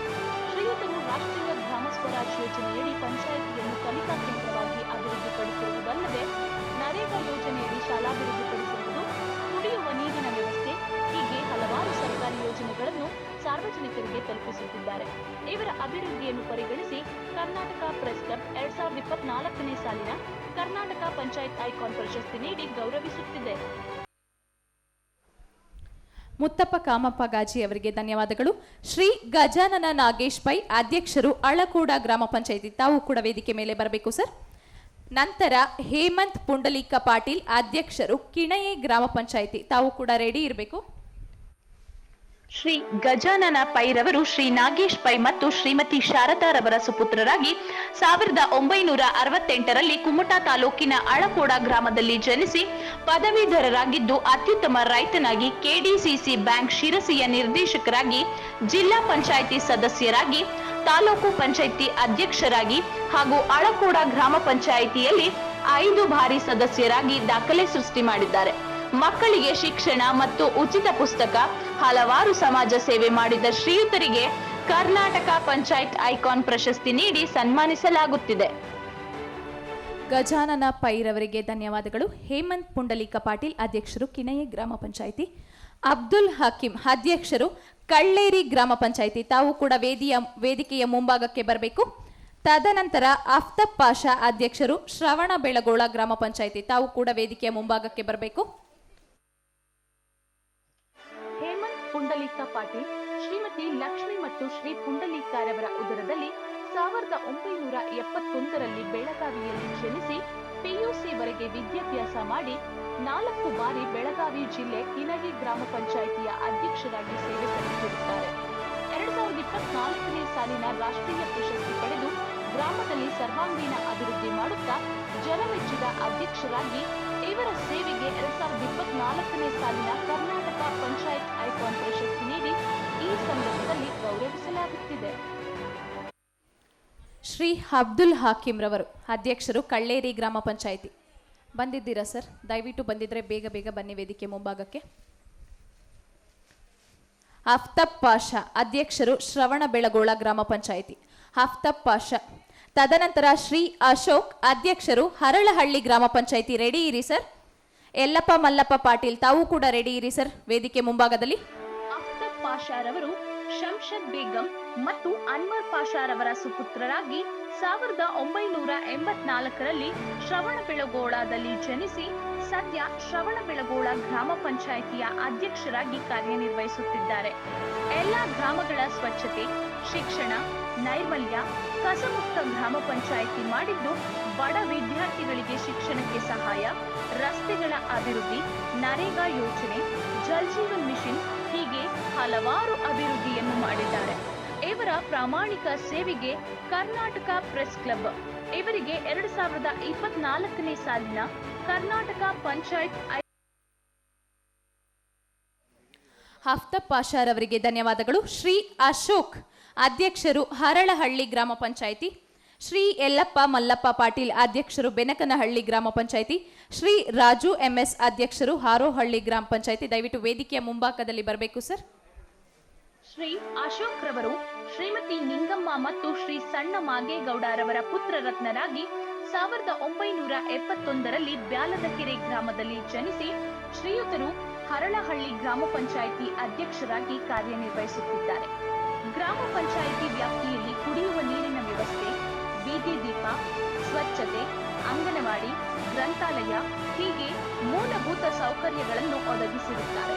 [SPEAKER 1] ಶ್ರೀಯುತರು ರಾಷ್ಟ್ರೀಯ ಗ್ರಾಮ ಸ್ವರಾಜ್ ಯೋಜನೆಯಡಿ ಪಂಚಾಯಿತಿಯನ್ನು ಕಲಿಕಾ ಕೇಂದ್ರವಾಗಿ ಅಭಿವೃದ್ಧಿಪಡಿಸಿರುವುದಲ್ಲದೆ ನರೇಗಾ ಯೋಜನೆಯಡಿ ಶಾಲಾಭಿವೃದ್ಧಿಪಡಿಸಿರುವುದು, ಕುಡಿಯುವ ನೀರಿನ ವ್ಯವಸ್ಥೆ ಹೀಗೆ ಹಲವಾರು ಸರ್ಕಾರಿ ಯೋಜನೆಗಳನ್ನು ಸಾರ್ವಜನಿಕರಿಗೆ ತಲುಪಿಸುತ್ತಿದ್ದಾರೆ. ಇವರ ಅಭಿವೃದ್ಧಿಯನ್ನು ಪರಿಗಣಿಸಿ ಕರ್ನಾಟಕ ಪ್ರೆಸ್ ಕ್ಲಬ್ 2024ನೇ ಸಾಲಿನ ಕರ್ನಾಟಕ ಪಂಚಾಯತ್ ಐಕಾನ್ ಪ್ರಶಸ್ತಿ ನೀಡಿ ಗೌರವಿಸುತ್ತಿದೆ.
[SPEAKER 2] ಮುತ್ತಪ್ಪ ಕಾಮಪ್ಪ ಗಾಜಿ ಅವರಿಗೆ ಧನ್ಯವಾದಗಳು. ಶ್ರೀ ಗಜಾನನ ನಾಗೇಶ್ ಪೈ, ಅಧ್ಯಕ್ಷರು, ಅಳಕೂಡ ಗ್ರಾಮ ಪಂಚಾಯಿತಿ, ತಾವು ಕೂಡ ವೇದಿಕೆ ಮೇಲೆ ಬರಬೇಕು ಸರ್. ನಂತರ ಹೇಮಂತ್ ಪುಂಡಲಿಕ ಪಾಟೀಲ್, ಅಧ್ಯಕ್ಷರು, ಕಿಣಯಿ ಗ್ರಾಮ ಪಂಚಾಯಿತಿ, ತಾವು ಕೂಡ ರೆಡಿ ಇರಬೇಕು.
[SPEAKER 1] ಶ್ರೀ ಗಜಾನನ ಪೈರವರು ಶ್ರೀ ನಾಗೇಶ್ ಪೈ ಮತ್ತು ಶ್ರೀಮತಿ ಶಾರದಾರವರ ಸುಪುತ್ರರಾಗಿ 1968ರಲ್ಲಿ ಕುಮಟಾ ತಾಲೂಕಿನ ಅಳಕೋಡ ಗ್ರಾಮದಲ್ಲಿ ಜನಿಸಿ ಪದವೀಧರರಾಗಿದ್ದು ಅತ್ಯುತ್ತಮ ರೈತನಾಗಿ ಕೆಡಿಸಿಸಿ ಬ್ಯಾಂಕ್ ಶಿರಸಿಯ ನಿರ್ದೇಶಕರಾಗಿ, ಜಿಲ್ಲಾ ಪಂಚಾಯಿತಿ ಸದಸ್ಯರಾಗಿ, ತಾಲೂಕು ಪಂಚಾಯಿತಿ ಅಧ್ಯಕ್ಷರಾಗಿ ಹಾಗೂ ಅಳಕೋಡ ಗ್ರಾಮ ಪಂಚಾಯಿತಿಯಲ್ಲಿ 5 ಬಾರಿ ಸದಸ್ಯರಾಗಿ ದಾಖಲೆ ಸೃಷ್ಟಿ ಮಾಡಿದ್ದಾರೆ. ಮಕ್ಕಳಿಗೆ ಶಿಕ್ಷಣ ಮತ್ತು ಉಚಿತ ಪುಸ್ತಕ, ಹಲವಾರು ಸಮಾಜ ಸೇವೆ ಮಾಡಿದ ಶ್ರೀಯುತರಿಗೆ ಕರ್ನಾಟಕ ಪಂಚಾಯತ್ ಐಕಾನ್ ಪ್ರಶಸ್ತಿ ನೀಡಿ ಸನ್ಮಾನಿಸಲಾಗುತ್ತಿದೆ.
[SPEAKER 2] ಗಜಾನನ ಪೈರವರಿಗೆ ಧನ್ಯವಾದಗಳು. ಹೇಮಂತ್ ಪುಂಡಲಿಕ ಪಾಟೀಲ್, ಅಧ್ಯಕ್ಷರು, ಕಿಣಯಿ ಗ್ರಾಮ ಪಂಚಾಯಿತಿ. ಅಬ್ದುಲ್ ಹಕೀಂ, ಅಧ್ಯಕ್ಷರು, ಕಳ್ಳೇರಿ ಗ್ರಾಮ ಪಂಚಾಯಿತಿ, ತಾವು ಕೂಡ ವೇದಿಕೆಯ ಮುಂಭಾಗಕ್ಕೆ ಬರಬೇಕು. ತದನಂತರ ಅಫ್ತಬ್ ಪಾಷಾ, ಅಧ್ಯಕ್ಷರು, ಶ್ರವಣ ಬೆಳಗೋಳ ಗ್ರಾಮ ಪಂಚಾಯಿತಿ, ತಾವು ಕೂಡ ವೇದಿಕೆಯ ಮುಂಭಾಗಕ್ಕೆ ಬರಬೇಕು.
[SPEAKER 1] ಹೇಮಂತ್ ಪುಂಡಲೀಕ ಪಾಟೀಲ್ ಶ್ರೀಮತಿ ಲಕ್ಷ್ಮಿ ಮತ್ತು ಶ್ರೀ ಪುಂಡಲೀಕರವರ ಉದರದಲ್ಲಿ 1971ರಲ್ಲಿ ಬೆಳಗಾವಿಯಲ್ಲಿ ಜನಿಸಿ ಪಿಯುಸಿ ವರೆಗೆ ವಿದ್ಯಾಭ್ಯಾಸ ಮಾಡಿ 4 ಬಾರಿ ಬೆಳಗಾವಿ ಜಿಲ್ಲೆ ಕಿಣಗಿ ಗ್ರಾಮ ಪಂಚಾಯಿತಿಯ ಅಧ್ಯಕ್ಷರಾಗಿ ಸೇವೆ ಸಲ್ಲಿಸಿರುತ್ತಾರೆ. 2024ನೇ ಸಾಲಿನ ರಾಷ್ಟ್ರೀಯ ಪ್ರಶಸ್ತಿ ಪಡೆದು ಗ್ರಾಮದಲ್ಲಿ ಸರ್ವಾಂಗೀಣ ಅಭಿವೃದ್ಧಿ ಮಾಡುತ್ತಾ ಜನಮೆಚ್ಚಿದ ಅಧ್ಯಕ್ಷರಾಗಿ ಇವರ ಸೇವೆಗೆ 2024ನೇ ಸಾಲಿನ ಕರ್ನಾಟಕ ಪಂಚಾಯತ್ ಐಕಾನ್ ಪ್ರಶಸ್ತಿ ನೀಡಿ ಈ ಸಂದರ್ಭದಲ್ಲಿ ಗೌರವಿಸಲಾಗುತ್ತಿದೆ.
[SPEAKER 2] ಶ್ರೀ ಅಬ್ದುಲ್ ಹಾಕಿಂ ರವರು, ಅಧ್ಯಕ್ಷರು, ಕಳ್ಳೇರಿ ಗ್ರಾಮ ಪಂಚಾಯಿತಿ, ಬಂದಿದ್ದೀರಾ ಸರ್? ದಯವಿಟ್ಟು ಬಂದಿದ್ರೆ ಬೇಗ ಬೇಗ ಬನ್ನಿ ವೇದಿಕೆ ಮುಂಭಾಗಕ್ಕೆ. ಅಫ್ತಬ್ ಪಾಷಾ, ಅಧ್ಯಕ್ಷರು, ಶ್ರವಣ ಬೆಳಗೋಳ ಗ್ರಾಮ ಪಂಚಾಯಿತಿ, ಅಫ್ತಬ್ ಪಾಷಾ. ತದನಂತರ ಶ್ರೀ ಅಶೋಕ್, ಅಧ್ಯಕ್ಷರು, ಹರಳಹಳ್ಳಿ ಗ್ರಾಮ ಪಂಚಾಯಿತಿ, ರೆಡಿ ಇರಿ ಸರ್. ಯಲ್ಲಪ್ಪ ಮಲ್ಲಪ್ಪ ಪಾಟೀಲ್, ತಾವು ಕೂಡ ರೆಡಿ ಇರಿ ಸರ್ ವೇದಿಕೆ ಮುಂಭಾಗದಲ್ಲಿ.
[SPEAKER 1] ಅಫ್ತಬ್ ಪಾಷಾರವರು ಶಂಷದ್ ಬೇಗಂ ಮತ್ತು ಅನ್ವರ್ ಪಾಷಾರವರ ಸುಪುತ್ರರಾಗಿ 1984ರಲ್ಲಿ ಶ್ರವಣಬೆಳಗೊಳದಲ್ಲಿ ಜನಿಸಿ ಸದ್ಯ ಶ್ರವಣಬೆಳಗೊಳ ಗ್ರಾಮ ಪಂಚಾಯಿತಿಯ ಅಧ್ಯಕ್ಷರಾಗಿ ಕಾರ್ಯನಿರ್ವಹಿಸುತ್ತಿದ್ದಾರೆ. ಎಲ್ಲ ಗ್ರಾಮಗಳ ಸ್ವಚ್ಛತೆ, ಶಿಕ್ಷಣ, ನೈರ್ಮಲ್ಯ, ಕಸಮುಕ್ತ ಗ್ರಾಮ ಪಂಚಾಯಿತಿ ಮಾಡಿದ್ದು ಬಡ ವಿದ್ಯಾರ್ಥಿಗಳಿಗೆ ಶಿಕ್ಷಣಕ್ಕೆ ಸಹಾಯ, ರಸ್ತೆಗಳ ಅಭಿವೃದ್ಧಿ, ನರೇಗಾ ಯೋಜನೆ, ಜಲ್ ಜೀವನ್ ಮಿಷನ್ ಹೀಗೆ ಹಲವಾರು ಅಭಿವೃದ್ಧಿಯನ್ನು ಮಾಡಿದ್ದಾರೆ. ಇವರ ಪ್ರಾಮಾಣಿಕ ಸೇವೆಗೆ ಕರ್ನಾಟಕ ಪ್ರೆಸ್ ಕ್ಲಬ್ ಇವರಿಗೆ 2024ನೇ ಸಾಲಿನ ಕರ್ನಾಟಕ ಪಂಚಾಯತ್
[SPEAKER 2] ಅಫ್ತಬ್ ಪಾಷಾರವರಿಗೆ ಧನ್ಯವಾದಗಳು. ಶ್ರೀ ಅಶೋಕ್, ಅಧ್ಯಕ್ಷರು, ಹರಳಹಳ್ಳಿ ಗ್ರಾಮ ಪಂಚಾಯಿತಿ. ಶ್ರೀ ಯಲ್ಲಪ್ಪ ಮಲ್ಲಪ್ಪ ಪಾಟೀಲ್, ಅಧ್ಯಕ್ಷರು, ಬೆನಕನಹಳ್ಳಿ ಗ್ರಾಮ ಪಂಚಾಯಿತಿ. ಶ್ರೀ ರಾಜು ಎಂಎಸ್, ಅಧ್ಯಕ್ಷರು, ಹಾರೋಹಳ್ಳಿ ಗ್ರಾಮ ಪಂಚಾಯಿತಿ, ದಯವಿಟ್ಟು ವೇದಿಕೆಯ ಮುಂಭಾಗದಲ್ಲಿ ಬರಬೇಕು ಸರ್.
[SPEAKER 1] ಶ್ರೀ ಅಶೋಕ್ ರವರು ಶ್ರೀಮತಿ ನಿಂಗಮ್ಮ ಮತ್ತು ಶ್ರೀ ಸಣ್ಣ ಮಾಗೇಗೌಡರವರ ಪುತ್ರ ರತ್ನರಾಗಿ 1971ರಲ್ಲಿ ಬ್ಯಾಲದಕೆರೆ ಗ್ರಾಮದಲ್ಲಿ ಜನಿಸಿ ಶ್ರೀಯುತರು ಹರಳಹಳ್ಳಿ ಗ್ರಾಮ ಪಂಚಾಯಿತಿ ಅಧ್ಯಕ್ಷರಾಗಿ ಕಾರ್ಯನಿರ್ವಹಿಸುತ್ತಿದ್ದಾರೆ. ಗ್ರಾಮ ಪಂಚಾಯಿತಿ ವ್ಯಾಪ್ತಿಯಲ್ಲಿ ಕುಡಿಯುವ ನೀರಿನ ವ್ಯವಸ್ಥೆ, ಬೀದಿ ದೀಪ, ಸ್ವಚ್ಛತೆ, ಅಂಗನವಾಡಿ, ಗ್ರಂಥಾಲಯ ಹೀಗೆ ಮೂಲಭೂತ ಸೌಕರ್ಯಗಳನ್ನು ಒದಗಿಸಿರುತ್ತಾರೆ.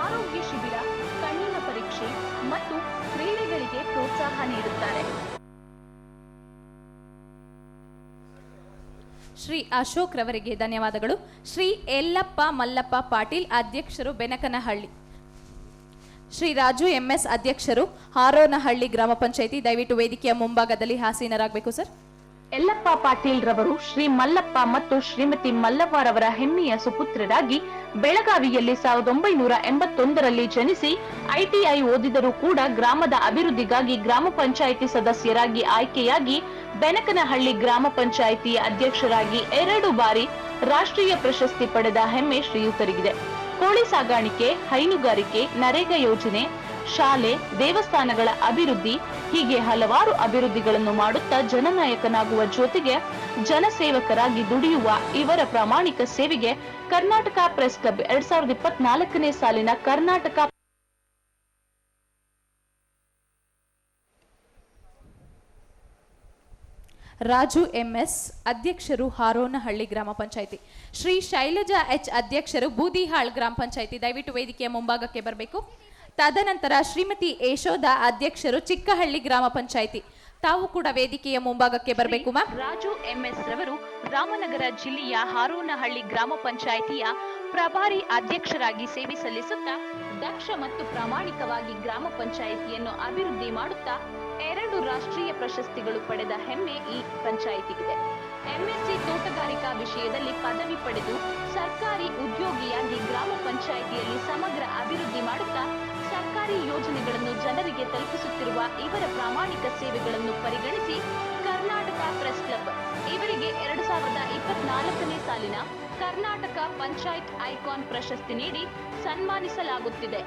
[SPEAKER 1] ಆರೋಗ್ಯ ಶಿಬಿರ, ಕಣ್ಣಿನ ಪರೀಕ್ಷೆ ಮತ್ತು ಕ್ರೀಡೆಗಳಿಗೆ ಪ್ರೋತ್ಸಾಹ ನೀಡುತ್ತಾರೆ.
[SPEAKER 2] ಶ್ರೀ ಅಶೋಕ್ ರವರಿಗೆ ಧನ್ಯವಾದಗಳು. ಶ್ರೀ ಯಲ್ಲಪ್ಪ ಮಲ್ಲಪ್ಪ ಪಾಟೀಲ್ ಅಧ್ಯಕ್ಷರು, ಬೆನಕನಹಳ್ಳಿ. ಶ್ರೀ ರಾಜು ಎಂಎಸ್ ಅಧ್ಯಕ್ಷರು, ಹಾರೋನಹಳ್ಳಿ ಗ್ರಾಮ ಪಂಚಾಯಿತಿ. ದಯವಿಟ್ಟು ವೇದಿಕೆಯ ಮುಂಭಾಗದಲ್ಲಿ ಆಸೀನರಾಗಬೇಕು ಸರ್.
[SPEAKER 1] ಯಲ್ಲಪ್ಪ ಪಾಟೀಲ್ ರವರು ಶ್ರೀ ಮಲ್ಲಪ್ಪ ಮತ್ತು ಶ್ರೀಮತಿ ಮಲ್ಲವ್ವರವರ ಹೆಮ್ಮೆಯ ಸುಪುತ್ರರಾಗಿ ಬೆಳಗಾವಿಯಲ್ಲಿ 1981ರಲ್ಲಿ ಜನಿಸಿ ಐಟಿಐ ಓದಿದರೂ ಕೂಡ ಗ್ರಾಮದ ಅಭಿವೃದ್ಧಿಗಾಗಿ ಗ್ರಾಮ ಪಂಚಾಯಿತಿ ಸದಸ್ಯರಾಗಿ ಆಯ್ಕೆಯಾಗಿ ಬೆನಕನಹಳ್ಳಿ ಗ್ರಾಮ ಪಂಚಾಯಿತಿಯ ಅಧ್ಯಕ್ಷರಾಗಿ 2 ಬಾರಿ ರಾಷ್ಟ್ರೀಯ ಪ್ರಶಸ್ತಿ ಪಡೆದ ಹೆಮ್ಮೆ ಶ್ರೀಯುತರಿಗಿದೆ. ಕೋಳಿ ಸಾಗಾಣಿಕೆ, ಹೈನುಗಾರಿಕೆ, ನರೇಗಾ ಯೋಜನೆ, ಶಾಲೆ, ದೇವಸ್ಥಾನಗಳ ಅಭಿವೃದ್ಧಿ ಹೀಗೆ ಹಲವಾರು ಅಭಿವೃದ್ಧಿಗಳನ್ನು ಮಾಡುತ್ತಾ ಜನನಾಯಕನಾಗುವ ಜೊತೆಗೆ ಜನಸೇವಕರಾಗಿ ದುಡಿಯುವ ಇವರ ಪ್ರಾಮಾಣಿಕ ಸೇವೆಗೆ ಕರ್ನಾಟಕ ಪ್ರೆಸ್ ಕ್ಲಬ್ 2024ನೇ ಸಾಲಿನ ಕರ್ನಾಟಕ
[SPEAKER 2] ರಾಜು ಎಂಎಸ್ ಅಧ್ಯಕ್ಷರು, ಹಾರೋನಹಳ್ಳಿ ಗ್ರಾಮ ಪಂಚಾಯಿತಿ. ಶ್ರೀ ಶೈಲಜಾ ಎಚ್ ಅಧ್ಯಕ್ಷರು, ಬೂದಿಹಾಳ್ ಗ್ರಾಮ ಪಂಚಾಯಿತಿ. ದಯವಿಟ್ಟು ವೇದಿಕೆಯ ಮುಂಭಾಗಕ್ಕೆ ಬರಬೇಕು. ತದನಂತರ ಶ್ರೀಮತಿ ಯಶೋಧ ಅಧ್ಯಕ್ಷರು, ಚಿಕ್ಕಹಳ್ಳಿ ಗ್ರಾಮ ಪಂಚಾಯಿತಿ. ತಾವು ಕೂಡ ವೇದಿಕೆಯ ಮುಂಭಾಗಕ್ಕೆ ಬರಬೇಕು ಮ್ಯಾಮ್.
[SPEAKER 1] ರಾಜು ಎಂಎಸ್ ರವರು ರಾಮನಗರ ಜಿಲ್ಲೆಯ ಹಾರೋನಹಳ್ಳಿ ಗ್ರಾಮ ಪಂಚಾಯಿತಿಯ ಪ್ರಭಾರಿ ಅಧ್ಯಕ್ಷರಾಗಿ ಸೇವೆ ಸಲ್ಲಿಸುತ್ತಾ ದಕ್ಷ ಮತ್ತು ಪ್ರಾಮಾಣಿಕವಾಗಿ ಗ್ರಾಮ ಪಂಚಾಯಿತಿಯನ್ನು ಅಭಿವೃದ್ಧಿ ಮಾಡುತ್ತಾ 2 ರಾಷ್ಟ್ರೀಯ ಪ್ರಶಸ್ತಿಗಳು ಪಡೆದ ಹೆಮ್ಮೆ ಈ ಪಂಚಾಯಿತಿಗಿದೆ. ಎಂಎಸ್ಸಿ ತೋಟಗಾರಿಕಾ ವಿಷಯದಲ್ಲಿ ಪದವಿ ಪಡೆದು ಸರ್ಕಾರಿ ಉದ್ಯೋಗಿಯಾಗಿ ಗ್ರಾಮ ಪಂಚಾಯಿತಿಯಲ್ಲಿ ಸಮಗ್ರ ಅಭಿವೃದ್ಧಿ ಮಾಡುತ್ತಾ ಸರ್ಕಾರಿ ಯೋಜನೆಗಳನ್ನು ಜನರಿಗೆ ತಲುಪಿಸುತ್ತಿರುವ ಇವರ ಪ್ರಾಮಾಣಿಕ ಸೇವೆಗಳನ್ನು ಪರಿಗಣಿಸಿ ಕರ್ನಾಟಕ ಪ್ರೆಸ್ ಕ್ಲಬ್ ಇವರಿಗೆ 2024ನೇ ಸಾಲಿನ ಕರ್ನಾಟಕ ಪಂಚಾಯತ್ ಐಕಾನ್ ಪ್ರಶಸ್ತಿ ನೀಡಿ ಸನ್ಮಾನಿಸಲಾಗುತ್ತಿದೆ.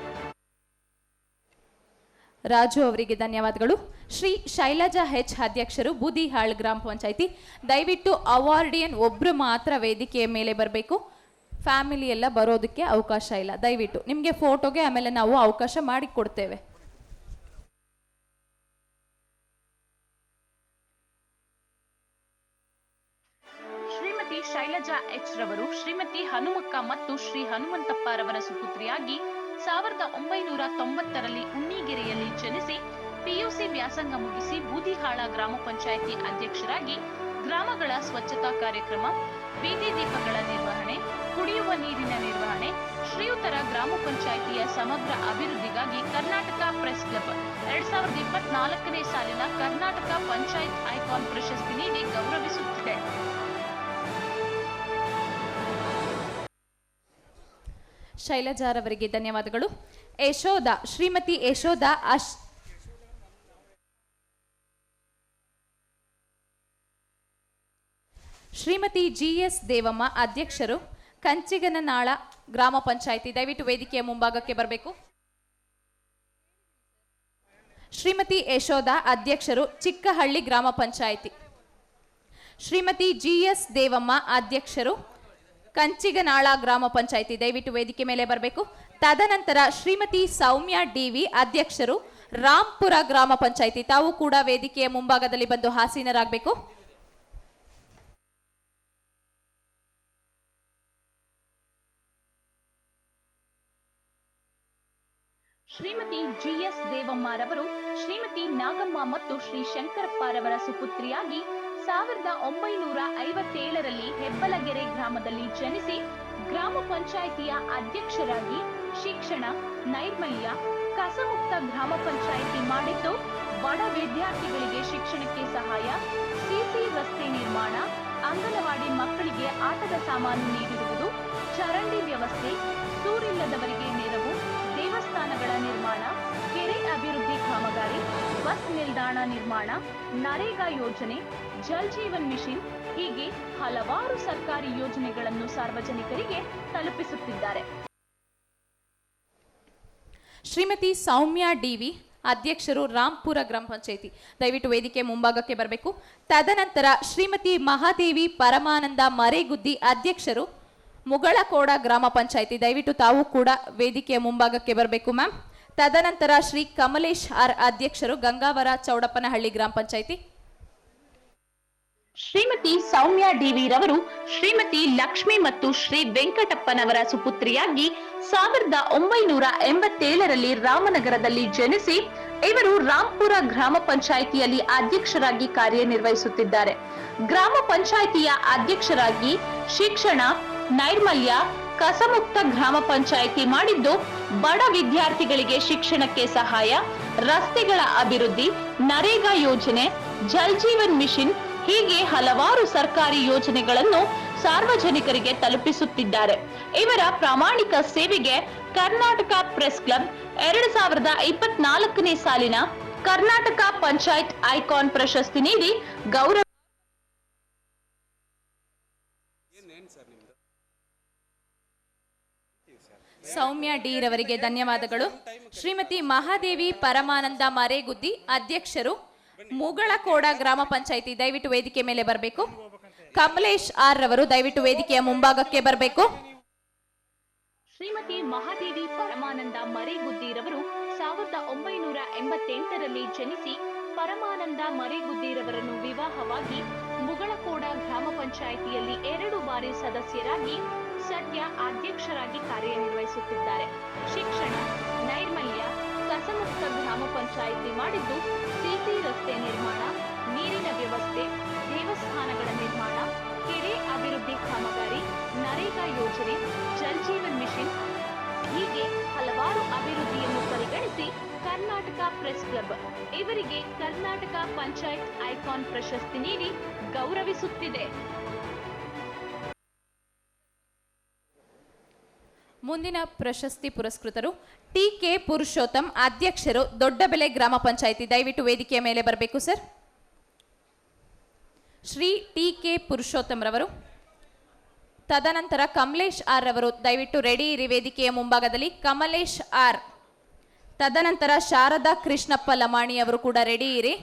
[SPEAKER 2] ರಾಜು ಅವರಿಗೆ ಧನ್ಯವಾದಗಳು. ಶ್ರೀ ಶೈಲಜಾ ಎಚ್ ಅಧ್ಯಕ್ಷರು, ಬೂದಿಹಾಳ್ ಗ್ರಾಮ ಪಂಚಾಯಿತಿ. ದಯವಿಟ್ಟು ಅವಾರ್ಡಿಯನ್ ಒಬ್ರು ಮಾತ್ರ ವೇದಿಕೆಯ ಮೇಲೆ ಬರಬೇಕು. ಫ್ಯಾಮಿಲಿ ಎಲ್ಲ ಬರೋದಕ್ಕೆ ಅವಕಾಶ ಇಲ್ಲ. ದಯವಿಟ್ಟು ನಿಮಗೆ ಫೋಟೋಗೆ ಆಮೇಲೆ ನಾವು ಅವಕಾಶ ಮಾಡಿಕೊಡ್ತೇವೆ.
[SPEAKER 1] ಶ್ರೀಮತಿ ಶೈಲಜಾ ಎಚ್ ರವರು ಶ್ರೀಮತಿ ಹನುಮಕ್ಕ ಮತ್ತು ಶ್ರೀ ಹನುಮಂತಪ್ಪ ರವರ ಸುಪುತ್ರಿಯಾಗಿ 1990ರಲ್ಲಿ ಉಣ್ಣಿಗೆರೆಯಲ್ಲಿ ಜನಿಸಿ ಪಿಯುಸಿ ವ್ಯಾಸಂಗ ಮುಗಿಸಿ ಬೂದಿಹಾಳ ಗ್ರಾಮ ಪಂಚಾಯಿತಿ ಅಧ್ಯಕ್ಷರಾಗಿ ಗ್ರಾಮಗಳ ಸ್ವಚ್ಛತಾ ಕಾರ್ಯಕ್ರಮ, ಬೀದಿ ದೀಪಗಳ ನಿರ್ವಹಣೆ, ಕುಡಿಯುವ ನೀರಿನ ನಿರ್ವಹಣೆ, ಶ್ರೀಯುತರ ಗ್ರಾಮ ಪಂಚಾಯಿತಿಯ ಸಮಗ್ರ ಅಭಿವೃದ್ಧಿಗಾಗಿ ಕರ್ನಾಟಕ ಪ್ರೆಸ್ ಕ್ಲಬ್ 2024ನೇ ಸಾಲಿನ ಕರ್ನಾಟಕ ಪಂಚಾಯತ್ ಐಕಾನ್ ಪ್ರಶಸ್ತಿ ನೀಡಿ ಗೌರವಿಸುತ್ತಿದೆ.
[SPEAKER 2] ಶೈಲಜಾರವರಿಗೆ ಧನ್ಯವಾದಗಳು. ಯಶೋಧ, ಶ್ರೀಮತಿ ಯಶೋಧ ಶ್ರೀಮತಿ ಜಿಎಸ್ ದೇವಮ್ಮ ಅಧ್ಯಕ್ಷರು, ಕಂಚಿಗನನಾಳ ಗ್ರಾಮ ಪಂಚಾಯಿತಿ. ದಯವಿಟ್ಟು ವೇದಿಕೆಯ ಮುಂಭಾಗಕ್ಕೆ ಬರಬೇಕು. ಶ್ರೀಮತಿ ಯಶೋಧ ಅಧ್ಯಕ್ಷರು, ಚಿಕ್ಕಹಳ್ಳಿ ಗ್ರಾಮ ಪಂಚಾಯಿತಿ. ಶ್ರೀಮತಿ ಜಿಎಸ್ ದೇವಮ್ಮ ಅಧ್ಯಕ್ಷರು, ಕಂಚಿಗನಾಳ ಗ್ರಾಮ ಪಂಚಾಯಿತಿ. ದಯವಿಟ್ಟು ವೇದಿಕೆ ಮೇಲೆ ಬರಬೇಕು. ತದನಂತರ ಶ್ರೀಮತಿ ಸೌಮ್ಯ ಡಿವಿ ಅಧ್ಯಕ್ಷರು, ರಾಂಪುರ ಗ್ರಾಮ ಪಂಚಾಯಿತಿ. ತಾವು ಕೂಡ ವೇದಿಕೆಯ ಮುಂಭಾಗದಲ್ಲಿ ಬಂದು ಆಸೀನರಾಗಬೇಕು.
[SPEAKER 1] ಶ್ರೀಮತಿ ಜಿಎಸ್ ದೇವಮ್ಮರವರು ಶ್ರೀಮತಿ ನಾಗಮ್ಮ ಮತ್ತು ಶ್ರೀ ಶಂಕರಪ್ಪರವರ ಸುಪುತ್ರಿಯಾಗಿ 1957ರಲ್ಲಿ ಹೆಬ್ಬಲಗೆರೆ ಗ್ರಾಮದಲ್ಲಿ ಜನಿಸಿ ಗ್ರಾಮ ಪಂಚಾಯಿತಿಯ ಅಧ್ಯಕ್ಷರಾಗಿ ಶಿಕ್ಷಣ, ನೈರ್ಮಲ್ಯ, ಕಸಮುಕ್ತ ಗ್ರಾಮ ಪಂಚಾಯಿತಿ ಮಾಡಿದ್ದು ಬಡ ವಿದ್ಯಾರ್ಥಿಗಳಿಗೆ ಶಿಕ್ಷಣಕ್ಕೆ ಸಹಾಯ, ಸಿಸಿ ರಸ್ತೆ ನಿರ್ಮಾಣ, ಅಂಗನವಾಡಿ ಮಕ್ಕಳಿಗೆ ಆಟದ ಸಾಮಾನು ನೀಡಿರುವುದು, ಚರಂಡಿ ವ್ಯವಸ್ಥೆ, ಸೂರಿಲ್ಲದವರಿಗೆ ನೆರವು, ದೇವಸ್ಥಾನಗಳ ನಿರ್ಮಾಣ, ಕೆರೆ ಅಭಿವೃದ್ಧಿ ಕಾಮಗಾರಿ, ಬಸ್ ನಿಲ್ದಾಣ ನಿರ್ಮಾಣ, ನರೇಗಾ ಯೋಜನೆ, ಜಲ್ ಜೀವನ್ ಮಿಷನ್ ಹೀಗೆ ಹಲವಾರು ಸರ್ಕಾರಿ ಯೋಜನೆಗಳನ್ನು ಸಾರ್ವಜನಿಕರಿಗೆ ತಲುಪಿಸುತ್ತಿದ್ದಾರೆ.
[SPEAKER 2] ಶ್ರೀಮತಿ ಸೌಮ್ಯ ಡಿವಿ ಅಧ್ಯಕ್ಷರು ರಾಂಪುರ ಗ್ರಾಮ ಪಂಚಾಯಿತಿ, ದಯವಿಟ್ಟು ವೇದಿಕೆ ಮುಂಭಾಗಕ್ಕೆ ಬರಬೇಕು. ತದನಂತರ ಶ್ರೀಮತಿ ಮಹಾದೇವಿ ಪರಮಾನಂದ ಮರೇಗುದ್ದಿ, ಅಧ್ಯಕ್ಷರು ಮುಗಳಕೋಡ ಗ್ರಾಮ ಪಂಚಾಯಿತಿ, ದಯವಿಟ್ಟು ತಾವು ಕೂಡ ವೇದಿಕೆಯ ಮುಂಭಾಗಕ್ಕೆ ಬರಬೇಕು ಮ್ಯಾಮ್. ತದನಂತರ ಶ್ರೀ ಕಮಲೇಶ್ ಆರ್, ಅಧ್ಯಕ್ಷರು ಗಂಗಾವರ ಚೌಡಪ್ಪನಹಳ್ಳಿ ಗ್ರಾಮ ಪಂಚಾಯಿತಿ.
[SPEAKER 1] ಶ್ರೀಮತಿ ಸೌಮ್ಯ ಡಿವಿ ರವರು ಶ್ರೀಮತಿ ಲಕ್ಷ್ಮಿ ಮತ್ತು ಶ್ರೀ ವೆಂಕಟಪ್ಪನವರ ಸುಪುತ್ರಿಯಾಗಿ 1987ರಲ್ಲಿ ರಾಮನಗರದಲ್ಲಿ ಜನಿಸಿ ಇವರು ರಾಂಪುರ ಗ್ರಾಮ ಪಂಚಾಯಿತಿಯಲ್ಲಿ ಅಧ್ಯಕ್ಷರಾಗಿ ಕಾರ್ಯನಿರ್ವಹಿಸುತ್ತಿದ್ದಾರೆ. ಗ್ರಾಮ ಪಂಚಾಯಿತಿಯ ಅಧ್ಯಕ್ಷರಾಗಿ ಶಿಕ್ಷಣ, ನೈರ್ಮಲ್ಯ, ಕಸಮುಕ್ತ ಗ್ರಾಮ ಪಂಚಾಯಿತಿ ಮಾಡಿದ್ದು, ಬಡ ವಿದ್ಯಾರ್ಥಿಗಳಿಗೆ ಶಿಕ್ಷಣಕ್ಕೆ ಸಹಾಯ, ರಸ್ತೆಗಳ ಅಭಿವೃದ್ಧಿ, ನರೇಗಾ ಯೋಜನೆ, ಜಲ್ ಜೀವನ್ ಮಿಷನ್ ಹೀಗೆ ಹಲವಾರು ಸರ್ಕಾರಿ ಯೋಜನೆಗಳನ್ನು ಸಾರ್ವಜನಿಕರಿಗೆ ತಲುಪಿಸುತ್ತಿದ್ದಾರೆ. ಇವರ ಪ್ರಾಮಾಣಿಕ ಸೇವೆಗೆ ಕರ್ನಾಟಕ ಪ್ರೆಸ್ ಕ್ಲಬ್ 2024ನೇ ಸಾಲಿನ ಕರ್ನಾಟಕ ಪಂಚಾಯತ್ ಐಕಾನ್ ಪ್ರಶಸ್ತಿ ನೀಡಿ ಗೌರವ.
[SPEAKER 2] ಸೌಮ್ಯ ಡಿ ರವರಿಗೆ ಧನ್ಯವಾದಗಳು. ಶ್ರೀಮತಿ ಮಹಾದೇವಿ ಪರಮಾನಂದ ಮರೇಗುದ್ದಿ, ಅಧ್ಯಕ್ಷರು ಮುಗಳಕೋಡ ಗ್ರಾಮ ಪಂಚಾಯಿತಿ, ದಯವಿಟ್ಟು ವೇದಿಕೆ ಮೇಲೆ ಬರಬೇಕು. ಕಮಲೇಶ್ ಆರ್ ರವರು ದಯವಿಟ್ಟು ವೇದಿಕೆಯ ಮುಂಭಾಗಕ್ಕೆ ಬರಬೇಕು.
[SPEAKER 1] ಶ್ರೀಮತಿ ಮಹಾದೇವಿ ಪರಮಾನಂದ ಮರೇಗುದ್ದಿರವರು 1988ರಲ್ಲಿ ಜನಿಸಿ ಪರಮಾನಂದ ಮರೇಗುದ್ದಿರವರನ್ನು ವಿವಾಹವಾಗಿ ಮುಗಳಕೋಡ ಗ್ರಾಮ ಪಂಚಾಯಿತಿಯಲ್ಲಿ 2 ಬಾರಿ ಸದಸ್ಯರಾಗಿ ಸದ್ಯ ಅಧ್ಯಕ್ಷರಾಗಿ ಕಾರ್ಯನಿರ್ವಹಿಸುತ್ತಿದ್ದಾರೆ. ಶಿಕ್ಷಣ, ನೈರ್ಮಲ್ಯ, ಕಸಮುಕ್ತ ಗ್ರಾಮ ಪಂಚಾಯಿತಿ ಮಾಡಿದ್ದು, ಸಿಸಿ ರಸ್ತೆ ನಿರ್ಮಾಣ, ನೀರಿನ ವ್ಯವಸ್ಥೆ, ದೇವಸ್ಥಾನಗಳ ನಿರ್ಮಾಣ, ಕೆರೆ ಅಭಿವೃದ್ಧಿ ಕಾಮಗಾರಿ, ನರೇಗಾ ಯೋಜನೆ, ಜಲ್ ಜೀವನ್ ಮಿಷನ್ ಹೀಗೆ ಹಲವಾರು ಅಭಿವೃದ್ಧಿಯನ್ನು ಪರಿಗಣಿಸಿ ಕರ್ನಾಟಕ ಪ್ರೆಸ್ ಕ್ಲಬ್ ಇವರಿಗೆ ಕರ್ನಾಟಕ ಪಂಚಾಯತ್ ಐಕಾನ್ ಪ್ರಶಸ್ತಿ ನೀಡಿ ಗೌರವಿಸುತ್ತಿದೆ.
[SPEAKER 2] ಮುಂದಿನ ಪ್ರಶಸ್ತಿ ಪುರಸ್ಕೃತರು ಟಿ.ಕೆ. ಪುರುಷೋತ್ತಮ್, ಅಧ್ಯಕ್ಷರು ದೊಡ್ಡಬೆಲೆ ಗ್ರಾಮ ಪಂಚಾಯಿತಿ, ದಯವಿಟ್ಟು ವೇದಿಕೆಯ ಮೇಲೆ ಬರಬೇಕು ಸರ್. ಶ್ರೀ ಟಿ.ಕೆ. ಪುರುಷೋತ್ತಮ್ ರವರು. ತದನಂತರ ಕಮಲೇಶ್ ಆರ್ ರವರು, ದಯವಿಟ್ಟು ರೆಡಿ ಇರಿ ವೇದಿಕೆಯ ಮುಂಭಾಗದಲ್ಲಿ. ಕಮಲೇಶ್ ಆರ್. ತದನಂತರ ಶಾರದಾ ಕೃಷ್ಣಪ್ಪ ಲಮಾಣಿ ಅವರು ಕೂಡ ರೆಡಿ ಇರಿ.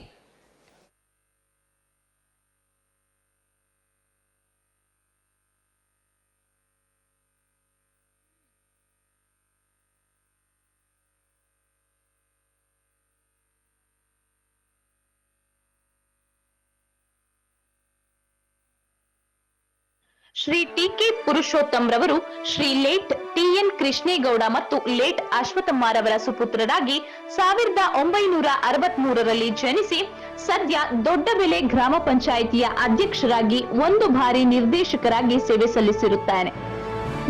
[SPEAKER 1] ಶ್ರೀ ಟಿ.ಕೆ. ಪುರುಷೋತ್ತಮ್ ರವರು ಶ್ರೀ ಲೇಟ್ ಟಿ.ಎನ್. ಕೃಷ್ಣೇಗೌಡ ಮತ್ತು ಲೇಟ್ ಅಶ್ವಥಮ್ಮರವರ ಸುಪುತ್ರರಾಗಿ 1963ರಲ್ಲಿ ಜನಿಸಿ ಸದ್ಯ ದೊಡ್ಡಬೆಲೆ ಗ್ರಾಮ ಪಂಚಾಯಿತಿಯ ಅಧ್ಯಕ್ಷರಾಗಿ 1 ಬಾರಿ ನಿರ್ದೇಶಕರಾಗಿ ಸೇವೆ ಸಲ್ಲಿಸಿರುತ್ತಾರೆ.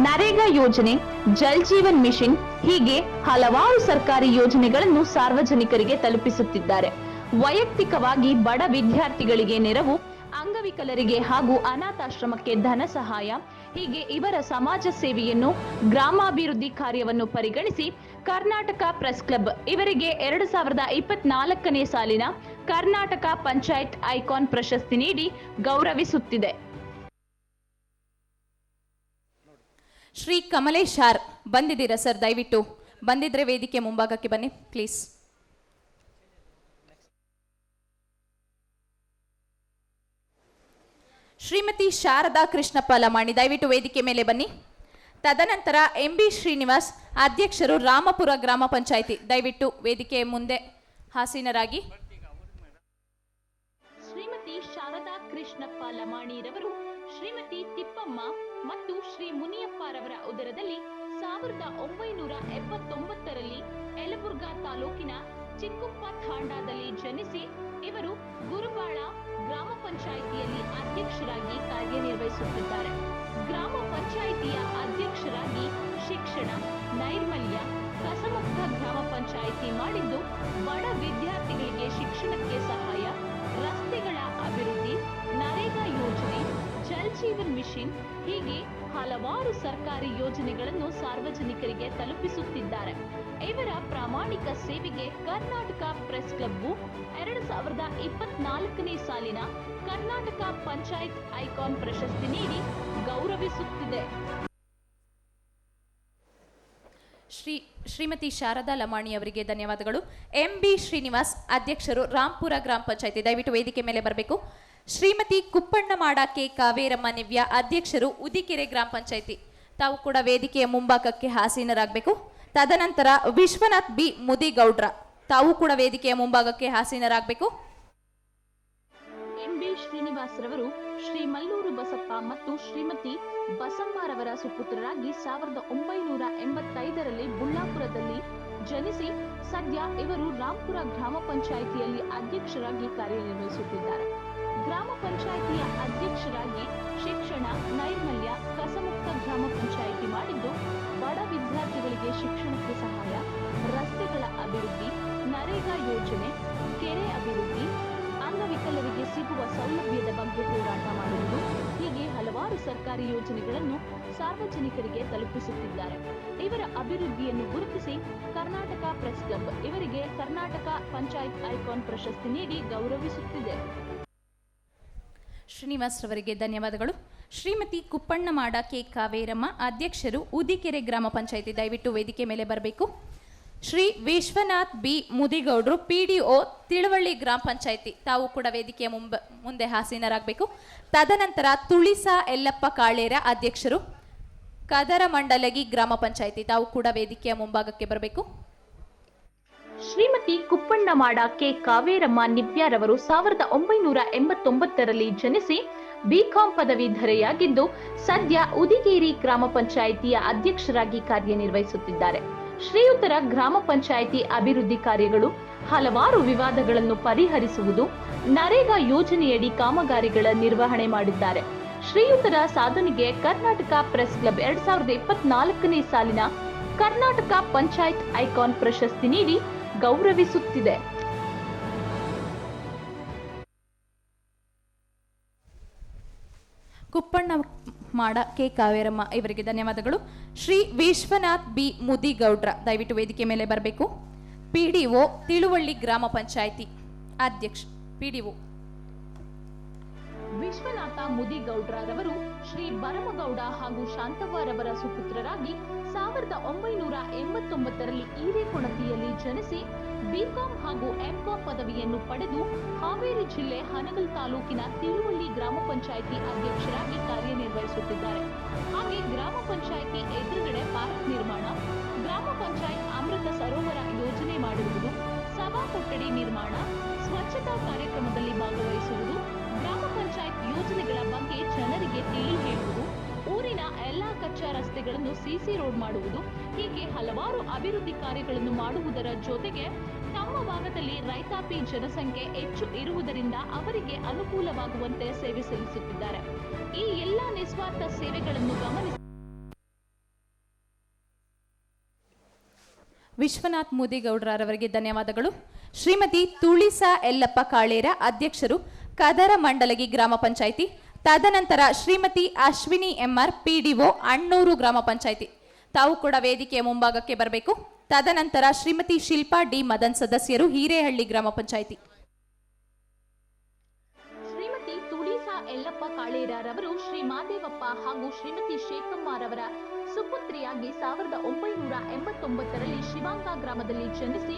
[SPEAKER 1] ನರೇಗಾ ಯೋಜನೆ, ಜಲ್ ಜೀವನ್ ಮಿಷನ್ ಹೀಗೆ ಹಲವಾರು ಸರ್ಕಾರಿ ಯೋಜನೆಗಳನ್ನು ಸಾರ್ವಜನಿಕರಿಗೆ ತಲುಪಿಸುತ್ತಿದ್ದಾರೆ. ವೈಯಕ್ತಿಕವಾಗಿ ಬಡ ವಿದ್ಯಾರ್ಥಿಗಳಿಗೆ ನೆರವು, ಅಂಗವಿಕಲರಿಗೆ ಹಾಗೂ ಅನಾಥಾಶ್ರಮಕ್ಕೆ ಧನ ಸಹಾಯ ಹೀಗೆ ಇವರ ಸಮಾಜ ಸೇವೆಯನ್ನು, ಗ್ರಾಮಾಭಿವೃದ್ಧಿ ಕಾರ್ಯವನ್ನು ಪರಿಗಣಿಸಿ ಕರ್ನಾಟಕ ಪ್ರೆಸ್ ಕ್ಲಬ್ ಇವರಿಗೆ 2024ನೇ ಸಾಲಿನ ಕರ್ನಾಟಕ ಪಂಚಾಯತ್ ಐಕಾನ್ ಪ್ರಶಸ್ತಿ ನೀಡಿ ಗೌರವಿಸುತ್ತಿದೆ.
[SPEAKER 2] ಶ್ರೀ ಕಮಲೇಶ್ ಆರ್ ಬಂದಿದ್ದೀರಾ ಸರ್? ದಯವಿಟ್ಟು ಬಂದಿದ್ರೆ ವೇದಿಕೆ ಮುಂಭಾಗಕ್ಕೆ ಬನ್ನಿ ಪ್ಲೀಸ್. ಶ್ರೀಮತಿ ಶಾರದಾ ಕೃಷ್ಣಪ್ಪ ಲಮಾಣಿ, ದಯವಿಟ್ಟು ವೇದಿಕೆ ಮೇಲೆ ಬನ್ನಿ. ತದನಂತರ MB ಶ್ರೀನಿವಾಸ್, ಅಧ್ಯಕ್ಷರು ರಾಮಪುರ ಗ್ರಾಮ ಪಂಚಾಯಿತಿ, ದಯವಿಟ್ಟು ವೇದಿಕೆ ಮುಂದೆ ಹಾಸೀನರಾಗಿ.
[SPEAKER 1] ಶ್ರೀಮತಿ ಶಾರದಾ ಕೃಷ್ಣಪ್ಪ ಲಮಾಣಿರವರು ಶ್ರೀಮತಿ ತಿಪ್ಪಮ್ಮ ಮತ್ತು ಶ್ರೀ ಮುನಿಯಪ್ಪರವರ ಉದರದಲ್ಲಿ 1979ರಲ್ಲಿ ಯಲಬುರ್ಗಾ ತಾಲೂಕಿನ ಚಿಕ್ಕುಪ್ಪ ತಾಂಡಾದಲ್ಲಿ ಜನಿಸಿ ಇವರು ಗುರುಬಾಳ ಗ್ರಾಮ ಪಂಚಾಯಿತಿಯಲ್ಲಿ ಅಧ್ಯಕ್ಷರಾಗಿ ಕಾರ್ಯನಿರ್ವಹಿಸುತ್ತಿದ್ದಾರೆ. ಗ್ರಾಮ ಪಂಚಾಯಿತಿಯ ಅಧ್ಯಕ್ಷರಾಗಿ ಶಿಕ್ಷಣ, ನೈರ್ಮಲ್ಯ, ಕಸಮುಕ್ತ ಗ್ರಾಮ ಪಂಚಾಯಿತಿ ಮಾಡಿದ್ದು, ಬಡ ವಿದ್ಯಾರ್ಥಿಗಳಿಗೆ ಶಿಕ್ಷಣಕ್ಕೆ ಸಹಾಯ, ರಸ್ತೆಗಳ ಅಭಿವೃದ್ಧಿ, ನರೇಗಾ ಯೋಜನೆ, ಜಲ್ ಜೀವನ್ ಮಿಷನ್ ಹೀಗೆ ಹಲವಾರು ಸರ್ಕಾರಿ ಯೋಜನೆಗಳನ್ನು ಸಾರ್ವಜನಿಕರಿಗೆ ತಲುಪಿಸುತ್ತಿದ್ದಾರೆ. ಇವರ ಪ್ರಾಮಾಣಿಕ ಸೇವೆಗೆ ಕರ್ನಾಟಕ ಪ್ರೆಸ್ ಕ್ಲಬ್ 2024ನೇ ಸಾಲಿನ ಕರ್ನಾಟಕ ಪಂಚಾಯತ್ ಐಕಾನ್ ಪ್ರಶಸ್ತಿ ನೀಡಿ ಗೌರವಿಸುತ್ತಿದೆ.
[SPEAKER 2] ಶ್ರೀ ಶ್ರೀಮತಿ ಶಾರದಾ ಲಮಾಣಿ ಅವರಿಗೆ ಧನ್ಯವಾದಗಳು. MB ಶ್ರೀನಿವಾಸ್, ಅಧ್ಯಕ್ಷರು, ರಾಂಪುರ ಗ್ರಾಮ ಪಂಚಾಯತಿ, ದಯವಿಟ್ಟು ವೇದಿಕೆ ಮೇಲೆ ಬರಬೇಕು. ಶ್ರೀಮತಿ ಕುಪ್ಪಣ್ಣ ಮಾಡ ಕೆ ಕಾವೇರಮ್ಮ ನಿವ್ಯ, ಅಧ್ಯಕ್ಷರು, ಉದಿಕೆರೆ ಗ್ರಾಮ ಪಂಚಾಯತಿ, ತಾವು ಕೂಡ ವೇದಿಕೆಯ ಮುಂಭಾಗಕ್ಕೆ ಆಸೀನರಾಗಬೇಕು. ತದನಂತರ ವಿಶ್ವನಾಥ್ ಬಿ ಮುದಿಗೌಡ್ರ, ತಾವು ಕೂಡ ವೇದಿಕೆಯ ಮುಂಭಾಗಕ್ಕೆ ಆಸೀನರಾಗಬೇಕು.
[SPEAKER 1] MB ಶ್ರೀನಿವಾಸ್ ರವರು ಶ್ರೀ ಮಲ್ಲೂರು ಬಸಪ್ಪ ಮತ್ತು ಶ್ರೀಮತಿ ಬಸಮ್ಮರವರ ಸುಪುತ್ರರಾಗಿ 1985ರಲ್ಲಿ ಬುಳ್ಳಾಪುರದಲ್ಲಿ ಜನಿಸಿ ಸದ್ಯ ಇವರು ರಾಂಪುರ ಗ್ರಾಮ ಪಂಚಾಯಿತಿಯಲ್ಲಿ ಅಧ್ಯಕ್ಷರಾಗಿ ಕಾರ್ಯನಿರ್ವಹಿಸುತ್ತಿದ್ದಾರೆ. ಗ್ರಾಮ ಪಂಚಾಯಿತಿಯ ಅಧ್ಯಕ್ಷರಾಗಿ ಶಿಕ್ಷಣ, ನೈರ್ಮಲ್ಯ, ಕಸಮುಕ್ತ ಗ್ರಾಮ ಪಂಚಾಯಿತಿ ಮಾಡಿದ್ದು, ಬಡ ವಿದ್ಯಾರ್ಥಿಗಳಿಗೆ ಶಿಕ್ಷಣಕ್ಕೆ ಸಹಾಯ, ರಸ್ತೆಗಳ ಅಭಿವೃದ್ಧಿ, ನರೇಗಾ ಯೋಜನೆ, ಕೆರೆ ಅಭಿವೃದ್ಧಿ, ಅಂಗವಿಕಲರಿಗೆ ಸಿಗುವ ಸೌಲಭ್ಯದ ಬಗ್ಗೆ ಹೋರಾಟ ಮಾಡುವುದು, ಹೀಗೆ ಹಲವಾರು ಸರ್ಕಾರಿ ಯೋಜನೆಗಳನ್ನು ಸಾರ್ವಜನಿಕರಿಗೆ ತಲುಪಿಸುತ್ತಿದ್ದಾರೆ. ಇವರ ಅಭಿವೃದ್ಧಿಯನ್ನು ಗುರುತಿಸಿ ಕರ್ನಾಟಕ ಪ್ರೆಸ್ ಕ್ಲಬ್ ಇವರಿಗೆ ಕರ್ನಾಟಕ ಪಂಚಾಯತ್ ಐಕಾನ್ ಪ್ರಶಸ್ತಿ ನೀಡಿ ಗೌರವಿಸುತ್ತಿದೆ.
[SPEAKER 2] ಶ್ರೀನಿವಾಸ್ ರವರಿಗೆ ಧನ್ಯವಾದಗಳು. ಶ್ರೀಮತಿ ಕುಪ್ಪಣ್ಣ ಮಾಡ ಕೆ ಕಾವೇರಮ್ಮ, ಅಧ್ಯಕ್ಷರು, ಉದಿಕೆರೆ ಗ್ರಾಮ ಪಂಚಾಯತಿ, ದಯವಿಟ್ಟು ವೇದಿಕೆ ಮೇಲೆ ಬರಬೇಕು. ಶ್ರೀ ವಿಶ್ವನಾಥ್ ಬಿ ಮುದಿಗೌಡ್ರು, PDO, ತಿಳುವಳ್ಳಿ ಗ್ರಾಮ ಪಂಚಾಯತಿ, ತಾವು ಕೂಡ ವೇದಿಕೆಯ ಮುಂದೆ ಆಸೀನರಾಗಬೇಕು. ತದನಂತರ ತುಳಿಸಾ ಎಲ್ಲಪ್ಪ ಕಾಳೇರ, ಅಧ್ಯಕ್ಷರು, ಕದರಮಂಡಲಗಿ ಗ್ರಾಮ ಪಂಚಾಯತಿ, ತಾವು ಕೂಡ ವೇದಿಕೆಯ ಮುಂಭಾಗಕ್ಕೆ ಬರಬೇಕು.
[SPEAKER 1] ಶ್ರೀಮತಿ ಕುಪ್ಪಣ್ಣ ಮಾಡ ಕೆ ಕಾವೇರಮ್ಮ ನಿವ್ಯಾರವರು 1989ರಲ್ಲಿ ಜನಿಸಿ BCom ಪದವೀಧರೆಯಾಗಿದ್ದು, ಸದ್ಯ ಉದಿಗೇರಿ ಗ್ರಾಮ ಪಂಚಾಯಿತಿಯ ಅಧ್ಯಕ್ಷರಾಗಿ ಕಾರ್ಯನಿರ್ವಹಿಸುತ್ತಿದ್ದಾರೆ. ಶ್ರೀಯುತರ ಗ್ರಾಮ ಪಂಚಾಯಿತಿ ಅಭಿವೃದ್ಧಿ ಕಾರ್ಯಗಳು, ಹಲವಾರು ವಿವಾದಗಳನ್ನು ಪರಿಹರಿಸುವುದು, ನರೇಗಾ ಯೋಜನೆಯಡಿ ಕಾಮಗಾರಿಗಳ ನಿರ್ವಹಣೆ ಮಾಡಿದ್ದಾರೆ. ಶ್ರೀಯುತರ ಸಾಧನೆಗೆ ಕರ್ನಾಟಕ ಪ್ರೆಸ್ ಕ್ಲಬ್ 2024ನೇ ಸಾಲಿನ ಕರ್ನಾಟಕ ಪಂಚಾಯತ್ ಐಕಾನ್ ಪ್ರಶಸ್ತಿ ನೀಡಿ ಗೌರವಿಸುತ್ತಿದೆ.
[SPEAKER 2] ಕುಪ್ಪಣ್ಣ ಮಾಡ ಕೆ ಕಾವೇರಮ್ಮ ಇವರಿಗೆ ಧನ್ಯವಾದಗಳು. ಶ್ರೀ ವಿಶ್ವನಾಥ್ ಬಿ ಮುದಿಗೌಡ್ರ, ದಯವಿಟ್ಟು ವೇದಿಕೆ ಮೇಲೆ ಬರಬೇಕು. PDO, ತಿಳುವಳ್ಳಿ ಗ್ರಾಮ ಪಂಚಾಯಿತಿ, ಅಧ್ಯಕ್ಷ, PDO.
[SPEAKER 1] ವಿಶ್ವನಾಥ ಮುದಿಗೌಡ್ರರವರು ಶ್ರೀ ಬರಮಗೌಡ ಹಾಗೂ ಶಾಂತವ್ವರವರ ಸುಪುತ್ರರಾಗಿ 1989ರಲ್ಲಿ ಹಿರೇಕೊಣತಿಯಲ್ಲಿ ಜನಿಸಿ BCom ಹಾಗೂ MCom ಪದವಿಯನ್ನು ಪಡೆದು ಹಾವೇರಿ ಜಿಲ್ಲೆ ಹನಗಲ್ ತಾಲೂಕಿನ ತಿಳುವಳ್ಳಿ ಗ್ರಾಮ ಪಂಚಾಯಿತಿ ಅಧ್ಯಕ್ಷರಾಗಿ ಕಾರ್ಯನಿರ್ವಹಿಸುತ್ತಿದ್ದಾರೆ. ಹಾಗೆ ಗ್ರಾಮ ಪಂಚಾಯಿತಿ ಎದುರುಗಡೆ ಪಾರ್ಕ್ ನಿರ್ಮಾಣ, ಗ್ರಾಮ ಪಂಚಾಯತ್ ಅಮೃತ ಸರೋವರ ಯೋಜನೆ ಮಾಡಿರುವುದು, ಸಭಾ ಕೊಠಡಿ ನಿರ್ಮಾಣ, ಸ್ವಚ್ಛತಾ ಕಾರ್ಯಕ್ರಮದಲ್ಲಿ ಭಾಗವಹಿಸುವುದು, ಗ್ರಾಮ ಪಂಚಾಯತ್ ಯೋಜನೆಗಳ ಬಗ್ಗೆ ಜನರಿಗೆ ತಿಳಿ ಹೇಳುವುದು, ಊರಿನ ಎಲ್ಲಾ ಕಚ್ಚಾ ರಸ್ತೆಗಳನ್ನು CC ರೋಡ್ ಮಾಡುವುದು, ಹೀಗೆ ಹಲವಾರು ಅಭಿವೃದ್ಧಿ ಕಾರ್ಯಗಳನ್ನು ಮಾಡುವುದರ ಜೊತೆಗೆ ತಮ್ಮ ಭಾಗದಲ್ಲಿ ರೈತಾಪಿ ಜನಸಂಖ್ಯೆ ಹೆಚ್ಚು ಇರುವುದರಿಂದ ಅವರಿಗೆ ಅನುಕೂಲವಾಗುವಂತೆ ಸೇವೆ ಸಲ್ಲಿಸುತ್ತಿದ್ದಾರೆ. ಈ ಎಲ್ಲಾ ನಿಸ್ವಾರ್ಥ ಸೇವೆಗಳನ್ನು ಗಮನಿಸಿ
[SPEAKER 2] ವಿಶ್ವನಾಥ್ ಮುದಿಗೌಡ್ರವರಿಗೆ ಧನ್ಯವಾದಗಳು. ಶ್ರೀಮತಿ ತುಳಿಸಾ ಎಲ್ಲಪ್ಪ ಕಾಳೇರ, ಅಧ್ಯಕ್ಷರು, ಕದರಮಂಡಲಗಿ ಗ್ರಾಮ ಪಂಚಾಯಿತಿ. ತದನಂತರ ಶ್ರೀಮತಿ ಅಶ್ವಿನಿ MR, PDO, ಅಣ್ಣೂರು ಗ್ರಾಮ ಪಂಚಾಯಿತಿ, ತಾವು ಕೂಡ ವೇದಿಕೆಯ ಮುಂಭಾಗಕ್ಕೆ ಬರಬೇಕು. ತದನಂತರ ಶ್ರೀಮತಿ ಶಿಲ್ಪಾ D ಮದನ್, ಸದಸ್ಯರು, ಹಿರೇಹಳ್ಳಿ ಗ್ರಾಮ ಪಂಚಾಯಿತಿ.
[SPEAKER 1] ಶ್ರೀಮತಿ ತುಳಿಸಾ ಎಲ್ಲಪ್ಪ ಕಾಳೇರರವರು ಶ್ರೀ ಮಾದೇವಪ್ಪ ಹಾಗೂ ಶ್ರೀಮತಿ ಶೇಖಮ್ಮರವರ ಸುಪುತ್ರಿಯಾಗಿ 1989ರಲ್ಲಿ ಶಿವಾಂಗ ಗ್ರಾಮದಲ್ಲಿ ಜನಿಸಿ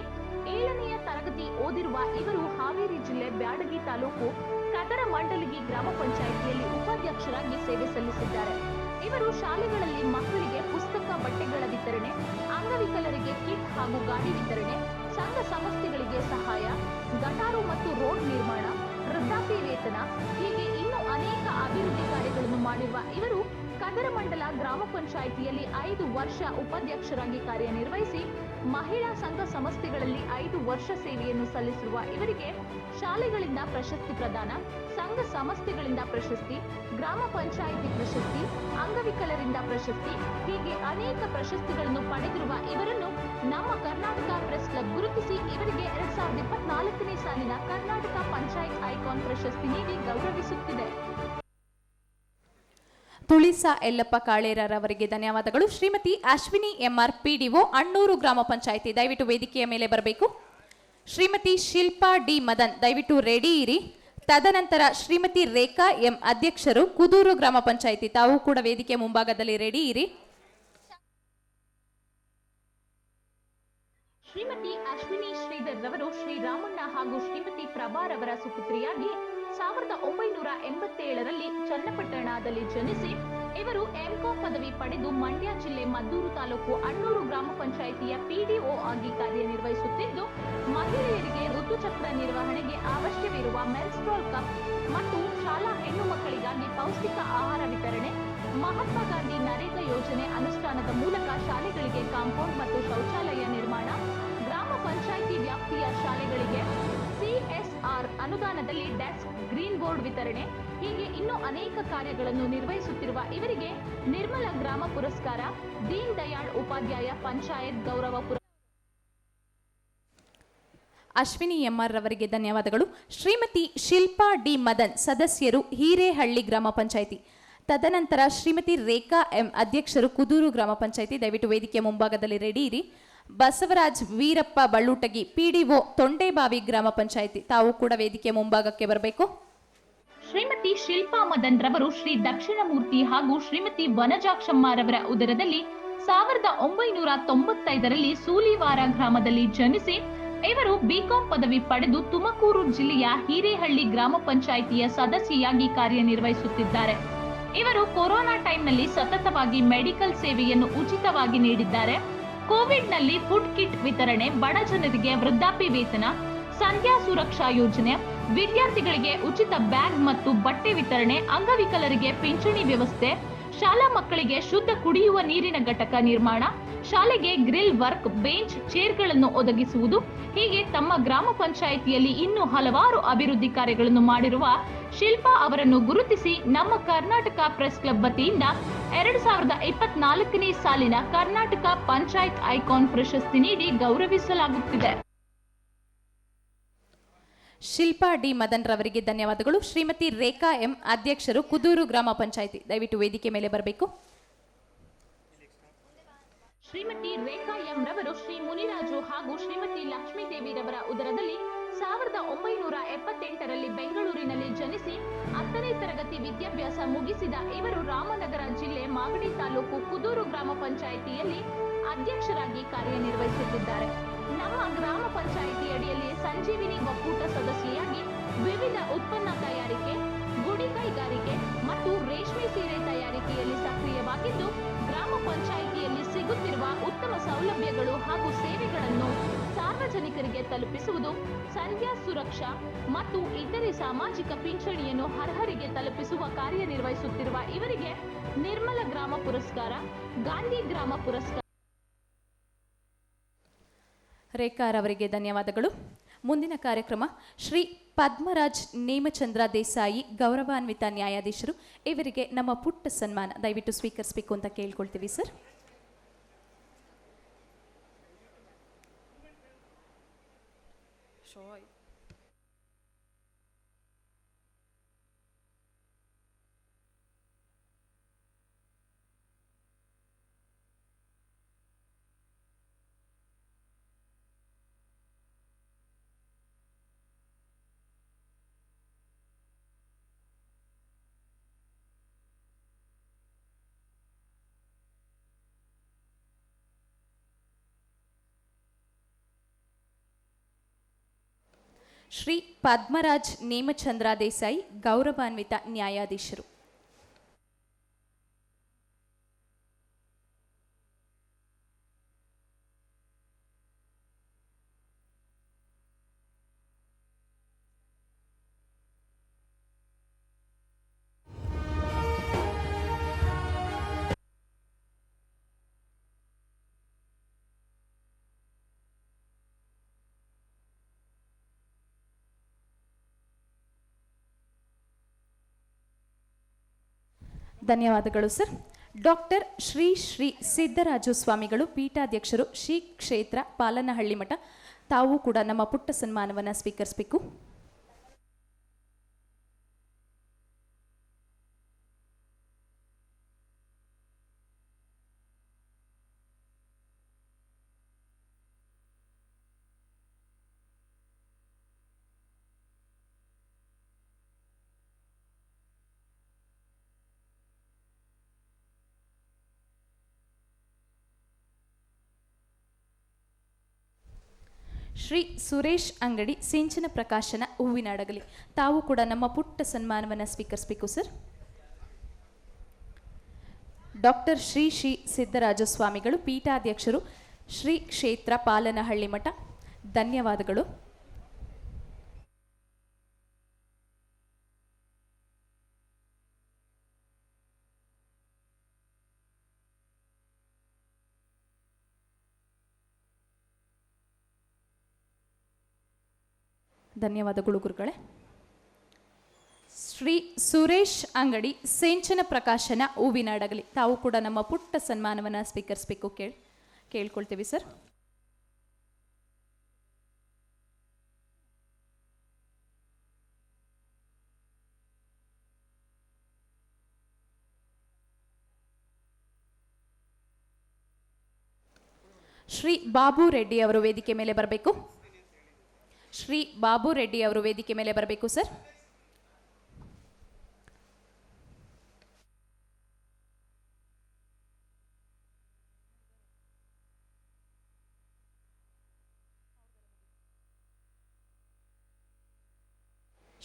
[SPEAKER 1] 7ನೆಯ ತರಗತಿ ಓದಿರುವ ಇವರು ಹಾವೇರಿ ಜಿಲ್ಲೆ ಬ್ಯಾಡಗಿ ತಾಲೂಕು ಕದರಮಂಡಲಗಿ ಗ್ರಾಮ ಪಂಚಾಯಿತಿಯಲ್ಲಿ ಉಪಾಧ್ಯಕ್ಷರಾಗಿ ಸೇವೆ ಸಲ್ಲಿಸಿದ್ದಾರೆ. ಇವರು ಶಾಲೆಗಳಲ್ಲಿ ಮಕ್ಕಳಿಗೆ ಪುಸ್ತಕ, ಬಟ್ಟೆಗಳ ವಿತರಣೆ, ಅಂಗವಿಕಲರಿಗೆ ಕಿಟ್ ಹಾಗೂ ಗಾಡಿ ವಿತರಣೆ, ಸಂಘ ಸಂಸ್ಥೆಗಳಿಗೆ ಸಹಾಯ, ಗಟಾರು ಮತ್ತು ರೋಡ್ ನಿರ್ಮಾಣ, ವೃದ್ಧಾಪ್ಯ ವೇತನ, ಹೀಗೆ ಇನ್ನೂ ಅನೇಕ ಅಭಿವೃದ್ಧಿ ಕಾರ್ಯಗಳನ್ನು ಮಾಡಿರುವ ಇವರು ಕದರಮಂಡಲ ಗ್ರಾಮ ಪಂಚಾಯಿತಿಯಲ್ಲಿ 5 ವರ್ಷ ಉಪಾಧ್ಯಕ್ಷರಾಗಿ ಕಾರ್ಯನಿರ್ವಹಿಸಿ ಮಹಿಳಾ ಸಂಘ ಸಂಸ್ಥೆಗಳಲ್ಲಿ 5 ವರ್ಷ ಸೇವೆಯನ್ನು ಸಲ್ಲಿಸಿರುವ ಇವರಿಗೆ ಶಾಲೆಗಳಿಂದ ಪ್ರಶಸ್ತಿ ಪ್ರದಾನ, ಸಂಘ ಸಂಸ್ಥೆಗಳಿಂದ ಪ್ರಶಸ್ತಿ, ಗ್ರಾಮ ಪಂಚಾಯಿತಿ ಪ್ರಶಸ್ತಿ, ಅಂಗವಿಕಲರಿಂದ ಪ್ರಶಸ್ತಿ, ಹೀಗೆ ಅನೇಕ ಪ್ರಶಸ್ತಿಗಳನ್ನು ಪಡೆದಿರುವ ಇವರನ್ನು ನಮ್ಮ ಕರ್ನಾಟಕ ಪ್ರೆಸ್ ಕ್ಲಬ್ ಗುರುತಿಸಿ ಇವರಿಗೆ 2024ನೇ ಸಾಲಿನ ಕರ್ನಾಟಕ ಪಂಚಾಯತ್ ಐಕಾನ್ ಪ್ರಶಸ್ತಿ ನೀಡಿ ಗೌರವಿಸುತ್ತಿದೆ.
[SPEAKER 2] ತುಳಿಸಾ ಎಲ್ಲಪ್ಪ ಕಾಳೇರರವರಿಗೆ ಧನ್ಯವಾದಗಳು. ಶ್ರೀಮತಿ ಅಶ್ವಿನಿ MR, PDO, ಅಣ್ಣೂರು ಗ್ರಾಮ ಪಂಚಾಯಿತಿ, ದಯವಿಟ್ಟು ವೇದಿಕೆಯ ಮೇಲೆ ಬರಬೇಕು. ಶ್ರೀಮತಿ ಶಿಲ್ಪಾ D ಮದನ್, ದಯವಿಟ್ಟು ರೆಡಿ ಇರಿ. ತದನಂತರ ಶ್ರೀಮತಿ ರೇಖಾ M, ಅಧ್ಯಕ್ಷರು, ಕುದೂರು ಗ್ರಾಮ ಪಂಚಾಯಿತಿ, ತಾವು ಕೂಡ ವೇದಿಕೆಯ ಮುಂಭಾಗದಲ್ಲಿ ರೆಡಿ ಇರಿ.
[SPEAKER 1] ಶ್ರೀಮತಿ ಅಶ್ವಿನಿ ಶ್ರೀಧರ್ ರವರು ಶ್ರೀರಾಮಣ್ಣ ಹಾಗೂ ಶ್ರೀಮತಿ ಪ್ರಭಾರವರ ಸುಪುತ್ರಿಯಾಗಿ 1987ರಲ್ಲಿ ಚನ್ನಪಟ್ಟಣದಲ್ಲಿ ಜನಿಸಿ ಇವರು ಎಂಕಾಂ ಪದವಿ ಪಡೆದು ಮಂಡ್ಯ ಜಿಲ್ಲೆ ಮದ್ದೂರು ತಾಲೂಕು ಅಣ್ಣೂರು ಗ್ರಾಮ ಪಂಚಾಯಿತಿಯ ಪಿಡಿಒ ಆಗಿ ಕಾರ್ಯನಿರ್ವಹಿಸುತ್ತಿದ್ದು, ಮಹಿಳೆಯರಿಗೆ ಋತುಚಕ್ರ ನಿರ್ವಹಣೆಗೆ ಅವಶ್ಯವಿರುವ ಮೆನ್ಸ್ಟ್ರಾಲ್ ಕಪ್ ಮತ್ತು ಶಾಲಾ ಹೆಣ್ಣು ಮಕ್ಕಳಿಗಾಗಿ ಪೌಷ್ಟಿಕ ಆಹಾರ ವಿತರಣೆ, ಮಹಾತ್ಮ ಗಾಂಧಿ ನರೇಗಾ ಯೋಜನೆ ಅನುಷ್ಠಾನದ ಮೂಲಕ ಶಾಲೆಗಳಿಗೆ ಕಾಂಪೌಂಡ್ ಮತ್ತು ಶೌಚಾಲಯ ನಿರ್ಮಾಣ, ಗ್ರಾಮ ಪಂಚಾಯಿತಿ ವ್ಯಾಪ್ತಿಯ ಶಾಲೆಗಳಿಗೆ ಸಿಎಸ್ಆರ್ ಅನುದಾನದಲ್ಲಿ ಡೆಸ್ಕ್, ಗ್ರೀನ್ ಬೋರ್ಡ್ ವಿತರಣೆ ಹೀಗೆ ಇನ್ನೂ ಅನೇಕ ಕಾರ್ಯಗಳನ್ನು ನಿರ್ವಹಿಸುತ್ತಿರುವ ಇವರಿಗೆ ನಿರ್ಮಲ ಗ್ರಾಮ ಪುರಸ್ಕಾರ, ದೀನ್ ದಯಾಳ್ ಉಪಾಧ್ಯಾಯ ಪಂಚಾಯತ್ ಗೌರವ
[SPEAKER 2] ಅಶ್ವಿನಿ ಎಂಆರ್ ರವರಿಗೆ ಧನ್ಯವಾದಗಳು. ಶ್ರೀಮತಿ ಶಿಲ್ಪಾ ಡಿ ಮದನ್, ಸದಸ್ಯರು, ಹಿರೇಹಳ್ಳಿ ಗ್ರಾಮ ಪಂಚಾಯಿತಿ. ತದನಂತರ ಶ್ರೀಮತಿ ರೇಖಾ ಎಂ, ಅಧ್ಯಕ್ಷರು, ಕುದೂರು ಗ್ರಾಮ ಪಂಚಾಯಿತಿ. ದಯವಿಟ್ಟು ವೇದಿಕೆಯ ಮುಂಭಾಗದಲ್ಲಿ ರೆಡಿ ಇರಿ. ಬಸವರಾಜ್ ವೀರಪ್ಪ ಬಳ್ಳೂಟಗಿ, ಪಿಡಿಒ, ತೊಂಡೇಬಾವಿ ಗ್ರಾಮ ಪಂಚಾಯಿತಿ. ತಾವು ಕೂಡ ವೇದಿಕೆಯ ಮುಂಭಾಗಕ್ಕೆ ಬರಬೇಕು.
[SPEAKER 1] ಶ್ರೀಮತಿ ಶಿಲ್ಪಾ ಮದನ್ ರವರು ಶ್ರೀ ದಕ್ಷಿಣಮೂರ್ತಿ ಹಾಗೂ ಶ್ರೀಮತಿ ವನಜಾಕ್ಷಮ್ಮರವರ ಉದರದಲ್ಲಿ 1995ರಲ್ಲಿ ಸೂಲಿವಾರ ಗ್ರಾಮದಲ್ಲಿ ಜನಿಸಿ ಇವರು ಬಿಕಾಂ ಪದವಿ ಪಡೆದು ತುಮಕೂರು ಜಿಲ್ಲೆಯ ಹಿರೇಹಳ್ಳಿ ಗ್ರಾಮ ಪಂಚಾಯಿತಿಯ ಸದಸ್ಯೆಯಾಗಿ ಕಾರ್ಯನಿರ್ವಹಿಸುತ್ತಿದ್ದಾರೆ. ಇವರು ಕೊರೋನಾ ಟೈಮ್ನಲ್ಲಿ ಸತತವಾಗಿ ಮೆಡಿಕಲ್ ಸೇವೆಯನ್ನು ಉಚಿತವಾಗಿ ನೀಡಿದ್ದಾರೆ. ಕೋವಿಡ್ನಲ್ಲಿ ಫುಡ್ ಕಿಟ್ ವಿತರಣೆ, ಬಡ ಜನರಿಗೆ ವೃದ್ಧಾಪ್ಯ ವೇತನ, ಸಂಧ್ಯಾ ಸುರಕ್ಷಾ ಯೋಜನೆ, ವಿದ್ಯಾರ್ಥಿಗಳಿಗೆ ಉಚಿತ ಬ್ಯಾಗ್ ಮತ್ತು ಬಟ್ಟೆ ವಿತರಣೆ, ಅಂಗವಿಕಲರಿಗೆ ಪಿಂಚಣಿ ವ್ಯವಸ್ಥೆ, ಶಾಲಾ ಮಕ್ಕಳಿಗೆ ಶುದ್ಧ ಕುಡಿಯುವ ನೀರಿನ ಘಟಕ ನಿರ್ಮಾಣ, ಶಾಲೆಗೆ ಗ್ರಿಲ್ ವರ್ಕ್, ಬೆಂಚ್, ಚೇರ್ಗಳನ್ನು ಒದಗಿಸುವುದು ಹೀಗೆ ತಮ್ಮ ಗ್ರಾಮ ಪಂಚಾಯಿತಿಯಲ್ಲಿ ಇನ್ನೂ ಹಲವಾರು ಅಭಿವೃದ್ಧಿ ಕಾರ್ಯಗಳನ್ನು ಮಾಡಿರುವ ಶಿಲ್ಪಾ ಅವರನ್ನು ಗುರುತಿಸಿ ನಮ್ಮ ಕರ್ನಾಟಕ ಪ್ರೆಸ್ ಕ್ಲಬ್ ವತಿಯಿಂದ 2024ನೇ ಸಾಲಿನ ಕರ್ನಾಟಕ ಪಂಚಾಯತ್ ಐಕಾನ್ ಪ್ರಶಸ್ತಿ ನೀಡಿ ಗೌರವಿಸಲಾಗುತ್ತಿದೆ.
[SPEAKER 2] ಶಿಲ್ಪಾ ಡಿ ಮದನ್ ರವರಿಗೆ ಧನ್ಯವಾದಗಳು. ಶ್ರೀಮತಿ ರೇಖಾ ಎಂ, ಅಧ್ಯಕ್ಷರು, ಕುದೂರು ಗ್ರಾಮ ಪಂಚಾಯಿತಿ. ದಯವಿಟ್ಟು ವೇದಿಕೆ ಮೇಲೆ ಬರಬೇಕು.
[SPEAKER 1] ಶ್ರೀಮತಿ ರೇಖಾ ಎಂ ರವರು ಶ್ರೀ ಮುನಿರಾಜು ಹಾಗೂ ಶ್ರೀಮತಿ ಲಕ್ಷ್ಮೀದೇವಿರವರ ಉದರದಲ್ಲಿ 1978ರಲ್ಲಿ ಬೆಂಗಳೂರಿನಲ್ಲಿ ಜನಿಸಿ 10ನೇ ತರಗತಿ ವಿದ್ಯಾಭ್ಯಾಸ ಮುಗಿಸಿದ ಇವರು ರಾಮನಗರ ಜಿಲ್ಲೆ ಮಾಗಡಿ ತಾಲೂಕು ಕುದೂರು ಗ್ರಾಮ ಪಂಚಾಯಿತಿಯಲ್ಲಿ ಅಧ್ಯಕ್ಷರಾಗಿ ಕಾರ್ಯನಿರ್ವಹಿಸುತ್ತಿದ್ದಾರೆ. ನಮ್ಮ ಗ್ರಾಮ ಪಂಚಾಯಿತಿ ಅಡಿಯಲ್ಲಿ ಸಂಜೀವಿನಿ ಒಕ್ಕೂಟ ಸದಸ್ಯೆಯಾಗಿ ವಿವಿಧ ಉತ್ಪನ್ನ ತಯಾರಿಕೆ, ಗುಡಿ ಕೈಗಾರಿಕೆ ಮತ್ತು ರೇಷ್ಮೆ ಸೀರೆ ತಯಾರಿಕೆಯಲ್ಲಿ ಸಕ್ರಿಯವಾಗಿದ್ದು, ಗ್ರಾಮ ಪಂಚಾಯಿತಿಯಲ್ಲಿ ಸಿಗುತ್ತಿರುವ ಉತ್ತಮ ಸೌಲಭ್ಯಗಳು ಹಾಗೂ ಸೇವೆಗಳನ್ನು ಸಾರ್ವಜನಿಕರಿಗೆ ತಲುಪಿಸುವುದು, ಸಂಧ್ಯಾ ಸುರಕ್ಷಾ ಮತ್ತು ಇತರೆ ಸಾಮಾಜಿಕ ಪಿಂಚಣಿಯನ್ನು ಅರ್ಹರಿಗೆ ತಲುಪಿಸುವ ಕಾರ್ಯನಿರ್ವಹಿಸುತ್ತಿರುವ ಇವರಿಗೆ ನಿರ್ಮಲ ಗ್ರಾಮ ಪುರಸ್ಕಾರ, ಗಾಂಧಿ ಗ್ರಾಮ ಪುರಸ್ಕಾರ.
[SPEAKER 2] ರೇಖಾರವರಿಗೆ ಧನ್ಯವಾದಗಳು. ಮುಂದಿನ ಕಾರ್ಯಕ್ರಮ ಶ್ರೀ ಪದ್ಮರಾಜ್ ನೇಮಚಂದ್ರ ದೇಸಾಯಿ, ಗೌರವಾನ್ವಿತ ನ್ಯಾಯಾಧೀಶರು. ಇವರಿಗೆ ನಮ್ಮ ಪುಟ್ಟ ಸನ್ಮಾನ ದಯವಿಟ್ಟು ಸ್ವೀಕರಿಸಬೇಕು ಅಂತ ಕೇಳ್ಕೊಳ್ತೀವಿ ಸರ್. ಶ್ರೀ ಪದ್ಮರಾಜ್ ನೇಮಚಂದ್ರ ದೇಸಾಯಿ, ಗೌರವಾನ್ವಿತ ನ್ಯಾಯಾಧೀಶರು. ಧನ್ಯವಾದಗಳು ಸರ್. ಡಾಕ್ಟರ್ ಶ್ರೀ ಶ್ರೀ ಸಿದ್ದರಾಜು ಸ್ವಾಮಿಗಳು, ಪೀಠಾಧ್ಯಕ್ಷರು, ಶ್ರೀ ಕ್ಷೇತ್ರ ಪಾಲನಹಳ್ಳಿ ಮಠ. ತಾವು ಕೂಡ ನಮ್ಮ ಪುಟ್ಟ ಸನ್ಮಾನವನ್ನು ಸ್ವೀಕರಿಸಬೇಕು. ಶ್ರೀ ಸುರೇಶ್ ಅಂಗಡಿ ಸಿಂಚನ ಪ್ರಕಾಶನ ಹೂವಿನಡಗಲಿ, ತಾವು ಕೂಡ ನಮ್ಮ ಪುಟ್ಟ ಸನ್ಮಾನವನ್ನು ಸ್ವೀಕರಿಸಬೇಕು ಸರ್. ಡಾಕ್ಟರ್ ಶ್ರೀ ಶ್ರೀ ಸಿದ್ದರಾಜ ಸ್ವಾಮಿಗಳು, ಪೀಠಾಧ್ಯಕ್ಷರು, ಶ್ರೀ ಕ್ಷೇತ್ರ ಪಾಲನಹಳ್ಳಿ ಮಠ. ಧನ್ಯವಾದಗಳು. ಧನ್ಯವಾದಗಳು ಗುರುಗಳೇ. ಶ್ರೀ ಸುರೇಶ್ ಅಂಗಡಿ ಸಿಂಚನ ಪ್ರಕಾಶನ ಹೂವಿನಡಗಲಿ, ತಾವು ಕೂಡ ನಮ್ಮ ಪುಟ್ಟ ಸನ್ಮಾನವನ್ನು ಸ್ವೀಕರಿಸಬೇಕು ಕೇಳ್ಕೊಳ್ತೀವಿ ಸರ್. ಶ್ರೀ ಬಾಬು ರೆಡ್ಡಿ ಅವರು ವೇದಿಕೆ ಮೇಲೆ ಬರಬೇಕು. ಶ್ರೀ ಬಾಬು ರೆಡ್ಡಿ ಅವರು ವೇದಿಕೆ ಮೇಲೆ ಬರಬೇಕು ಸರ್.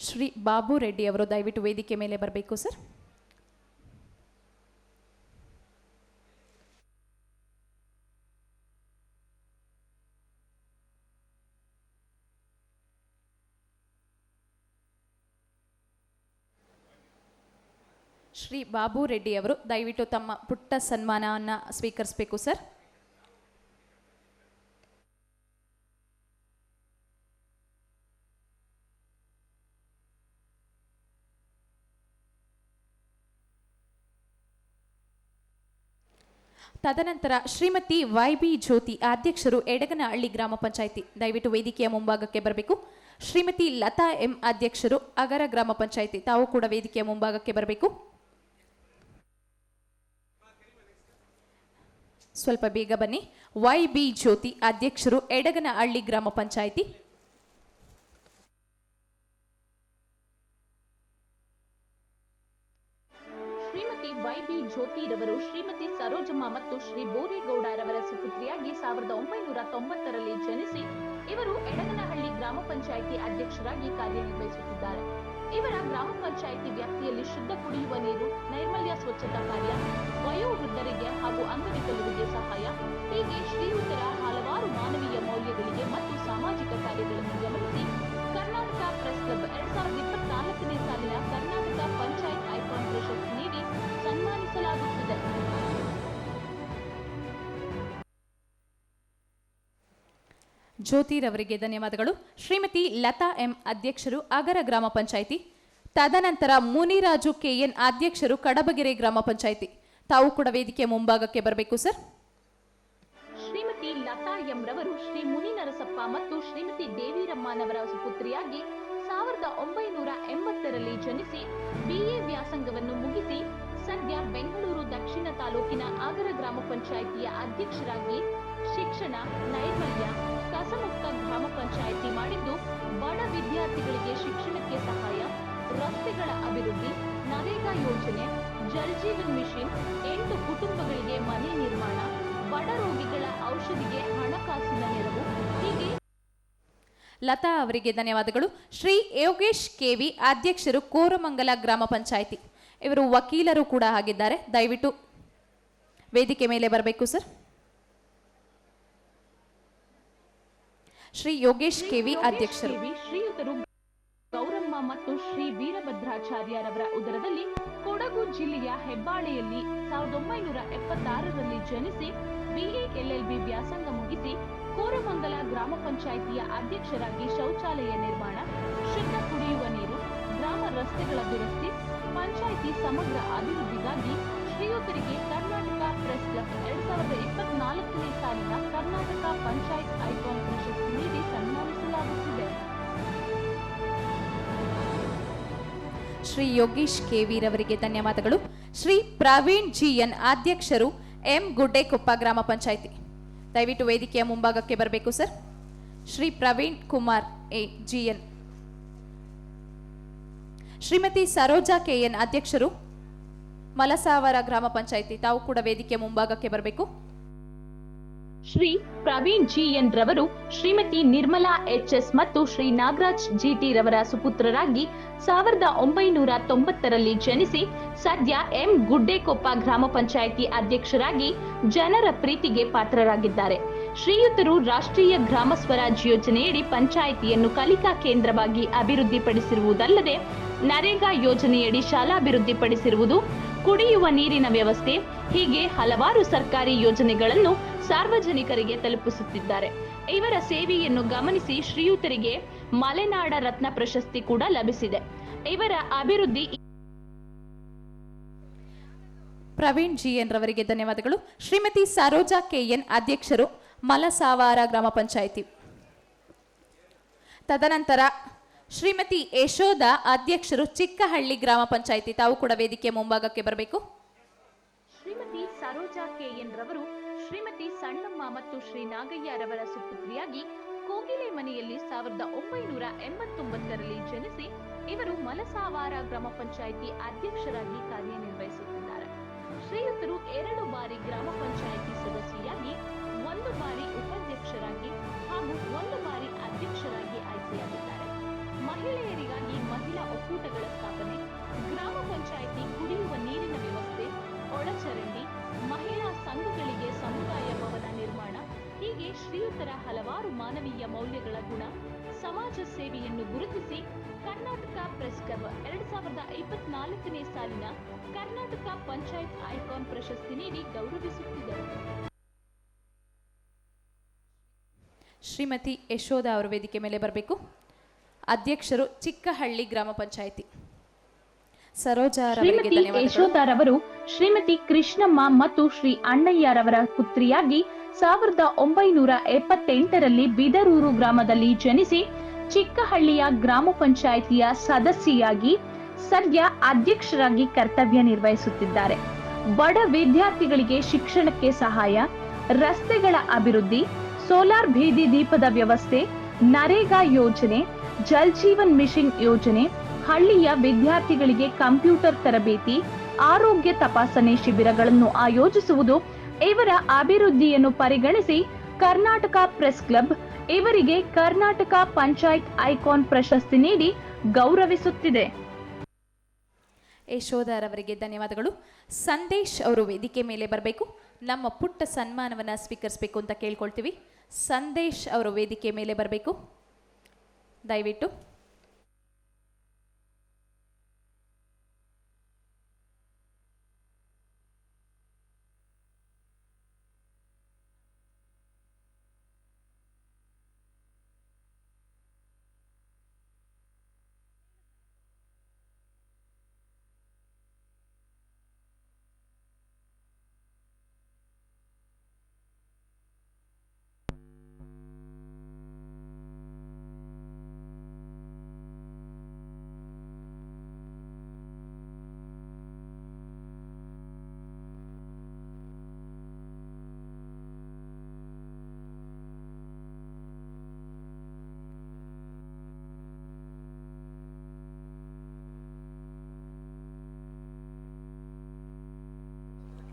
[SPEAKER 2] ಶ್ರೀ ಬಾಬು ರೆಡ್ಡಿ ಅವರು ದಯವಿಟ್ಟು ವೇದಿಕೆ ಮೇಲೆ ಬರಬೇಕು ಸರ್. ಶ್ರೀ ಬಾಬು ರೆಡ್ಡಿ ಅವರು ದಯವಿಟ್ಟು ತಮ್ಮ ಪುಟ್ಟ ಸನ್ಮಾನವನ್ನು ಸ್ವೀಕರಿಸಬೇಕು ಸರ್. ತದನಂತರ ಶ್ರೀಮತಿ YB ಜ್ಯೋತಿ, ಅಧ್ಯಕ್ಷರು, ಎಡಗನಹಳ್ಳಿ ಗ್ರಾಮ ಪಂಚಾಯಿತಿ, ದಯವಿಟ್ಟು ವೇದಿಕೆಯ ಮುಂಭಾಗಕ್ಕೆ ಬರಬೇಕು. ಶ್ರೀಮತಿ ಲತಾ M, ಅಧ್ಯಕ್ಷರು, ಅಗರ ಗ್ರಾಮ ಪಂಚಾಯಿತಿ, ತಾವು ಕೂಡ ವೇದಿಕೆಯ ಮುಂಭಾಗಕ್ಕೆ ಬರಬೇಕು. ಸ್ವಲ್ಪ ಬೇಗ ಬನ್ನಿ. YB ಜ್ಯೋತಿ, ಅಧ್ಯಕ್ಷರು, ಎಡಗನಹಳ್ಳಿ ಗ್ರಾಮ ಪಂಚಾಯಿತಿ.
[SPEAKER 1] ಶ್ರೀಮತಿ YB ಜ್ಯೋತಿರವರು ಶ್ರೀಮತಿ ಸರೋಜಮ್ಮ ಮತ್ತು ಶ್ರೀ ಬೋರೇಗೌಡರವರ ಸುಪುತ್ರಿಯಾಗಿ 1990ರಲ್ಲಿ ಜನಿಸಿ ಇವರು ಎಡಗನಹಳ್ಳಿ ಗ್ರಾಮ ಪಂಚಾಯಿತಿ ಅಧ್ಯಕ್ಷರಾಗಿ ಕಾರ್ಯನಿರ್ವಹಿಸುತ್ತಿದ್ದಾರೆ. ಇವರ ಗ್ರಾಮ ಪಂಚಾಯಿತಿ ವ್ಯಾಪ್ತಿಯಲ್ಲಿ ಶುದ್ಧ ಕುಡಿಯುವ ನೀರು, ನೈರ್ಮಲ್ಯ ಸ್ವಚ್ಛತಾ ಕಾರ್ಯ, ವಯೋವೃದ್ಧರಿಗೆ ಹಾಗೂ ಅಂಗವಿಕಲರಿಗೆ ಸಹಾಯ, ಹೀಗೆ ಶ್ರೀಯುತರ ಹಲವಾರು ಮಾನವೀಯ ಮೌಲ್ಯಗಳಿಗೆ ಮತ್ತು ಸಾಮಾಜಿಕ ಕಾರ್ಯಗಳನ್ನು ಗಮನಿಸಿ ಕರ್ನಾಟಕ ಪ್ರೆಸ್ ಕ್ಲಬ್ 2024ನೇ ಸಾಲಿನ ಕರ್ನಾಟಕ ಪಂಚಾಯತ್ ಐಕಾನ್ ಪ್ರಶಸ್ತಿ ನೀಡಿ ಸನ್ಮಾನಿಸಲಾಗುತ್ತಿದೆ.
[SPEAKER 2] ಜ್ಯೋತಿರವರಿಗೆ ಧನ್ಯವಾದಗಳು. ಶ್ರೀಮತಿ ಲತಾ M, ಅಧ್ಯಕ್ಷರು, ಅಗರ ಗ್ರಾಮ ಪಂಚಾಯಿತಿ. ತದನಂತರ ಮುನಿರಾಜು KN, ಅಧ್ಯಕ್ಷರು, ಕಡಬಗೆರೆ ಗ್ರಾಮ ಪಂಚಾಯಿತಿ, ತಾವು ಕೂಡ ವೇದಿಕೆಯ ಮುಂಭಾಗಕ್ಕೆ ಬರಬೇಕು ಸರ್.
[SPEAKER 1] ಶ್ರೀಮತಿ ಲತಾ M ರವರು ಶ್ರೀ ಮುನಿನರಸಪ್ಪ ಮತ್ತು ಶ್ರೀಮತಿ ದೇವಿರಮ್ಮನವರ ಸುಪುತ್ರಿಯಾಗಿ 1980ರಲ್ಲಿ ಜನಿಸಿ BA ವ್ಯಾಸಂಗವನ್ನು ಮುಗಿಸಿ ಸದ್ಯ ಬೆಂಗಳೂರು ದಕ್ಷಿಣ ತಾಲೂಕಿನ ಆಗರ ಗ್ರಾಮ ಪಂಚಾಯಿತಿಯ ಅಧ್ಯಕ್ಷರಾಗಿ ಶಿಕ್ಷಣ, ನೈರ್ಮಲ್ಯ, ಕಸಮುಕ್ತ ಗ್ರಾಮ ಪಂಚಾಯಿತಿ ಮಾಡಿದ್ದು ಬಡ ವಿದ್ಯಾರ್ಥಿಗಳಿಗೆ ಶಿಕ್ಷಣಕ್ಕೆ ಸಹಾಯ, ರಸ್ತೆಗಳ ಅಭಿವೃದ್ಧಿ, ನರೇಗಾ ಯೋಜನೆ, ಜಲ್ ಜೀವನ್ ಮಿಷನ್, 8 ಕುಟುಂಬಗಳಿಗೆ ಮನೆ ನಿರ್ಮಾಣ, ಬಡ ರೋಗಿಗಳ ಔಷಧಿಗೆ ಹಣಕಾಸಿನ ನೆರವು, ಹೀಗೆ.
[SPEAKER 2] ಲತಾ ಅವರಿಗೆ ಧನ್ಯವಾದಗಳು. ಶ್ರೀ ಯೋಗೇಶ್ KV, ಅಧ್ಯಕ್ಷರು, ಕೋರಮಂಗಲ ಗ್ರಾಮ ಪಂಚಾಯಿತಿ, ಇವರು ವಕೀಲರು ಕೂಡ ಆಗಿದ್ದಾರೆ. ದಯವಿಟ್ಟು ವೇದಿಕೆ ಮೇಲೆ ಬರಬೇಕು ಸರ್. ಶ್ರೀ ಯೋಗೇಶ್ KV, ಅಧ್ಯಕ್ಷರು.
[SPEAKER 1] ಶ್ರೀಯುತರು ಗೌರಮ್ಮ ಮತ್ತು ಶ್ರೀ ವೀರಭದ್ರಾಚಾರ್ಯರವರ ಉದರದಲ್ಲಿ ಕೊಡಗು ಜಿಲ್ಲೆಯ ಹೆಬ್ಬಾಳೆಯಲ್ಲಿ 1976ರಲ್ಲಿ ಜನಿಸಿ BA LLB ವ್ಯಾಸಂಗ ಮುಗಿಸಿ ಕೋರಮಂಗಲ ಗ್ರಾಮ ಪಂಚಾಯಿತಿಯ ಅಧ್ಯಕ್ಷರಾಗಿ ಶೌಚಾಲಯ ನಿರ್ಮಾಣ, ಶುದ್ಧ ಕುಡಿಯುವ ನೀರು, ಗ್ರಾಮ ರಸ್ತೆಗಳ ದುರಸ್ತಿ, ಪಂಚಾಯಿತಿ ಸಮಗ್ರ ಅಭಿವೃದ್ಧಿಗಾಗಿ ಶ್ರೀಯುತರಿಗೆ ಕರ್ನಾಟಕ ಪ್ರೆಸ್ ಕ್ಲಬ್ 2024ನೇ ಸಾಲಿನ ಕರ್ನಾಟಕ ಪಂಚಾಯತ್ ಐಕಾನ್ ಪ್ರಶಸ್ತಿ ನೀಡಿ ಸನ್ಮಾನಿಸಲಾಗುತ್ತಿದೆ.
[SPEAKER 2] ಶ್ರೀ ಯೋಗೇಶ್ KV ರವರಿಗೆ ಧನ್ಯವಾದಗಳು. ಶ್ರೀ ಪ್ರವೀಣ್ GN, ಅಧ್ಯಕ್ಷರು, M, ಗುಡ್ಡೆಕೊಪ್ಪ ಗ್ರಾಮ ಪಂಚಾಯಿತಿ, ದಯವಿಟ್ಟು ವೇದಿಕೆಯ ಮುಂಭಾಗಕ್ಕೆ ಬರಬೇಕು sir. Shri Praveen Kumar GN. Shrimati Saroja KN, ಅಧ್ಯಕ್ಷರು, ಮಲಸಾವರ ಗ್ರಾಮ ಪಂಚಾಯಿತಿ, ತಾವು ಕೂಡ ವೇದಿಕೆಯ ಮುಂಭಾಗಕ್ಕೆ ಬರಬೇಕು.
[SPEAKER 1] ಶ್ರೀ ಪ್ರವೀಣ್ ಜಿಎನ್ ರವರು ಶ್ರೀಮತಿ ನಿರ್ಮಲಾ ಎಚ್ಎಸ್ ಮತ್ತು ಶ್ರೀ ನಾಗರಾಜ್ ಜಿಟಿ ರವರ ಸುಪುತ್ರರಾಗಿ 1990ರಲ್ಲಿ ಜನಿಸಿ ಸದ್ಯ ಎಂ ಗುಡ್ಡೇಕೊಪ್ಪ ಗ್ರಾಮ ಪಂಚಾಯಿತಿ ಅಧ್ಯಕ್ಷರಾಗಿ ಜನರ ಪ್ರೀತಿಗೆ ಪಾತ್ರರಾಗಿದ್ದಾರೆ. ಶ್ರೀಯುತರು ರಾಷ್ಟ್ರೀಯ ಗ್ರಾಮ ಸ್ವರಾಜ್ ಯೋಜನೆಯಡಿ ಪಂಚಾಯಿತಿಯನ್ನು ಕಲಿಕಾ ಕೇಂದ್ರವಾಗಿ ಅಭಿವೃದ್ಧಿಪಡಿಸಿರುವುದಲ್ಲದೆ ನರೇಗಾ ಯೋಜನೆಯಡಿ ಶಾಲಾಭಿವೃದ್ಧಿಪಡಿಸಿರುವುದು, ಕುಡಿಯುವ ನೀರಿನ ವ್ಯವಸ್ಥೆ ಹೀಗೆ ಹಲವಾರು ಸರ್ಕಾರಿ ಯೋಜನೆಗಳನ್ನು ಸಾರ್ವಜನಿಕರಿಗೆ ತಲುಪಿಸುತ್ತಿದ್ದಾರೆ. ಇವರ ಸೇವೆಯನ್ನು ಗಮನಿಸಿ ಶ್ರೀಯುತರಿಗೆ ಮಲೆನಾಡ ರತ್ನ ಪ್ರಶಸ್ತಿ ಕೂಡ ಲಭಿಸಿದೆ. ಇವರ ಅಭಿವೃದ್ಧಿ
[SPEAKER 2] ಪ್ರವೀಣ್ ಜಿಎನ್ ರವರಿಗೆ ಧನ್ಯವಾದಗಳು. ಶ್ರೀಮತಿ ಸರೋಜಾ ಕೆಎನ್ ಅಧ್ಯಕ್ಷರು ಮಲಸಾವಾರ ಗ್ರಾಮ ಪಂಚಾಯಿತಿ. ತದನಂತರ ಶ್ರೀಮತಿ ಯಶೋಧ ಅಧ್ಯಕ್ಷರು ಚಿಕ್ಕಹಳ್ಳಿ ಗ್ರಾಮ ಪಂಚಾಯಿತಿ. ತಾವು ಕೂಡ ವೇದಿಕೆ ಮುಂಭಾಗಕ್ಕೆ ಬರಬೇಕು.
[SPEAKER 1] ಶ್ರೀಮತಿ ಸರೋಜಾ ಕೆಎನ್ ರವರು ಶ್ರೀಮತಿ ಸಣ್ಣಮ್ಮ ಮತ್ತು ಶ್ರೀ ನಾಗಯ್ಯ ರವರ ಸುಪುತ್ರಿಯಾಗಿ ಕೋಗಿಲೆ ಮನೆಯಲ್ಲಿ 1989ರಲ್ಲಿ ಜನಿಸಿ ಇವರು ಮಲಸಾವಾರ ಗ್ರಾಮ ಪಂಚಾಯಿತಿ ಅಧ್ಯಕ್ಷರಾಗಿ ಕಾರ್ಯನಿರ್ವಹಿಸುತ್ತಿದ್ದಾರೆ. ಶ್ರೀಯುತರು 2 ಬಾರಿ ಗ್ರಾಮ ಪಂಚಾಯಿತಿ ಸದಸ್ಯರಾಗಿ, 1 ಬಾರಿ ಉಪಾಧ್ಯಕ್ಷರಾಗಿ ಹಾಗೂ 1 ಬಾರಿ ಅಧ್ಯಕ್ಷರಾಗಿ ಆಯ್ಕೆಯಾಗಿದ್ದಾರೆ. ಮಹಿಳೆಯರಿಗಾಗಿ ಮಹಿಳಾ ಒಕ್ಕೂಟಗಳ ಸ್ಥಾಪನೆ, ಗ್ರಾಮ ಪಂಚಾಯಿತಿ ಕುಡಿಯುವ ನೀರಿನ ವ್ಯವಸ್ಥೆ, ಒಳಚರಂಡಿ, ಮಹಿಳಾ ಸಂಘಗಳಿಗೆ ಸಮುದಾಯ ಭವನ ನಿರ್ಮಾಣ ಹೀಗೆ ಶ್ರೀಯುತರ ಹಲವಾರು ಮಾನವೀಯ ಮೌಲ್ಯಗಳ ಗುಣ, ಸಮಾಜ ಸೇವೆಯನ್ನು ಗುರುತಿಸಿ ಕರ್ನಾಟಕ ಪ್ರೆಸ್ ಕ್ಲಬ್ 2024ನೇ ಸಾಲಿನ ಕರ್ನಾಟಕ ಪಂಚಾಯತ್ ಐಕಾನ್ ಪ್ರಶಸ್ತಿ ನೀಡಿ ಗೌರವಿಸುತ್ತಿದೆ.
[SPEAKER 2] ಶ್ರೀಮತಿ ಯಶೋಧ ಅವರು ವೇದಿಕೆ ಮೇಲೆ ಬರಬೇಕು. ಅಧ್ಯಕ್ಷರು ಚಿಕ್ಕಹಳ್ಳಿ ಗ್ರಾಮ ಪಂಚಾಯಿತಿ. ಸರೋಜಾ ರವರಿಗೆ
[SPEAKER 1] ಶ್ರೀಮತಿ
[SPEAKER 2] ಧನ್ಯವಾದಗಳು.
[SPEAKER 1] ಯಶೋಧರವರು ಶ್ರೀಮತಿ ಕೃಷ್ಣಮ್ಮ ಮತ್ತು ಶ್ರೀ ಅಣ್ಣಯ್ಯರವರ ಪುತ್ರಿಯಾಗಿ 1978ರಲ್ಲಿ ಬಿದರೂರು ಗ್ರಾಮದಲ್ಲಿ ಜನಿಸಿ ಚಿಕ್ಕಹಳ್ಳಿಯ ಗ್ರಾಮ ಪಂಚಾಯಿತಿಯ ಸದಸ್ಯೆಯಾಗಿ ಸದ್ಯ ಅಧ್ಯಕ್ಷರಾಗಿ ಕರ್ತವ್ಯ ನಿರ್ವಹಿಸುತ್ತಿದ್ದಾರೆ. ಬಡ ವಿದ್ಯಾರ್ಥಿಗಳಿಗೆ ಶಿಕ್ಷಣಕ್ಕೆ ಸಹಾಯ, ರಸ್ತೆಗಳ ಅಭಿವೃದ್ಧಿ, ಸೋಲಾರ್ ಬೀದಿ ದೀಪದ ವ್ಯವಸ್ಥೆ, ನರೇಗಾ ಯೋಜನೆ, ಜಲ್ ಜೀವನ್ ಮಿಷನ್ ಯೋಜನೆ, ಹಳ್ಳಿಯ ವಿದ್ಯಾರ್ಥಿಗಳಿಗೆ ಕಂಪ್ಯೂಟರ್ ತರಬೇತಿ, ಆರೋಗ್ಯ ತಪಾಸಣೆ ಶಿಬಿರಗಳನ್ನು ಆಯೋಜಿಸುವುದು ಇವರ ಅಭಿವೃದ್ಧಿಯನ್ನು ಪರಿಗಣಿಸಿ ಕರ್ನಾಟಕ ಪ್ರೆಸ್ ಕ್ಲಬ್ ಇವರಿಗೆ ಕರ್ನಾಟಕ ಪಂಚಾಯತ್ ಐಕಾನ್ ಪ್ರಶಸ್ತಿ ನೀಡಿ ಗೌರವಿಸುತ್ತಿದೆ.
[SPEAKER 2] ಯಶೋಧರವರಿಗೆ ಧನ್ಯವಾದಗಳು. ಸಂದೇಶ್ ಅವರು ವೇದಿಕೆ ಮೇಲೆ ಬರಬೇಕು. ನಮ್ಮ ಪುಟ್ಟ ಸನ್ಮಾನವನ್ನು ಸ್ವೀಕರಿಸಬೇಕು ಅಂತ ಕೇಳ್ಕೊಳ್ತೀವಿ. ಸಂದೇಶ್ ಅವರು ವೇದಿಕೆ ಮೇಲೆ ಬರಬೇಕು ದಯವಿಟ್ಟು.